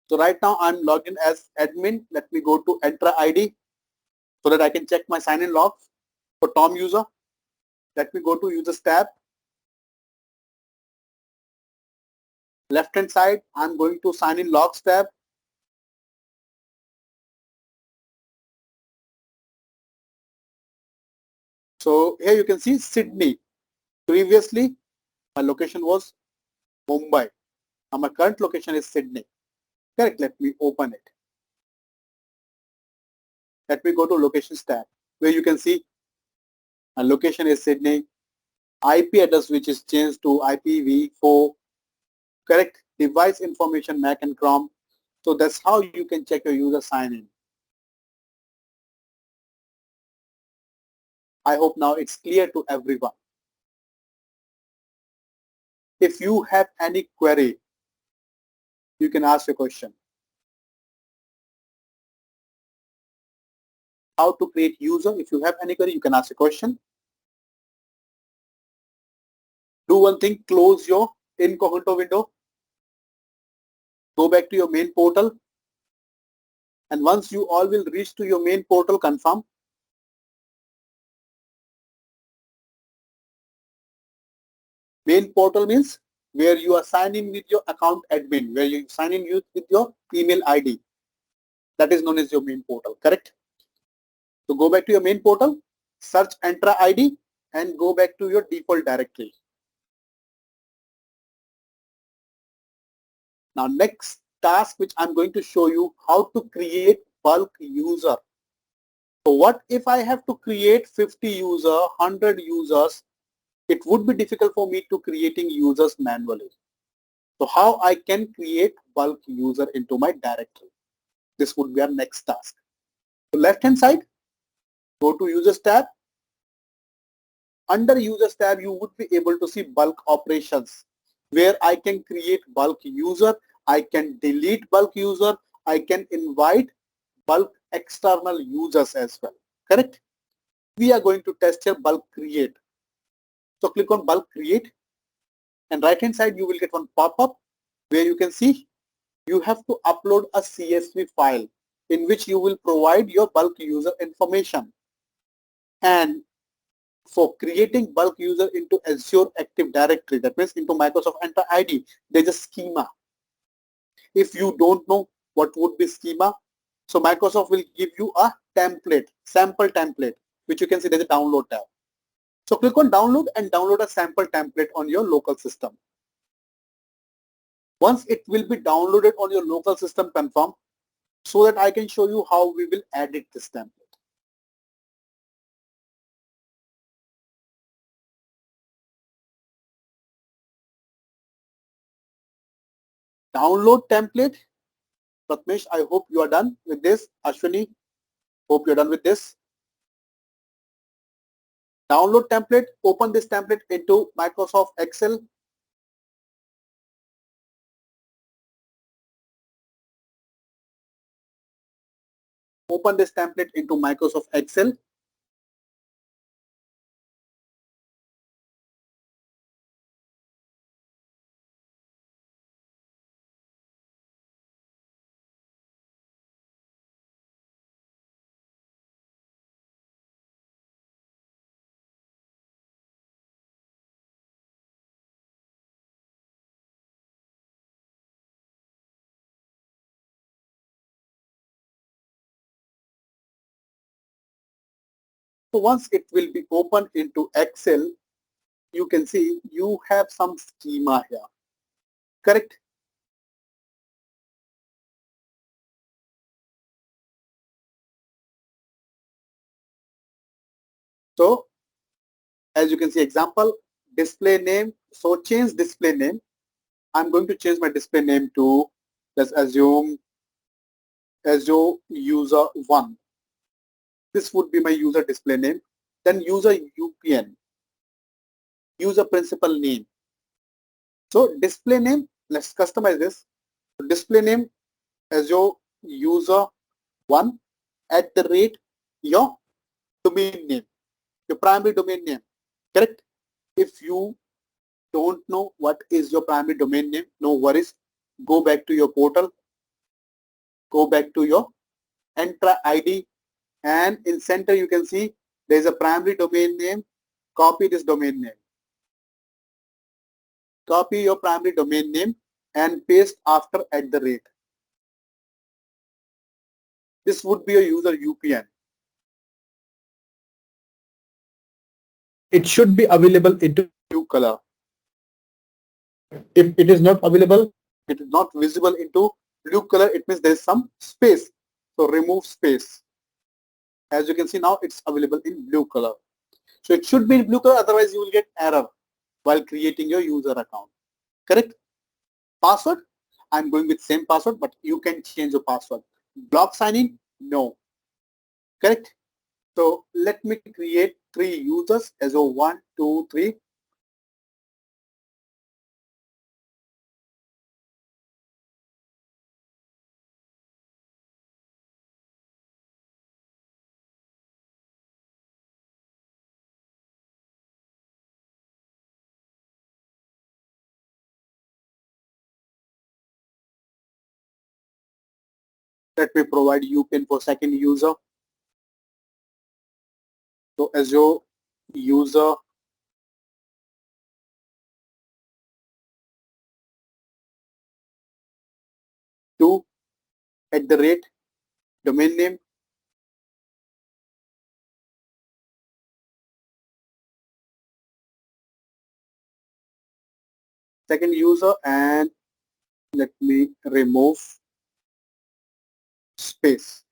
So right now I'm logged in as admin. Let me go to Entra ID so that I can check my sign in logs for Tom user. Let me go to users tab. Left hand side, I'm going to sign in logs tab. So here you can see Sydney. Previously, my location was Mumbai. Now my current location is Sydney. Correct. Let me open it. Let me go to locations tab where you can see my location is Sydney. IP address which is changed to IPv4. Correct. Device information Mac and Chrome. So that's how you can check your user sign in. I hope now it's clear to everyone. If you have any query, you can ask a question. How to create user? If you have any query, you can ask a question. Do one thing, close your incognito window. Go back to your main portal. And once you all will reach to your main portal, confirm. Main portal means where you are signing with your account admin, where you sign in with your email ID. That is known as your main portal, correct? So go back to your main portal, search Entra ID and go back to your default directory. Now next task which I'm going to show you how to create bulk user. So what if I have to create 50 user, 100 users? It would be difficult for me to creating users manually. So how I can create bulk user into my directory? This would be our next task. So left hand side, go to users tab. Under users tab, you would be able to see bulk operations where I can create bulk user, I can delete bulk user, I can invite bulk external users as well, correct? We are going to test here bulk create. So click on bulk create and right hand side you will get one pop-up where you can see you have to upload a CSV file in which you will provide your bulk user information. And for creating bulk user into Azure Active Directory, that means into Microsoft Entra ID, there's a schema. If you don't know what would be schema, So Microsoft will give you a template, sample template, which you can see there's a download tab. So click on download and download a sample template on your local system. Once it will be downloaded on your local system, confirm, so that I can show you how we will edit this template. Download template. Pratmesh, I hope you are done with this. Ashwini, hope you're done with this. Download template, open this template into Microsoft Excel. Open this template into Microsoft Excel. So once it will be open into Excel, you can see you have some schema here, correct? So as you can see, example, display name. So change display name. I'm going to change my display name to, let's assume, Azure user 1. This would be my user display name. Then user UPN, user principal name. So display name, let's customize this. Display name Azure user 1 at the rate your domain name, your primary domain name, correct? If you don't know what is your primary domain name, no worries. Go back to your portal, go back to your Entra ID, and in center you can see there is a primary domain name. Copy this domain name. Copy your primary domain name and paste after at the rate. This would be a user UPN. It should be available into Blue color. if it is not available. It is not visible into blue color. It means there is some space. So remove space. As you can see now, it's available in blue color. So it should be in blue color. Otherwise, you will get error while creating your user account. Correct? Password. I'm going with same password, but you can change your password. Block signing. No. Correct? So let me create 3 users as 1, 2, 3. Let me provide UPN for second user. So Azure user 2 at the rate domain name. Second user, and let me remove space.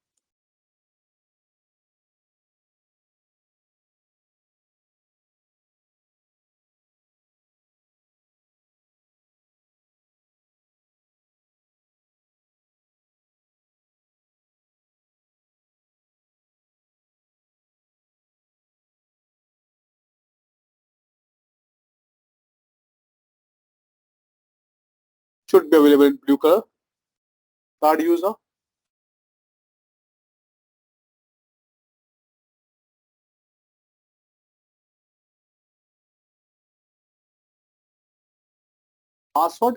Should be available in blue color. Third user. Password.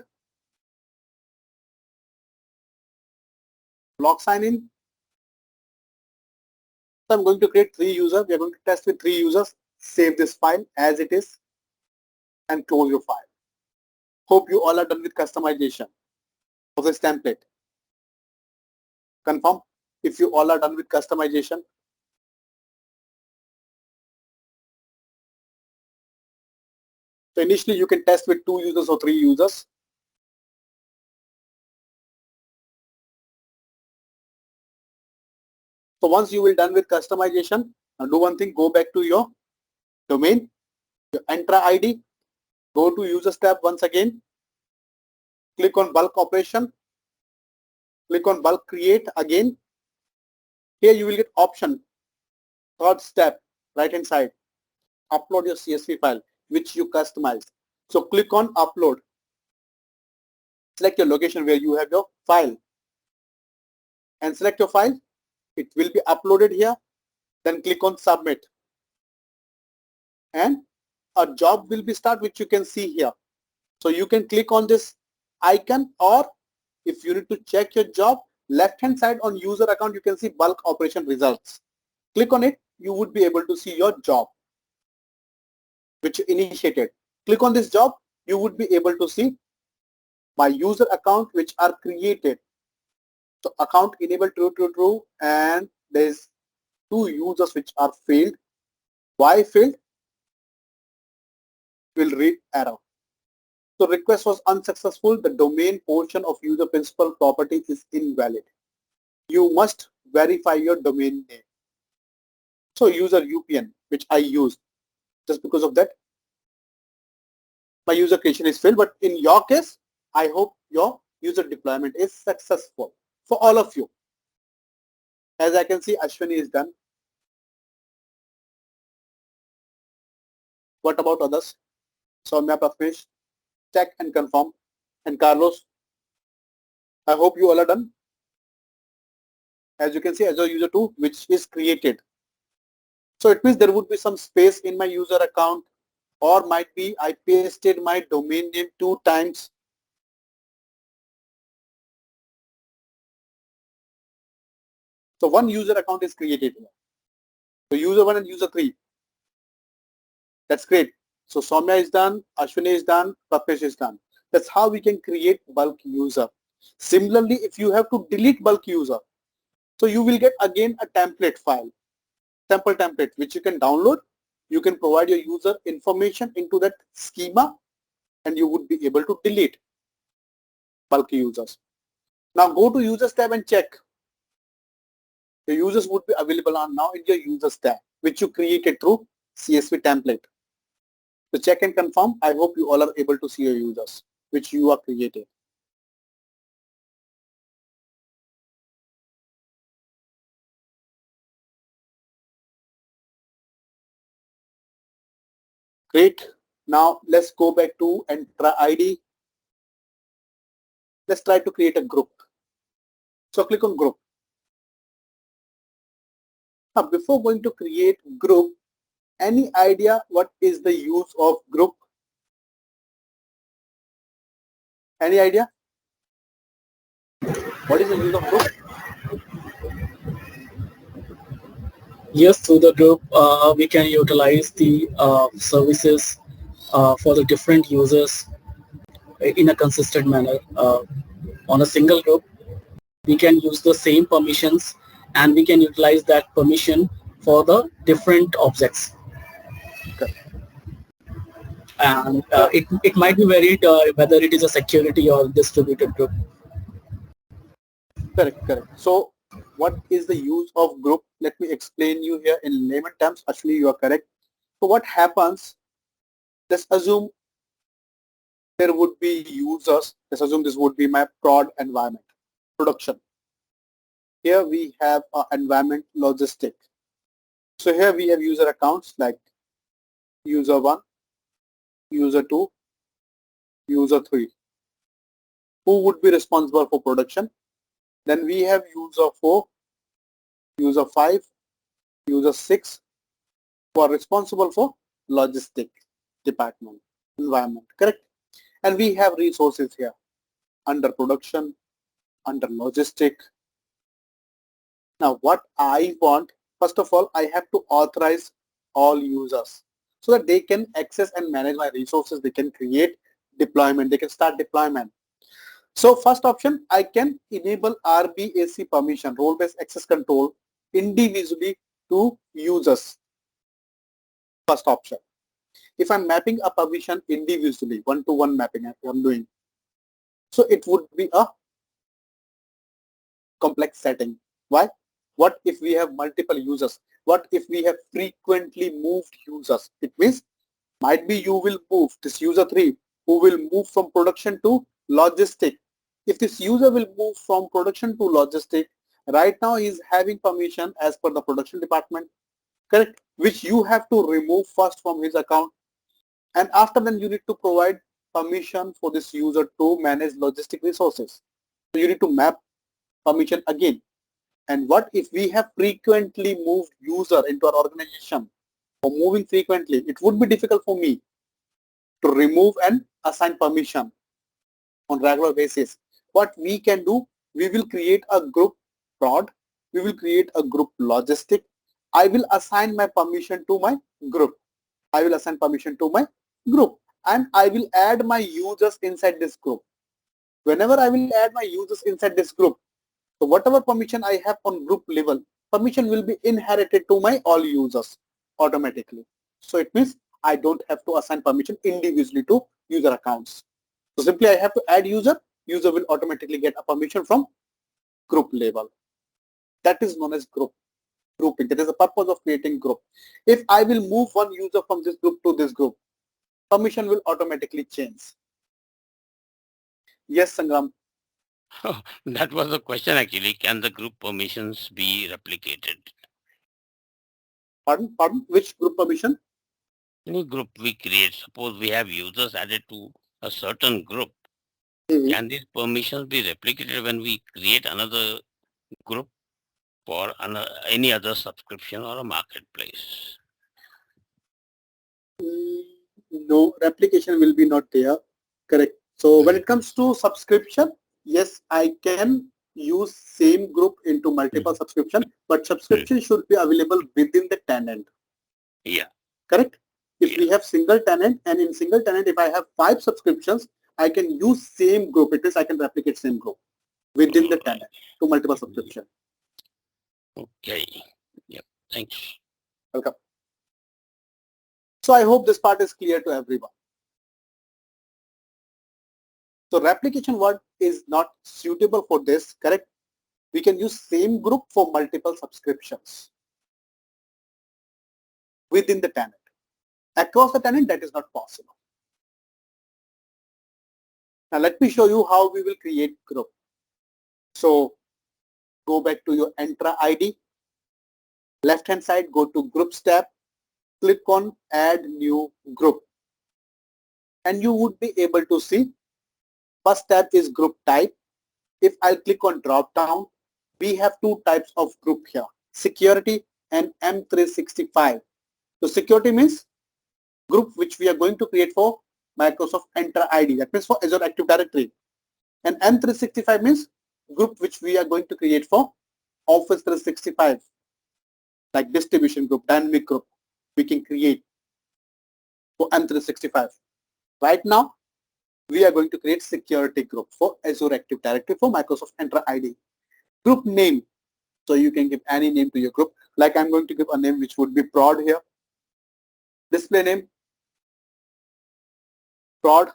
Block sign in. So I'm going to create 3 users. We are going to test with 3 users. Save this file as it is and close your file. Hope you all are done with customization of this template. Confirm. if you all are done with customization. So initially you can test with 2 users or 3 users. So once you will done with customization, now do one thing, go back to your domain, your Entra ID, go to users tab once again, click on bulk operation, click on bulk create again. Here you will get option, third step, right hand side, upload your CSV file which you customized. So click on upload, select your location where you have your file and select your file. It will be uploaded here. Then click on submit and a job will be start, which you can see here. So you can click on this icon, or if you need to check your job, left hand side on user account you can see bulk operation results. Click on it, you would be able to see your job which you initiated. Click on this job, you would be able to see my user account which are created. So account enabled true, and there is 2 users which are failed. Why failed? Will read error. So request was unsuccessful. The domain portion of user principal property is invalid. You must verify your domain name. So user UPN, which I used, just because of that, my user creation is failed. But in your case, I hope your user deployment is successful for all of you. As I can see, Ashwini is done. What about others? Soumya, Prathamesh, check and confirm. And Carlos, I hope you all are done. As you can see, Azure user 2, which is created. So it means there would be some space in my user account, or might be I pasted my domain name 2 times. So one user account is created here. So user 1 and user 3. That's great. So Soumya is done, Ashwini is done, Prathamesh is done. That's how we can create bulk user. Similarly, if you have to delete bulk user, so you will get again a template file, sample template, which you can download. You can provide your user information into that schema and you would be able to delete bulk users. Now go to users tab and check. The users would be available on now in your users tab, which you created through CSV template. So check and confirm. I hope you all are able to see your users, which you are creating. Great. Now let's go back to Entra ID. Let's try to create a group. So click on group. Now before going to create group, any idea what is the use of group? Any idea? What is the use of group? Yes, through the group, we can utilize the services for the different users in a consistent manner. On a single group, we can use the same permissions and we can utilize that permission for the different objects. Okay. And it might be varied whether it is a security or distributed group. Correct, correct. So what is the use of group? Let me explain you here in layman terms. Actually, you are correct. So what happens, let's assume there would be users. Let's assume this would be my prod environment, production. Here we have an environment logistic. So here we have user accounts like user 1, user 2, user 3. Who would be responsible for production? Then we have user 4, user 5, user 6 who are responsible for logistic department, environment, correct? And we have resources here under production, under logistic. Now what I want, first of all, I have to authorize all users so that they can access and manage my resources. They can create deployment. They can start deployment. So first option, I can enable RBAC permission, role-based access control, individually to users. First option. If I'm mapping a permission individually, one-to-one mapping I'm doing, so it would be a complex setting. Why? What if we have multiple users? What if we have frequently moved users? It means might be you will move this user 3 who will move from production to logistic. If this user will move from production to logistic, right now he is having permission as per the production department, correct, which you have to remove first from his account, and after then you need to provide permission for this user to manage logistic resources. So you need to map permission again. And what if we have frequently moved user into our organization, or moving frequently, it would be difficult for me to remove and assign permission on regular basis. What we can do, we will create a group prod, we will create a group logistic. I will assign my permission to my group. I will assign permission to my group, and I will add my users inside this group. Whenever I will add my users inside this group, so whatever permission I have on group level, permission will be inherited to my all users automatically. So it means I don't have to assign permission individually to user accounts. So simply I have to add user will automatically get a permission from group level. That is known as grouping. That is the purpose of creating group. If I will move one user from this group to this group, permission will automatically change. Yes, Sangram. Oh, that was the question actually. Can the group permissions be replicated? Pardon? Which group permission? Any group we create, suppose we have users added to a certain group, can these permissions be replicated when we create another group for any other subscription or a marketplace? No, replication will be not there. Correct. So when it comes to subscription, yes, I can use same group into multiple subscription, but subscription should be available within the tenant. Yeah. Correct. If we have single tenant, and in single tenant, if I have 5 subscriptions, I can use same group. It is I can replicate same group within the tenant to multiple subscription. Okay. Yep. Thanks. Welcome. So I hope this part is clear to everyone. So replication word is not suitable for this, correct? We can use same group for multiple subscriptions within the tenant. Across the tenant, that is not possible. Now let me show you how we will create group. So go back to your Entra ID. Left hand side, go to Groups tab. Click on Add New Group. And you would be able to see first tab is Group Type. If I click on drop down, we have 2 types of group here, security and M365. So security means group which we are going to create for Microsoft Entra ID, that means for Azure Active Directory. And M365 means group which we are going to create for Office 365, like distribution group, dynamic group, we can create for M365. Right now, we are going to create security group for Azure Active Directory for Microsoft Entra ID. Group name, so you can give any name to your group. Like I'm going to give a name which would be prod here. Display name, prod,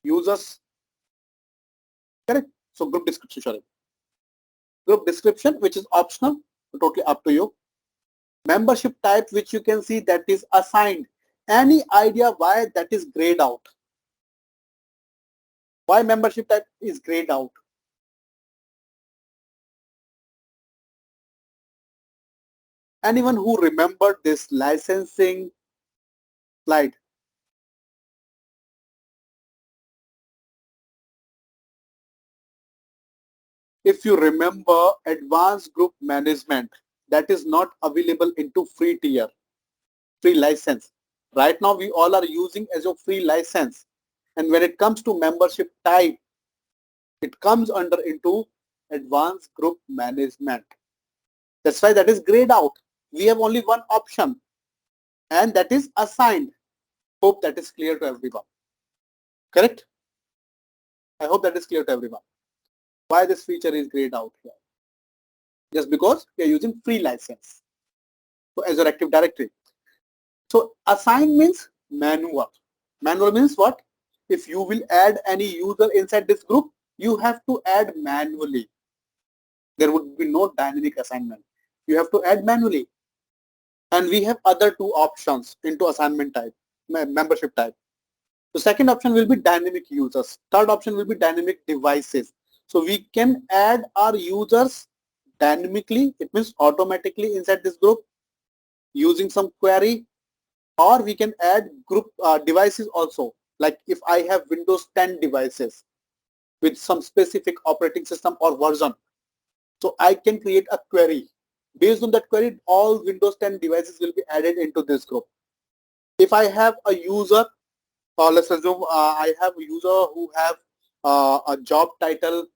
users, correct? So group description, sorry. Group description, which is optional, totally up to you. Membership type, which you can see that is assigned. Any idea why that is grayed out? Why membership type is grayed out? Anyone who remembered this licensing slide? If you remember advanced group management, that is not available into free tier, free license. Right now we all are using as a free license. And when it comes to membership type, it comes under into advanced group management. That's why that is grayed out. We have only one option, and that is assigned. Hope that is clear to everyone. Correct? I hope that is clear to everyone. Why this feature is grayed out here? Just because we are using free license. So Azure Active Directory. So assign means manual. Manual means what? If you will add any user inside this group, you have to add manually. There would be no dynamic assignment. You have to add manually. And we have other two options into assignment type, membership type. The second option will be dynamic users. Third option will be dynamic devices. So we can add our users dynamically, it means automatically inside this group using some query, or we can add group devices also. Like if I have Windows 10 devices with some specific operating system or version, so I can create a query. Based on that query, all Windows 10 devices will be added into this group. If I have a user, or let's assume I have a user who have a job title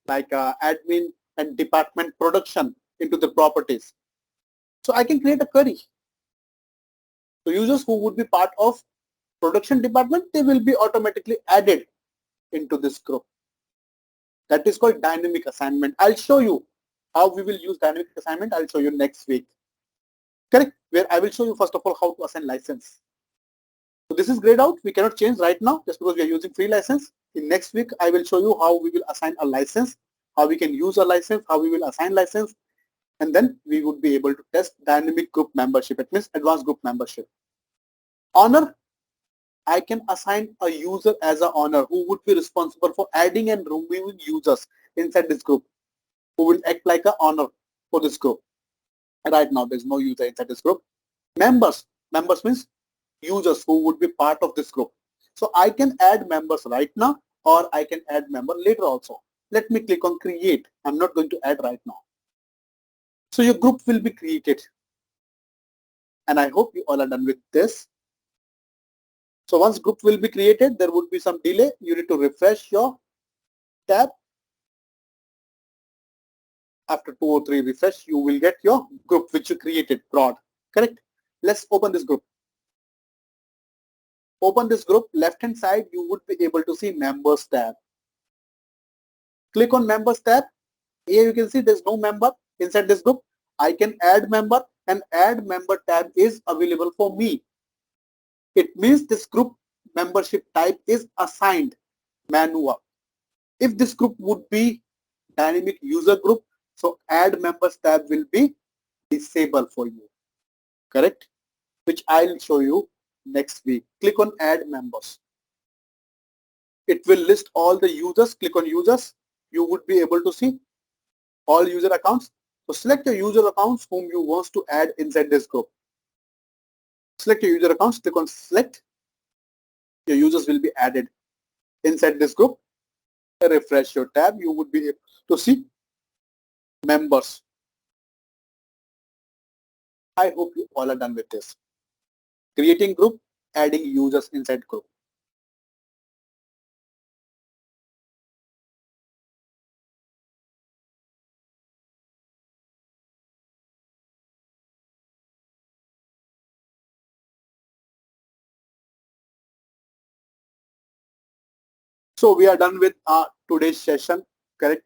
like admin and department production into the properties. So I can create a query. So users who would be part of production department, they will be automatically added into this group. That is called dynamic assignment. I'll show you how we will use dynamic assignment. I'll show you next week. Correct? Where I will show you first of all how to assign license. So this is grayed out. We cannot change right now just because we are using free license. In next week, I will show you how we will assign a license, how we can use a license, how we will assign license, and then we would be able to test dynamic group membership. It means advanced group membership. Owner, I can assign a user as an owner who would be responsible for adding and removing users inside this group, who will act like an owner for this group. And right now, there's no user inside this group. Members means users who would be part of this group. So I can add members right now, or I can add member later also. Let me click on create. I'm not going to add right now. So your group will be created. And I hope you all are done with this. So once group will be created, there would be some delay. You need to refresh your tab. After 2 or 3 refresh, you will get your group which you created broad. Correct? Let's open this group. Open this group. Left hand side, you would be able to see members tab. Click on members tab. Here you can see there's no member inside this group. I can add member, and add member tab is available for me. It means this group membership type is assigned manual. If this group would be dynamic user group, so add members tab will be disabled for you. Correct? Which I'll show you next week. Click on add members. It will list all the users. Click on users. You would be able to see all user accounts. So select your user accounts whom you want to add inside this group. Select your user accounts. Click on select. Your users will be added inside this group. Refresh your tab. You would be able to see members. I hope you all are done with this. Creating group, adding users inside group. So we are done with today's session, correct?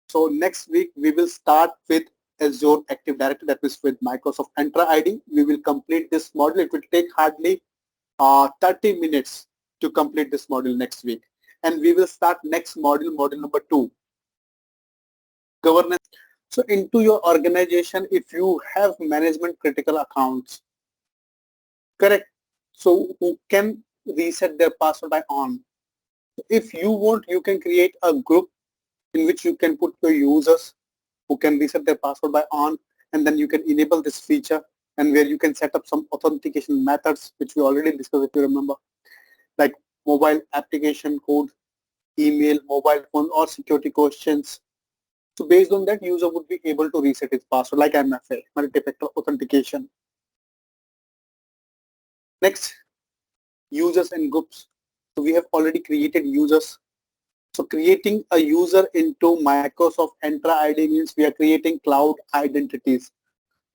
So next week we will start with Azure Active Directory, that is with Microsoft Entra ID. We will complete this module. It will take hardly 30 minutes to complete this module next week. And we will start next module, module number 2, governance. So into your organization, if you have management critical accounts, correct? So who can reset their password by on. If you want, you can create a group in which you can put your users who can reset their password by on, and then you can enable this feature, and where you can set up some authentication methods, which we already discussed, if you remember, like mobile application code, email, mobile phone, or security questions. So based on that, user would be able to reset his password, like MFA, multi-factor authentication. Next, users and groups. So we have already created users. So creating a user into Microsoft Entra ID means we are creating cloud identities.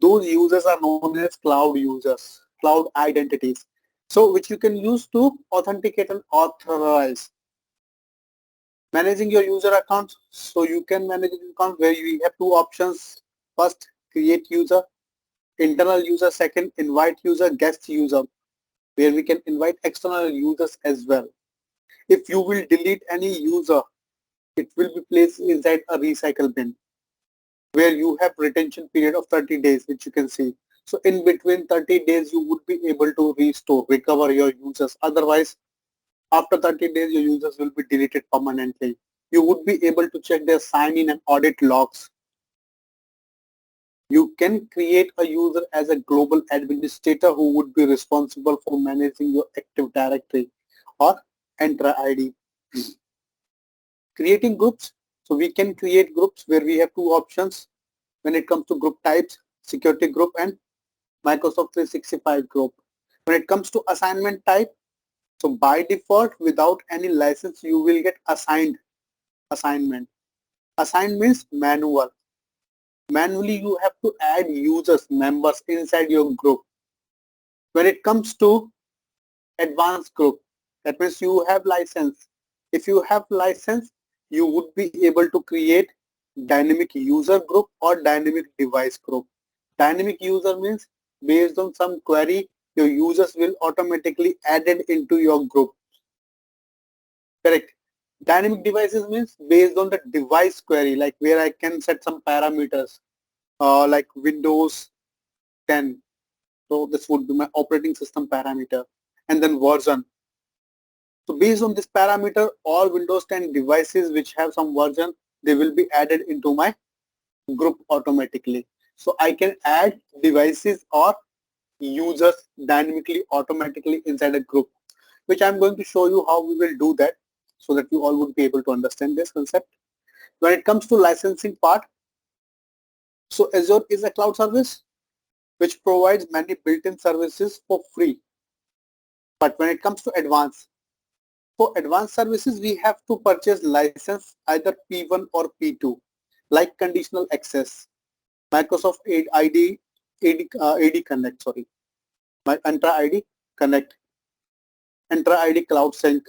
Those users are known as cloud users, cloud identities. So which you can use to authenticate and authorize. Managing your user accounts. So you can manage an account where you have two options. First, create user, internal user. Second, invite user, guest user, where we can invite external users as well. If you will delete any user, it will be placed inside a recycle bin where you have retention period of 30 days, which you can see. So in between 30 days, you would be able to restore, recover your users. Otherwise, after 30 days, your users will be deleted permanently. You would be able to check their sign-in and audit logs. You can create a user as a global administrator who would be responsible for managing your Active Directory or Entra ID. Creating groups. So we can create groups where we have two options when it comes to group types, security group and Microsoft 365 group. When it comes to assignment type, so by default, without any license, you will get assigned assignment. Assigned means manual. Manually, you have to add users, members inside your group. When it comes to advanced group, that means you have license. If you have license, you would be able to create dynamic user group or dynamic device group. Dynamic user means based on some query, your users will automatically added into your group. Correct. Dynamic devices means based on the device query, like where I can set some parameters, like Windows 10. So this would be my operating system parameter, and then version. So based on this parameter, all Windows 10 devices which have some version, they will be added into my group automatically. So I can add devices or users dynamically, automatically inside a group, which I'm going to show you how we will do that so that you all would be able to understand this concept. When it comes to licensing part, so Azure is a cloud service which provides many built-in services for free. But when it comes to advanced, for advanced services, we have to purchase license either P1 or P2, like conditional access, Microsoft ID, AD Connect, sorry, my Entra ID Connect, Entra ID Cloud Sync,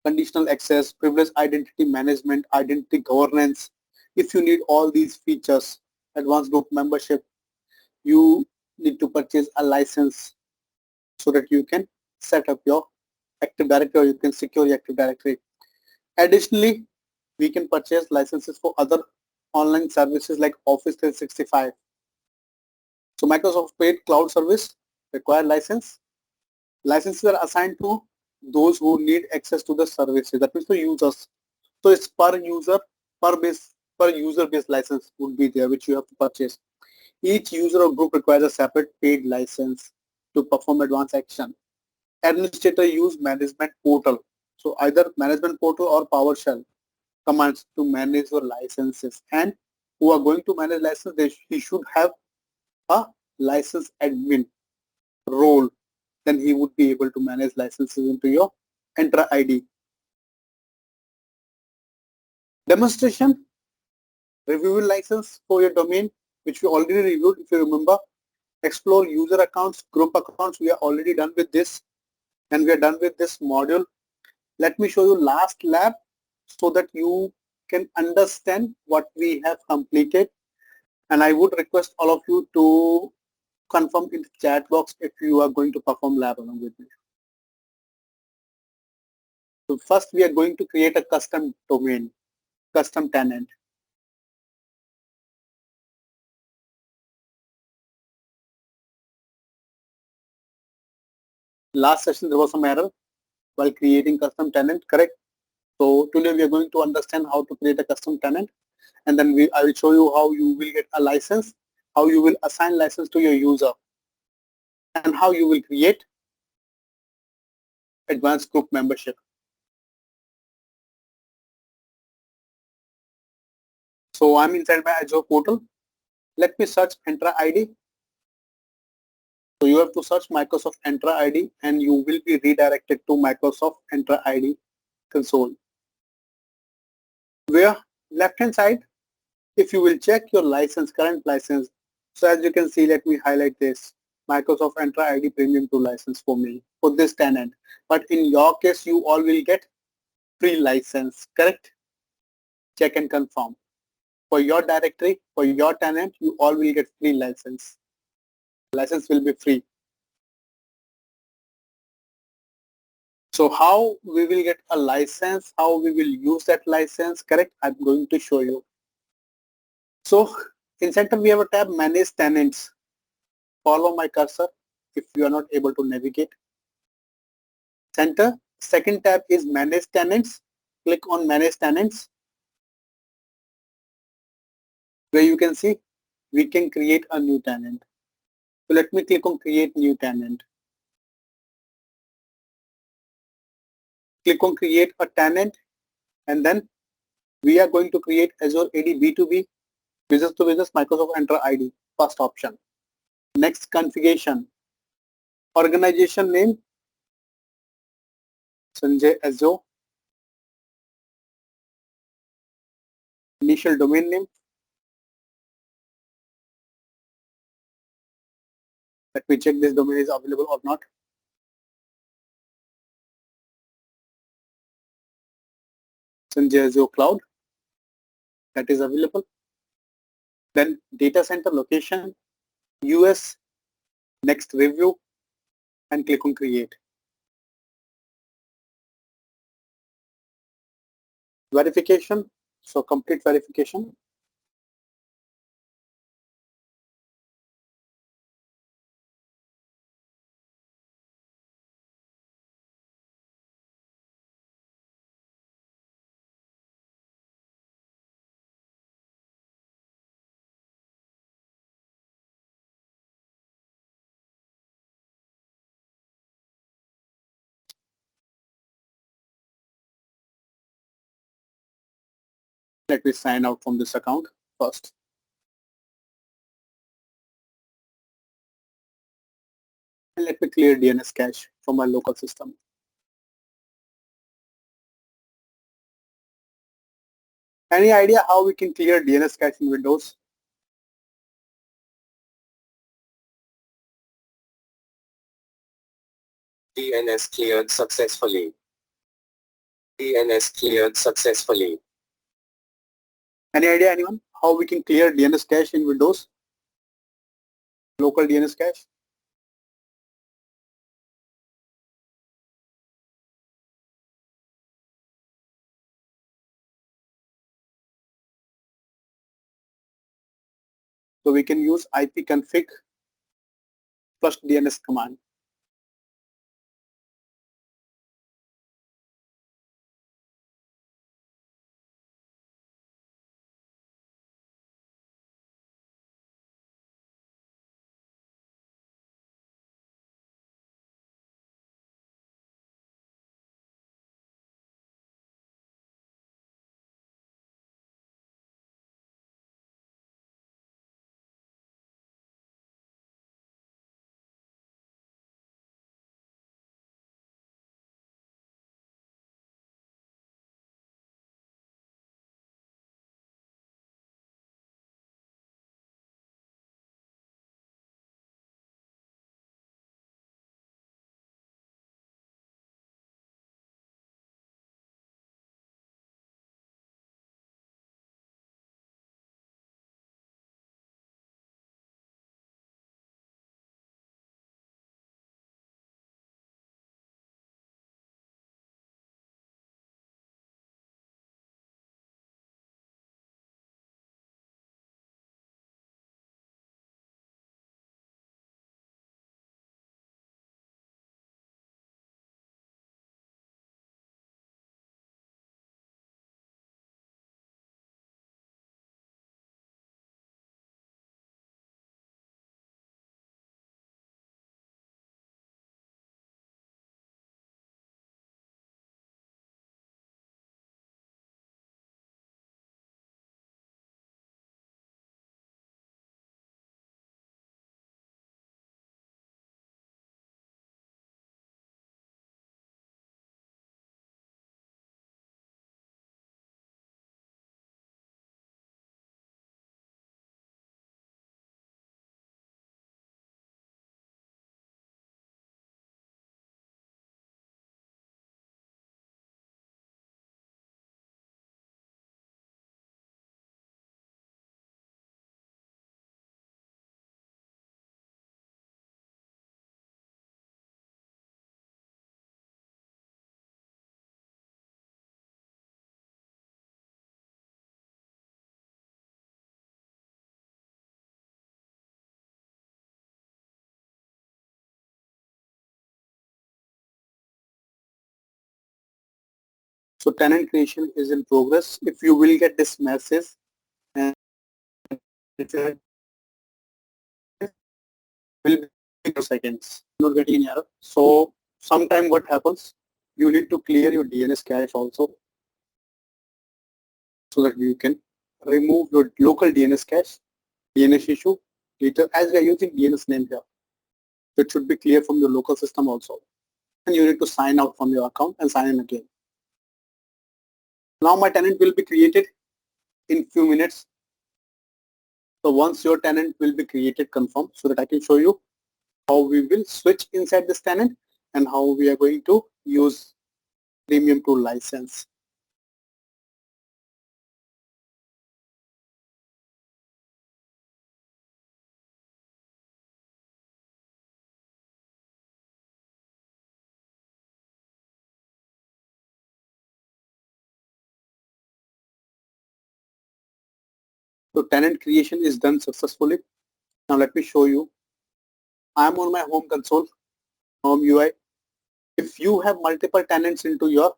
conditional access, privileged identity management, identity governance. If you need all these features, advanced group membership, you need to purchase a license so that you can set up your Active Directory or you can secure your Active Directory. Additionally, we can purchase licenses for other online services like Office 365. So Microsoft paid cloud service require license. Licenses are assigned to those who need access to the services. That means the users. So it's per user, per user based license would be there, which you have to purchase. Each user or group requires a separate paid license to perform advanced action. Administrator use management portal. So either management portal or PowerShell commands to manage your licenses. And who are going to manage license, he should have a license admin role. Then he would be able to manage licenses into your Entra ID. Demonstration, review license for your domain, which we already reviewed if you remember. Explore user accounts, group accounts, we are already done with this. And we are done with this module. Let me show you last lab so that you can understand what we have completed. And I would request all of you to confirm in the chat box if you are going to perform lab along with me. So first we are going to create a custom domain, custom tenant. Last session there was some error while creating custom tenant, correct? So today we are going to understand how to create a custom tenant, and then I will show you how you will get a license, how you will assign license to your user, and how you will create advanced group membership. So I'm inside my Azure portal. Let me search Entra ID. So you have to search Microsoft Entra ID and you will be redirected to Microsoft Entra ID console. Where left hand side, if you will check your license, current license, so as you can see, let me highlight this, Microsoft Entra ID Premium 2 license for me, for this tenant. But in your case, you all will get free license, correct? Check and confirm. For your directory, for your tenant, you all will get free license. License will be free. So how we will get a license, how we will use that license, correct? I'm going to show you. So in center we have a tab manage tenants. Follow my cursor if you are not able to navigate. Center, second tab is manage tenants. Click on manage tenants, where you can see we can create a new tenant. So let me click on create new tenant. Click on create a tenant, and then we are going to create Azure AD B2B, business to business Microsoft Entra ID, first option. Next configuration, organization name, Sanjay Azure, initial domain name. Let me check this domain is available or not. Sanjay Azure Cloud, that is available. Then data center location, US, next review, and click on create. Verification, so complete verification. Let me sign out from this account first. And let me clear DNS cache from my local system. Any idea how we can clear DNS cache in Windows? DNS cleared successfully. DNS cleared successfully. Any idea, anyone? How we can clear DNS cache in Windows? Local DNS cache? So we can use ipconfig plus DNS command. So tenant creation is in progress. If you will get this message and it will be seconds, not getting an error. So sometime what happens, you need to clear your DNS cache also so that you can remove your local DNS cache, DNS issue later, as we are using DNS name here. So it should be clear from your local system also. And you need to sign out from your account and sign in again. Now my tenant will be created in few minutes. So once your tenant will be created, confirm, so that I can show you how we will switch inside this tenant and how we are going to use premium tool license. So tenant creation is done successfully. Now let me show you. I'm on my home console, home UI. If you have multiple tenants into your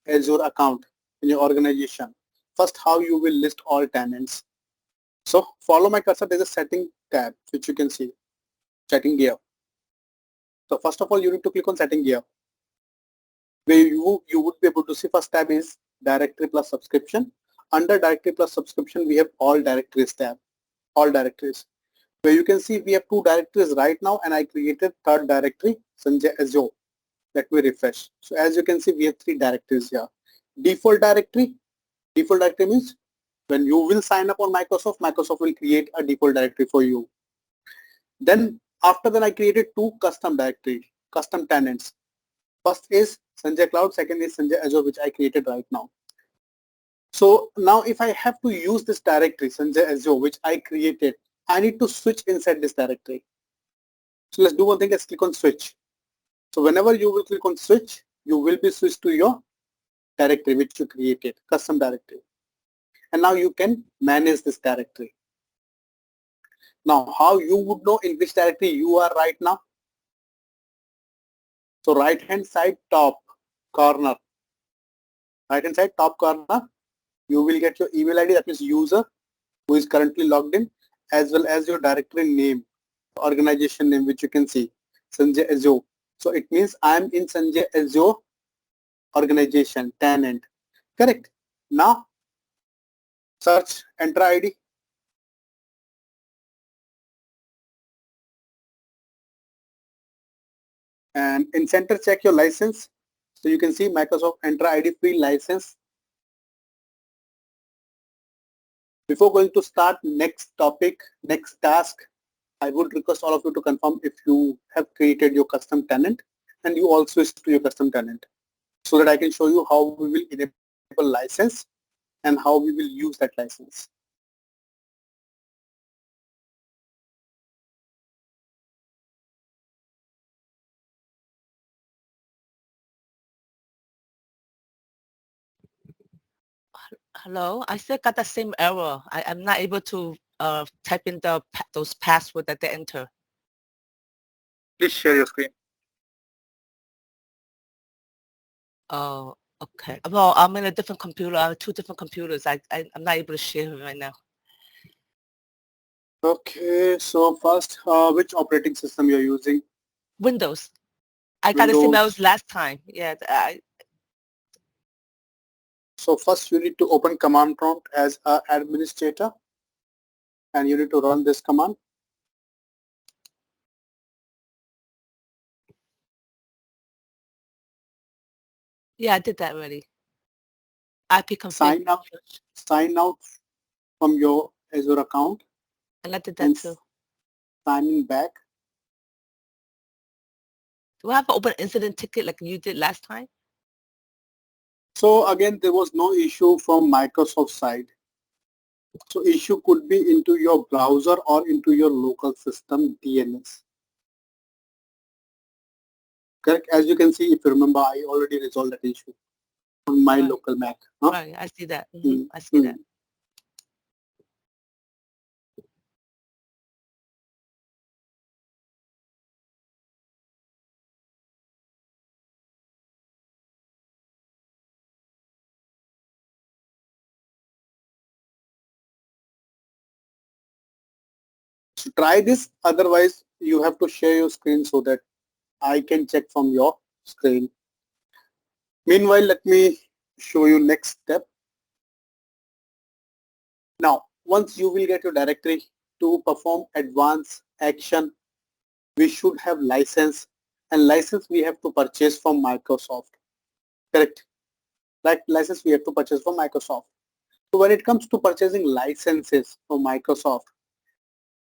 Azure account in your organization, first how you will list all tenants. So follow my cursor, there's a setting tab which you can see, setting gear. So first of all, you need to click on setting gear. Where you would be able to see first tab is directory plus subscription. Under directory plus subscription, we have all directories tab, all directories. Where you can see we have two directories right now, and I created third directory, Sanjay Azure. Let me refresh. So as you can see, we have three directories here. Default directory means when you will sign up on Microsoft, Microsoft will create a default directory for you. Then after that, I created two custom directories, custom tenants. First is Sanjay Cloud, second is Sanjay Azure, which I created right now. So now if I have to use this directory, Sanjay Azure, which I created, I need to switch inside this directory. So let's do one thing, let's click on switch. So whenever you will click on switch, you will be switched to your directory which you created, custom directory. And now you can manage this directory. Now how you would know in which directory you are right now? So right hand side top corner, you will get your email ID, that means user who is currently logged in, as well as your directory name, organization name, which you can see, Sanjay Azure. So it means I am in Sanjay Azure organization, tenant, correct? Now search Entra ID. And in center, check your license. So you can see Microsoft Entra ID free license. Before going to start next topic, next task, I would request all of you to confirm if you have created your custom tenant and you also switch to your custom tenant, so that I can show you how we will enable license and how we will use that license. Hello, I still got the same error. I'm not able to type in those passwords that they enter. Please share your screen. Oh, okay. Well, I'm in a different computer. I have two different computers. I'm not able to share it right now. Okay, so first, which operating system you're using? Windows. I got the same errors last time. Yeah. So first you need to open command prompt as an administrator and you need to run this command. Yeah, I did that already. IP config. Sign out from your Azure account. And I did that too. Signing back. Do I have to open incident ticket like you did last time? So again, there was no issue from Microsoft side. So issue could be into your browser or into your local system DNS. Correct. As you can see, if you remember, I already resolved that issue on my local Mac. Huh? Right, I see that. I see that. So try this, otherwise you have to share your screen so that I can check from your screen. Meanwhile, let me show you next step. Now, once you will get your directory to perform advanced action, we should have license, and license we have to purchase from Microsoft. Correct? Like license we have to purchase from Microsoft. So when it comes to purchasing licenses from Microsoft,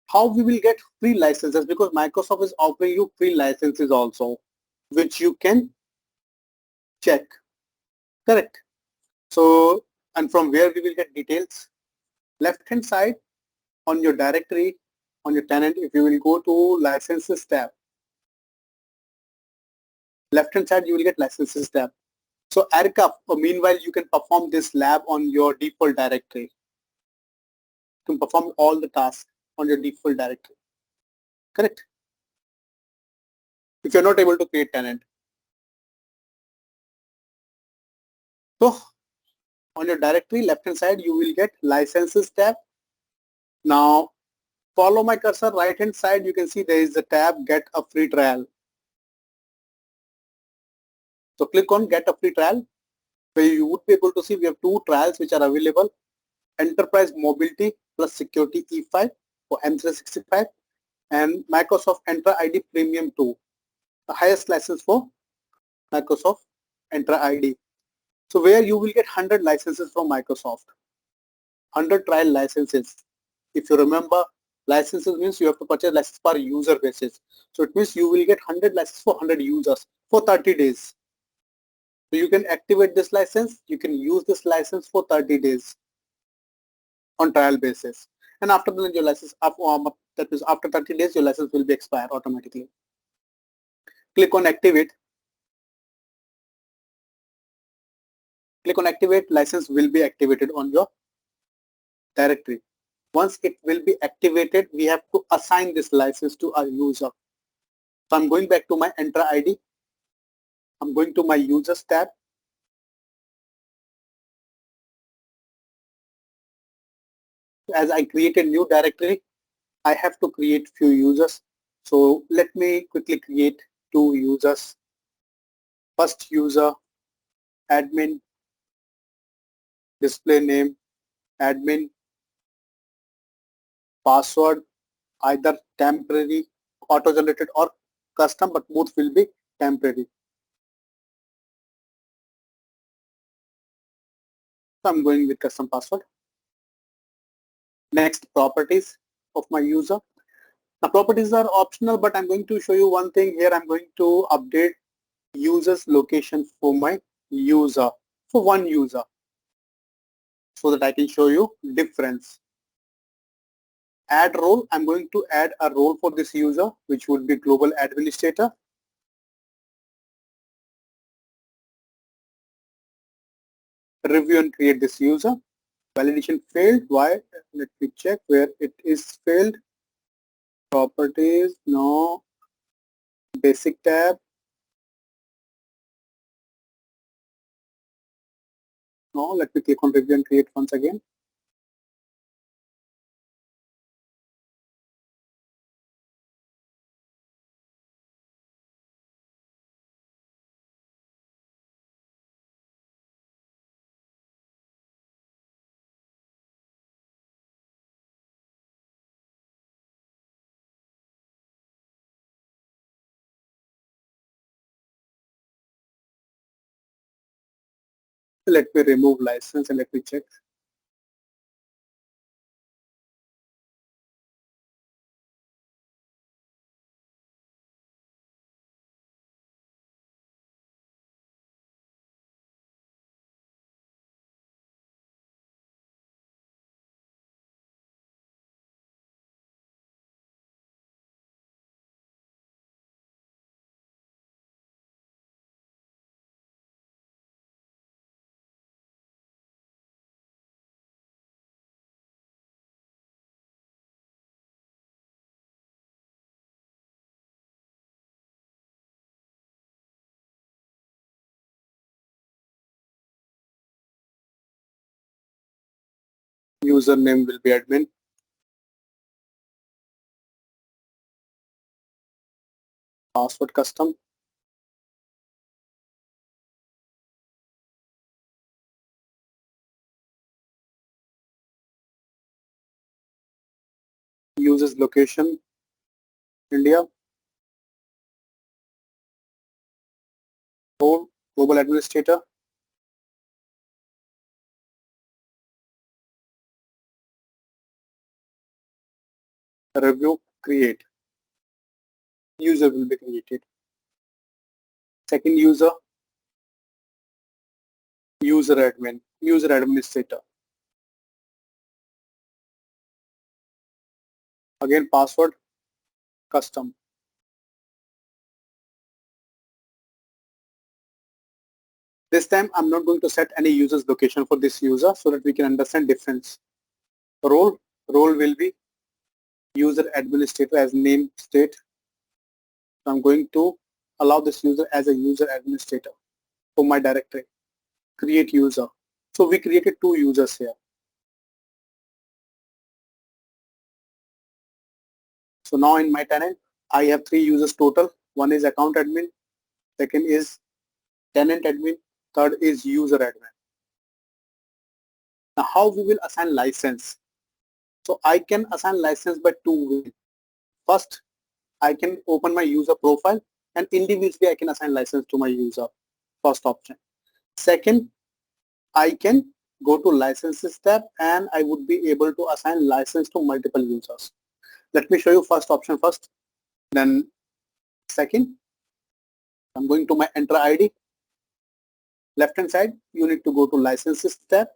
how we will get free licenses, because Microsoft is offering you free licenses also, which you can check. Correct? So, and from where we will get details? Left hand side on your directory, on your tenant, if you will go to licenses tab, left hand side you will get licenses tab. So AirCup, meanwhile you can perform this lab on your default directory. You can perform all the tasks on your default directory. Correct? If you're not able to create tenant. So on your directory, left hand side, you will get licenses tab. Now follow my cursor, right hand side, you can see there is a tab, get a free trial. So click on get a free trial, where you would be able to see we have two trials which are available. Enterprise Mobility plus Security E5 for M365 and Microsoft Entra ID Premium 2, the highest license for Microsoft Entra ID. So where you will get 100 licenses from Microsoft, 100 trial licenses. If you remember, licenses means you have to purchase license per user basis. So it means you will get 100 licenses for 100 users for 30 days. So you can activate this license, you can use this license for 30 days on trial basis. And after that your license, that is after 30 days your license will be expired automatically. Click on activate. Click on activate, license will be activated on your directory. Once it will be activated, we have to assign this license to a user. So I'm going back to my Entra ID. I'm going to my users tab. As I create a new directory, I have to create few users. So let me quickly create two users. First user, admin, display name, admin, password, either temporary, auto-generated or custom, but both will be temporary. So I'm going with custom password. Next, properties of my user. Now properties are optional, but I'm going to show you one thing here. I'm going to update user's location for my user, for one user, so that I can show you difference. Add role, I'm going to add a role for this user, which would be global administrator. Review and create this user. Validation failed. Why? Let me check where it is failed. Properties, no. Basic tab. No, let me click on review and create once again. Let me remove license and let me check. Username will be admin. Password custom. Users location, India. Role, global administrator. Review, create. User will be created. Second user, user admin, user administrator. Again, password, custom. This time, I'm not going to set any user's location for this user so that we can understand difference. Role will be user administrator as name state. So I'm going to allow this user as a user administrator for my directory. Create user. So we created two users here. So now in my tenant, I have three users total. One is account admin, second is tenant admin, third is user admin. Now how we will assign license? So I can assign license by two ways. First, I can open my user profile and individually I can assign license to my user. First option. Second, I can go to licenses tab and I would be able to assign license to multiple users. Let me show you first option first. Then second, I'm going to my Entra ID. Left hand side, you need to go to licenses tab.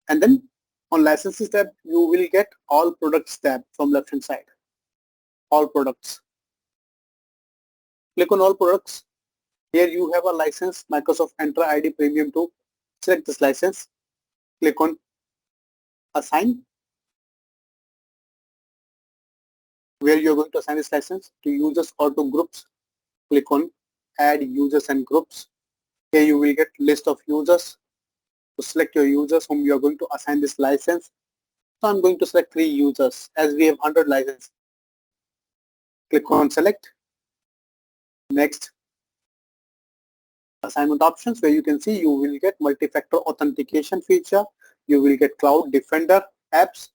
And then on licenses tab, you will get all products tab from left hand side. All products. Click on all products. Here you have a license, Microsoft Entra ID Premium 2. Select this license. Click on assign. Where you're going to assign this license to users or to groups. Click on add users and groups. Here you will get list of users. So select your users whom you are going to assign this license. So I'm going to select 3 users as we have 100 licenses. Click on select. Next, assignment options where you can see you will get multi-factor authentication feature. You will get Cloud Defender apps,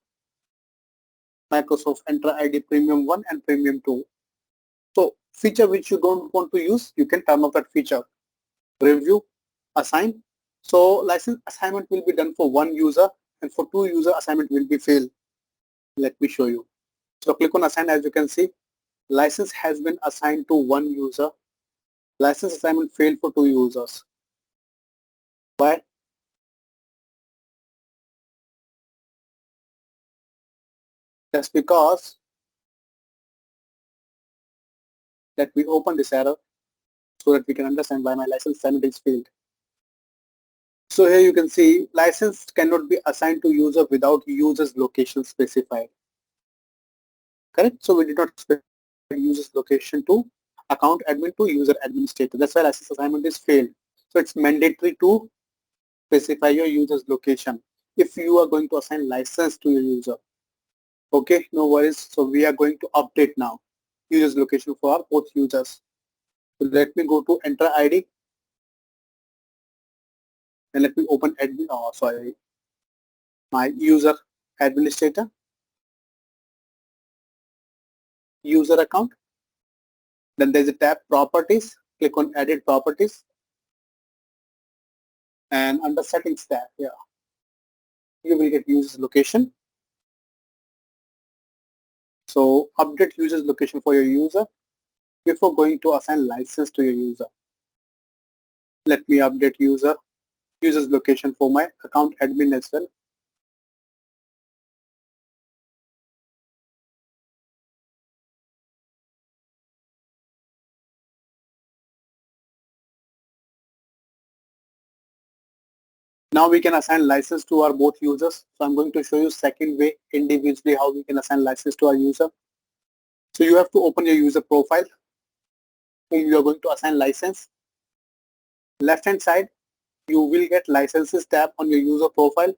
Microsoft Entra ID Premium 1 and Premium 2. So feature which you don't want to use, you can turn off that feature. Review, assign. So license assignment will be done for 1 user and for 2 user assignment will be failed. Let me show you. So click on assign. As you can see, license has been assigned to 1 user. License assignment failed for 2 users. Why? That's because that we open this error so that we can understand why my license assignment is failed. So here you can see license cannot be assigned to user without user's location specified. Correct? So we did not specify user's location to account admin to user administrator. That's why license assignment is failed. So it's mandatory to specify your user's location if you are going to assign license to your user. Okay, no worries. So we are going to update now user's location for our both users. So let me go to Entra ID and let me open my user administrator, user account. Then there's a tab properties. Click on edit properties and under settings tab here you will get user's location. So update user's location for your user before going to assign license to your user. Let me update user's location for my account admin as well. Now we can assign license to our both users. So I'm going to show you second way individually how we can assign license to our user. So you have to open your user profile whom you are going to assign license. Left hand side, you will get licenses tab on your user profile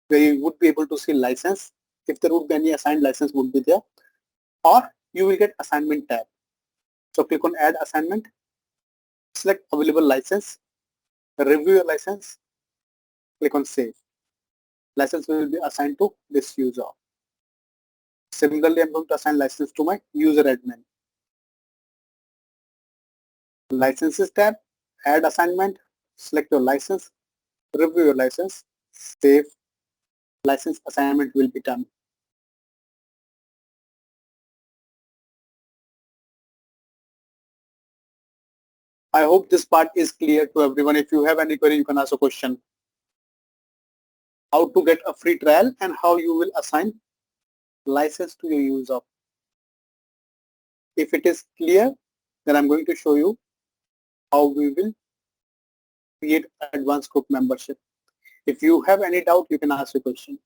where you would be able to see license. If there would be any assigned license would be there. Or you will get assignment tab. So click on add assignment, select available license, review your license, click on save. License will be assigned to this user. Similarly, I'm going to assign license to my user admin. Licenses tab, add assignment, select your license, review your license, save. License assignment will be done. I hope this part is clear to everyone. If you have any query, you can ask a question. How to get a free trial and how you will assign license to your user. If it is clear, then I'm going to show you how we will create advanced group membership. If you have any doubt, you can ask a question.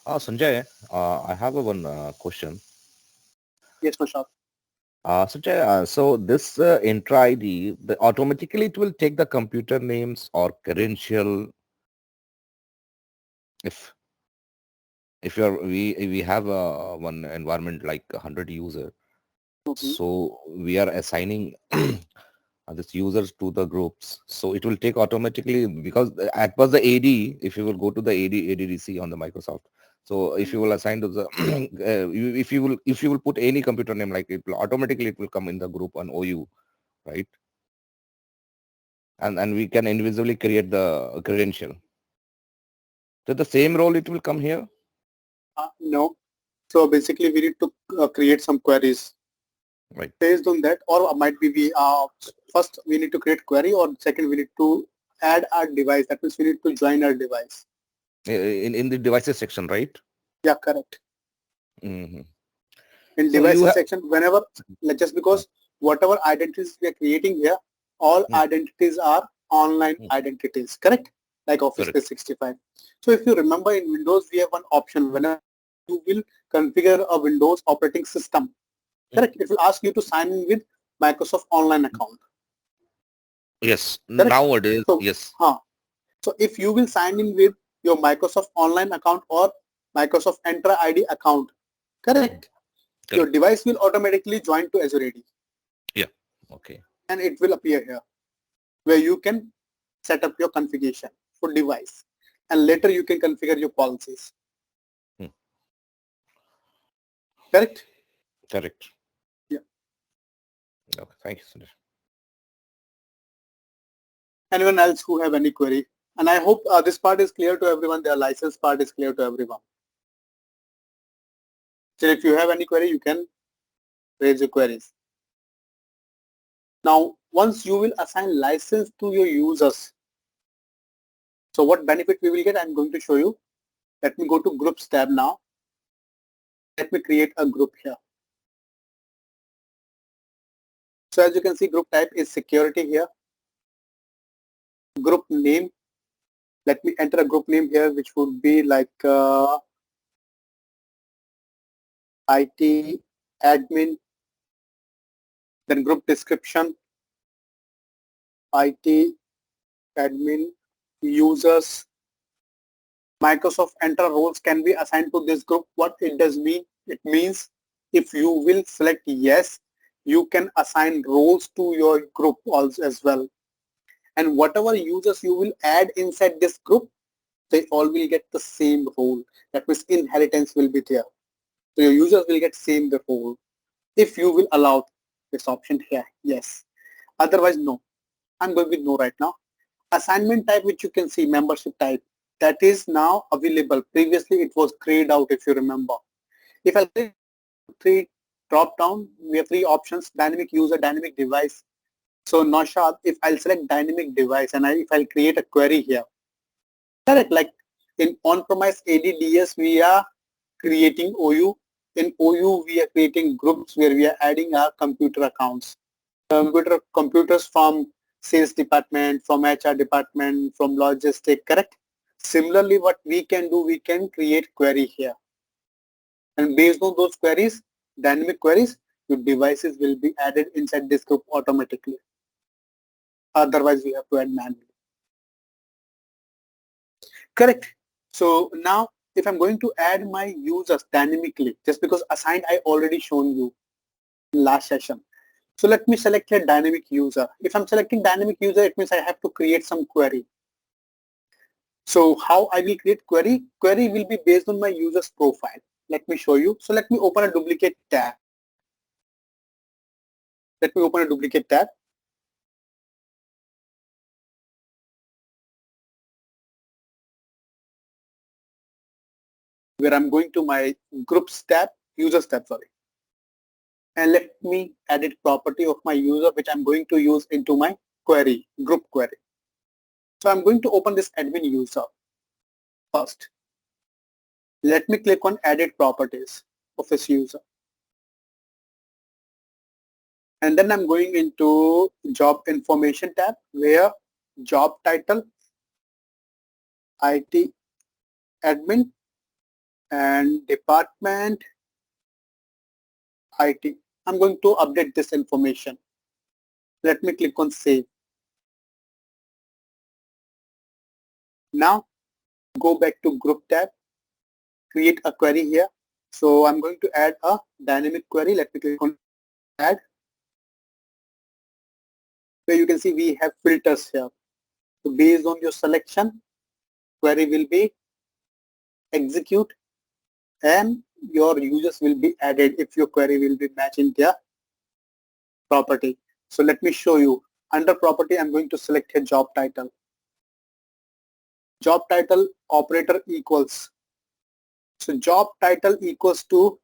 Sanjay, I have one question. Yes, Nashad. Sanjay, so this Entra ID, automatically it will take the computer names or credential if we have one environment like 100 user, so we are assigning these users to the groups, so it will take automatically, because at was the AD, if you will go to the ADDC on the Microsoft, so if you will assign to the if you will put any computer name, like it will automatically it will come in the group on OU, right? And we can individually create the credential. So the same role it will come here? No. So basically we need to create some queries. Right. Based on that, or might be we first we need to create query, or second we need to add our device. That means we need to join our device. In the devices section, right? Yeah, correct. Mm-hmm. In So devices section, whenever, just because whatever identities we are creating here, all identities are online identities, correct? Like Office 365. So if you remember, in Windows we have one option. Whenever you will configure a Windows operating system, correct, it will ask you to sign in with Microsoft Online account. Yes, correct? Nowadays, So, yes. So if you will sign in with your Microsoft Online account or Microsoft Entra ID account, correct? Your device will automatically join to Azure AD. Yeah, okay. And it will appear here, where you can set up your configuration for device. And later you can configure your policies. Correct? Correct. Yeah. Okay, thank you, Sanjay. Anyone else who have any query? And I hope this part is clear to everyone. The license part is clear to everyone. So if you have any query, you can raise your queries. Now, once you will assign license to your users, so what benefit we will get, I'm going to show you. Let me go to Groups tab now. Let me create a group here. So as you can see, group type is security here. Group name. Let me enter a group name here, which would be like IT admin. Then group description, IT admin, users. Microsoft Entra roles can be assigned to this group. What it does mean? It means if you will select yes, you can assign roles to your group also as well. And whatever users you will add inside this group, they all will get the same role. That means inheritance will be there. So your users will get same the role. If you will allow this option here, yes. Otherwise, no. I'm going with no right now. Assignment type, which you can see, membership type, that is now available. Previously, it was grayed out, if you remember. If I click three drop down, we have three options: dynamic user, dynamic device. So Naushad, if I'll select dynamic device and if I'll create a query here, correct, like in on-premise ADDS, we are creating OU. In OU, we are creating groups where we are adding our computer accounts. Computers from sales department, from HR department, from logistic, correct? Similarly, what we can do, we can create query here. And based on those queries, dynamic queries, your devices will be added inside this group automatically. Otherwise, we have to add manually. Correct. So now, if I'm going to add my users dynamically, just because assigned I already shown you in last session. So let me select a dynamic user. If I'm selecting dynamic user, it means I have to create some query. So how I will create query? Query will be based on my user's profile. Let me show you. So let me open a duplicate tab. Let me open a duplicate tab. Where I'm going to my groups tab, users tab, sorry. And let me edit property of my user, which I'm going to use into my query, group query. So I'm going to open this admin user first. Let me click on edit properties of this user. And then I'm going into job information tab where job title, IT admin, and department IT. I'm going to update this information. Let me click on save. Now go back to group tab, create a query here. So I'm going to add a dynamic query. Let me click on add. Where you can see we have filters here. So based on your selection, query will be execute and your users will be added if your query will be matching their property. So let me show you. Under property, I'm going to select a job title. Job title operator equals. So job title equals to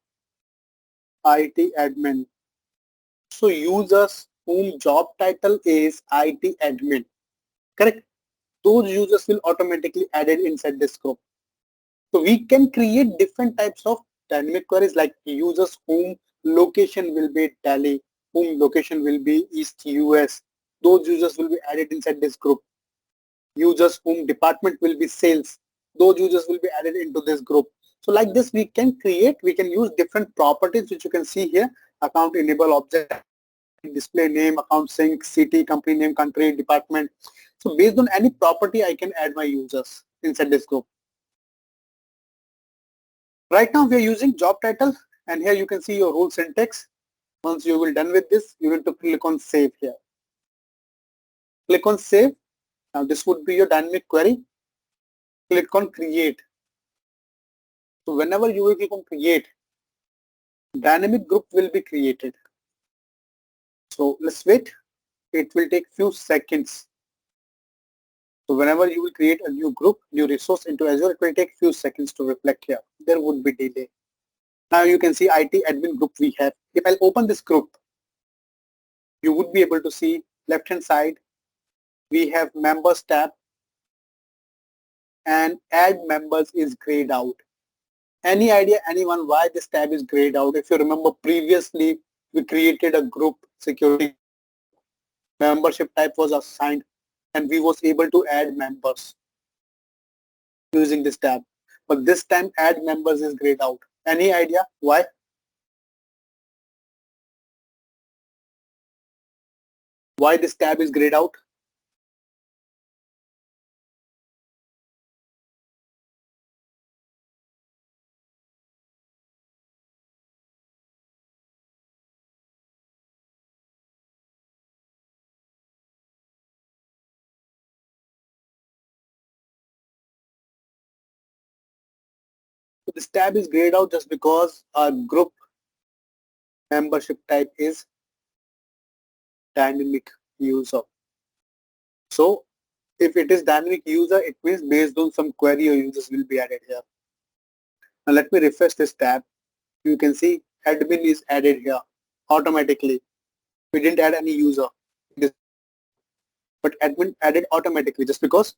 IT admin. So users whom job title is IT admin, correct? Those users will automatically added inside this group. So we can create different types of dynamic queries like users whom location will be Delhi, whom location will be East US. Those users will be added inside this group. Users whom department will be sales. Those users will be added into this group. So like this we can use different properties which you can see here. Account enable object, display name, account sync, city, company name, country, department. So based on any property I can add my users inside this group. Right now we are using job title and here you can see your rule syntax. Once you will done with this, you need to click on save here. Click on save. Now this would be your dynamic query. Click on create. So whenever you will click on create, dynamic group will be created. So let's wait. It will take few seconds. So whenever you will create a new group, new resource into Azure, it will take few seconds to reflect here. There would be delay. Now you can see IT admin group we have. If I open this group, you would be able to see left hand side, we have members tab and add members is grayed out. Any idea, anyone, why this tab is grayed out? If you remember previously, we created a group security, membership type was assigned and we was able to add members using this tab. But this time add members is grayed out. Any idea why? Why this tab is grayed out? So this tab is grayed out just because our group membership type is dynamic user. So if it is dynamic user, it means based on some query or users will be added here. Now let me refresh this tab. You can see admin is added here automatically. We didn't add any user, but admin added automatically just because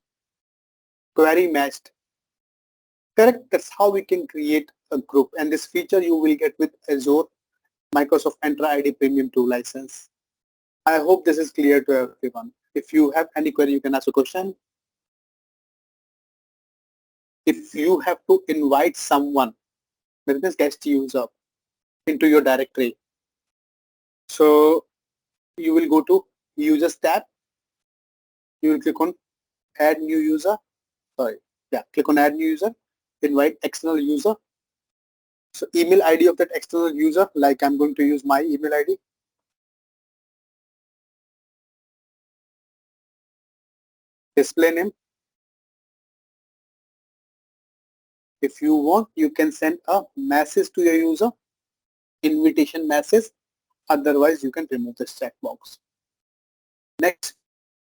query matched. Correct? That's how we can create a group, and this feature you will get with Azure Microsoft Entra ID Premium 2 license. I hope this is clear to everyone. If you have any query, you can ask a question. if you have to invite someone, that is guest user, into your directory, so you will go to users tab, you will click on add new user, click on add new user, invite external user. So email ID of that external user, like I'm going to use my email ID. Display name. If you want, you can send a message to your user, invitation message. Otherwise, you can remove this checkbox. Next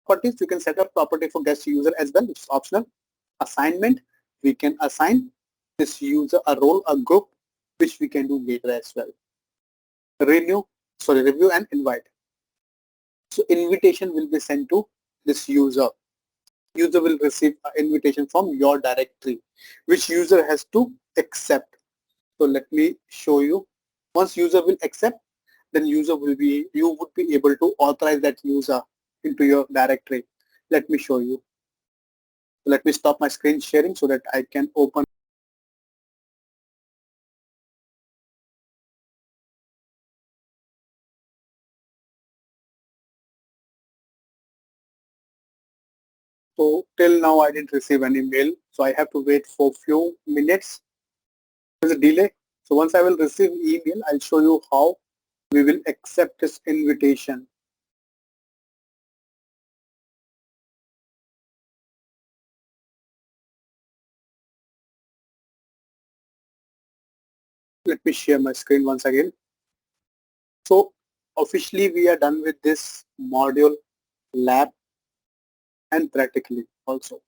properties, you can set up property for guest user as well, which is optional. Assignment, we can assign this user a role, a group, which we can do later as well. Review and invite. So invitation will be sent to this user. User will receive an invitation from your directory, which user has to accept. So let me show you. Once user will accept, then you would be able to authorize that user into your directory. Let me show you. Let me stop my screen sharing so that I can open. So till now I didn't receive any mail, so I have to wait for few minutes. There's a delay. So once I will receive email, I'll show you how we will accept this invitation. Let me share my screen once again. So officially we are done with this module lab and practically also.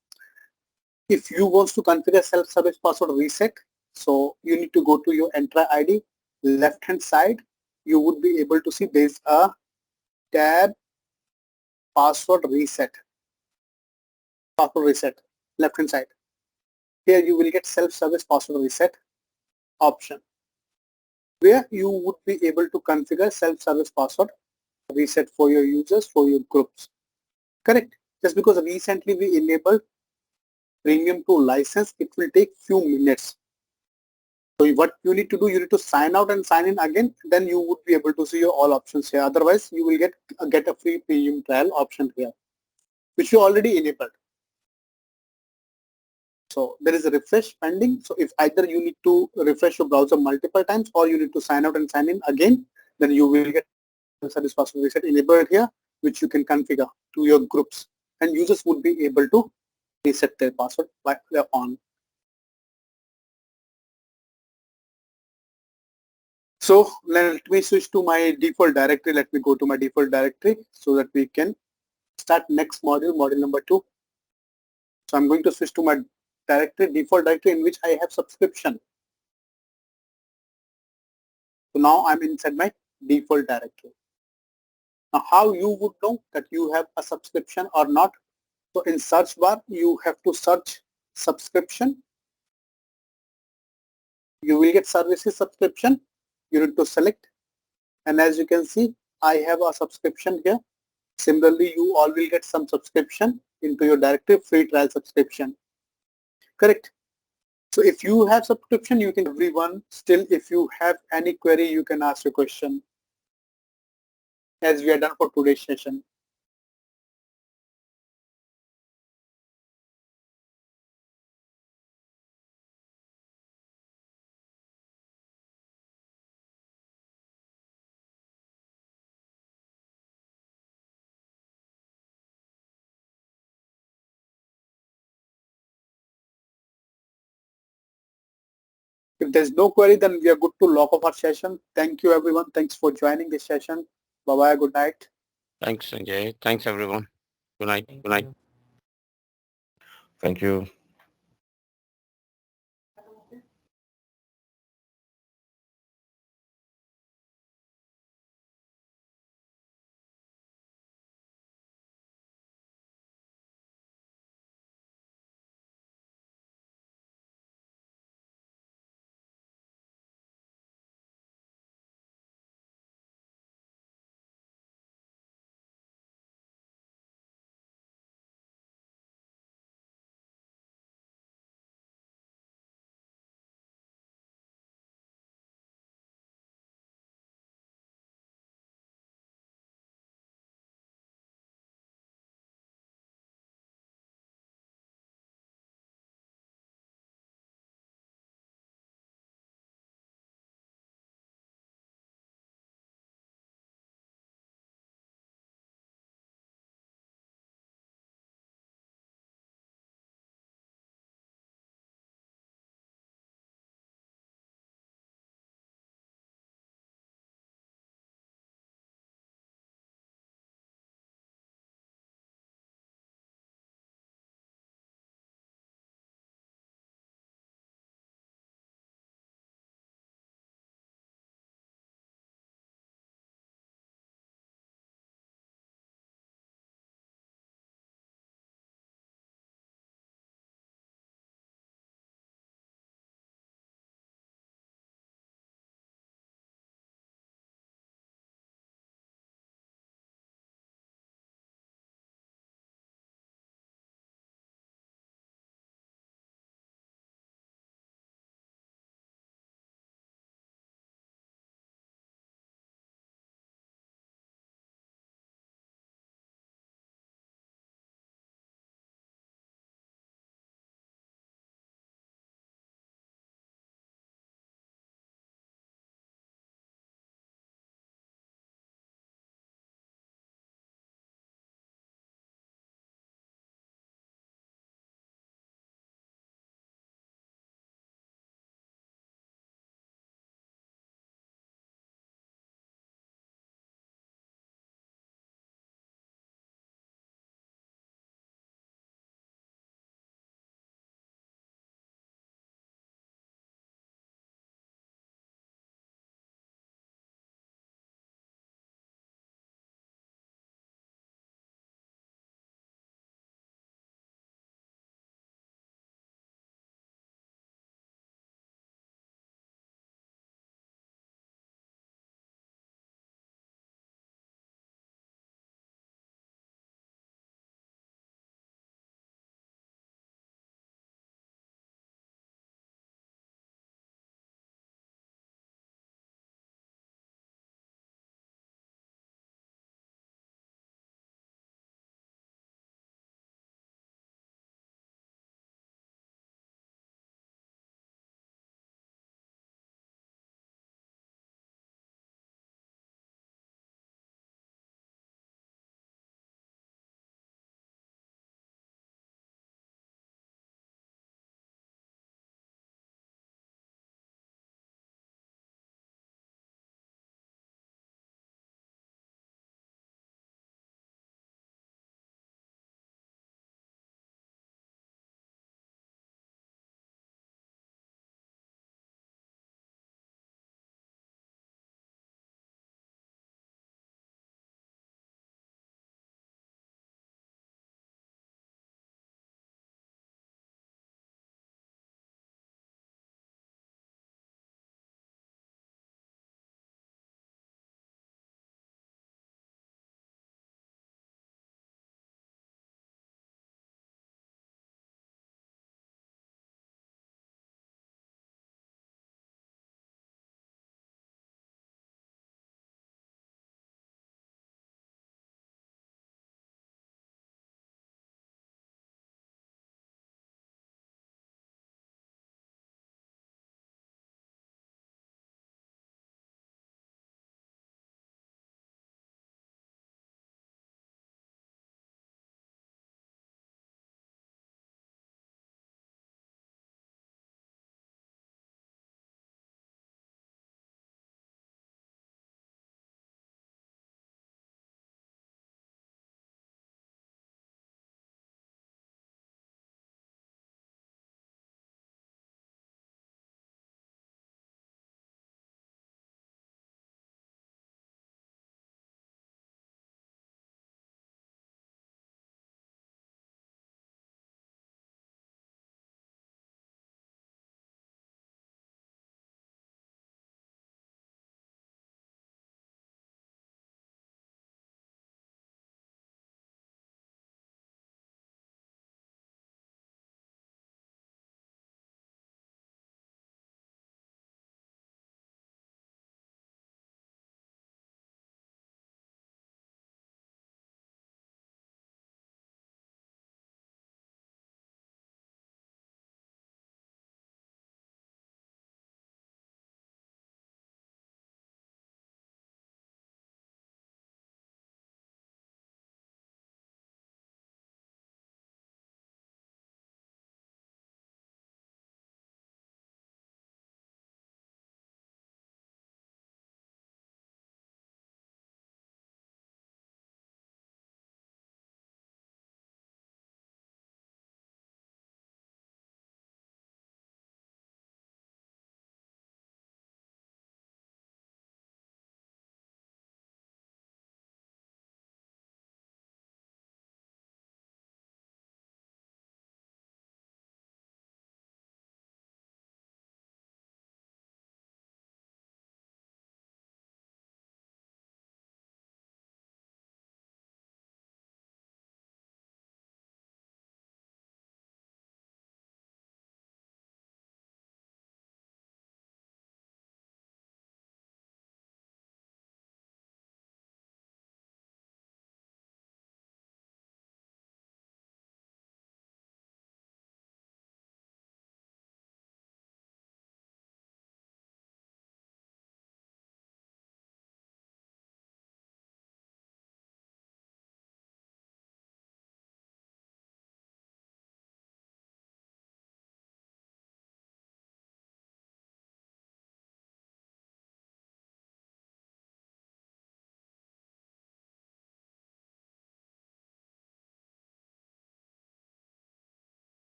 If you want to configure self-service password reset, so you need to go to your Entra ID, left hand side, you would be able to see there's a tab password reset, left hand side. Here you will get self-service password reset option, where you would be able to configure self-service password reset for your users, for your groups. Correct? Just because recently we enabled premium to license, it will take few minutes. So what you need to do, you need to sign out and sign in again, then you would be able to see your all options here. Otherwise, you will get a free premium trial option here, which you already enabled. So there is a refresh pending. So if either you need to refresh your browser multiple times or you need to sign out and sign in again, then you will get service password reset enabled here, which you can configure to your groups, and users would be able to reset their password while they're on. So let me switch to my default directory. Let me go to my default directory so that we can start next module, module number 2. So I'm going to switch to my directory, default directory, in which I have subscription. So now I'm inside my default directory. Now how you would know that you have a subscription or not? So in search bar, you have to search subscription. You will get services subscription. You need to select, and as you can see, I have a subscription here. Similarly, you all will get some subscription into your directory, free trial subscription. Correct? So if you have subscription, you can everyone. Still, if you have any query, you can ask your question, as we are done for today's session. If there's no query, then we are good to log off our session. Thank you, everyone. Thanks for joining this session. Bye-bye. Good night. Thanks, Sanjay. Thanks, everyone. Good night. Good night. Thank you.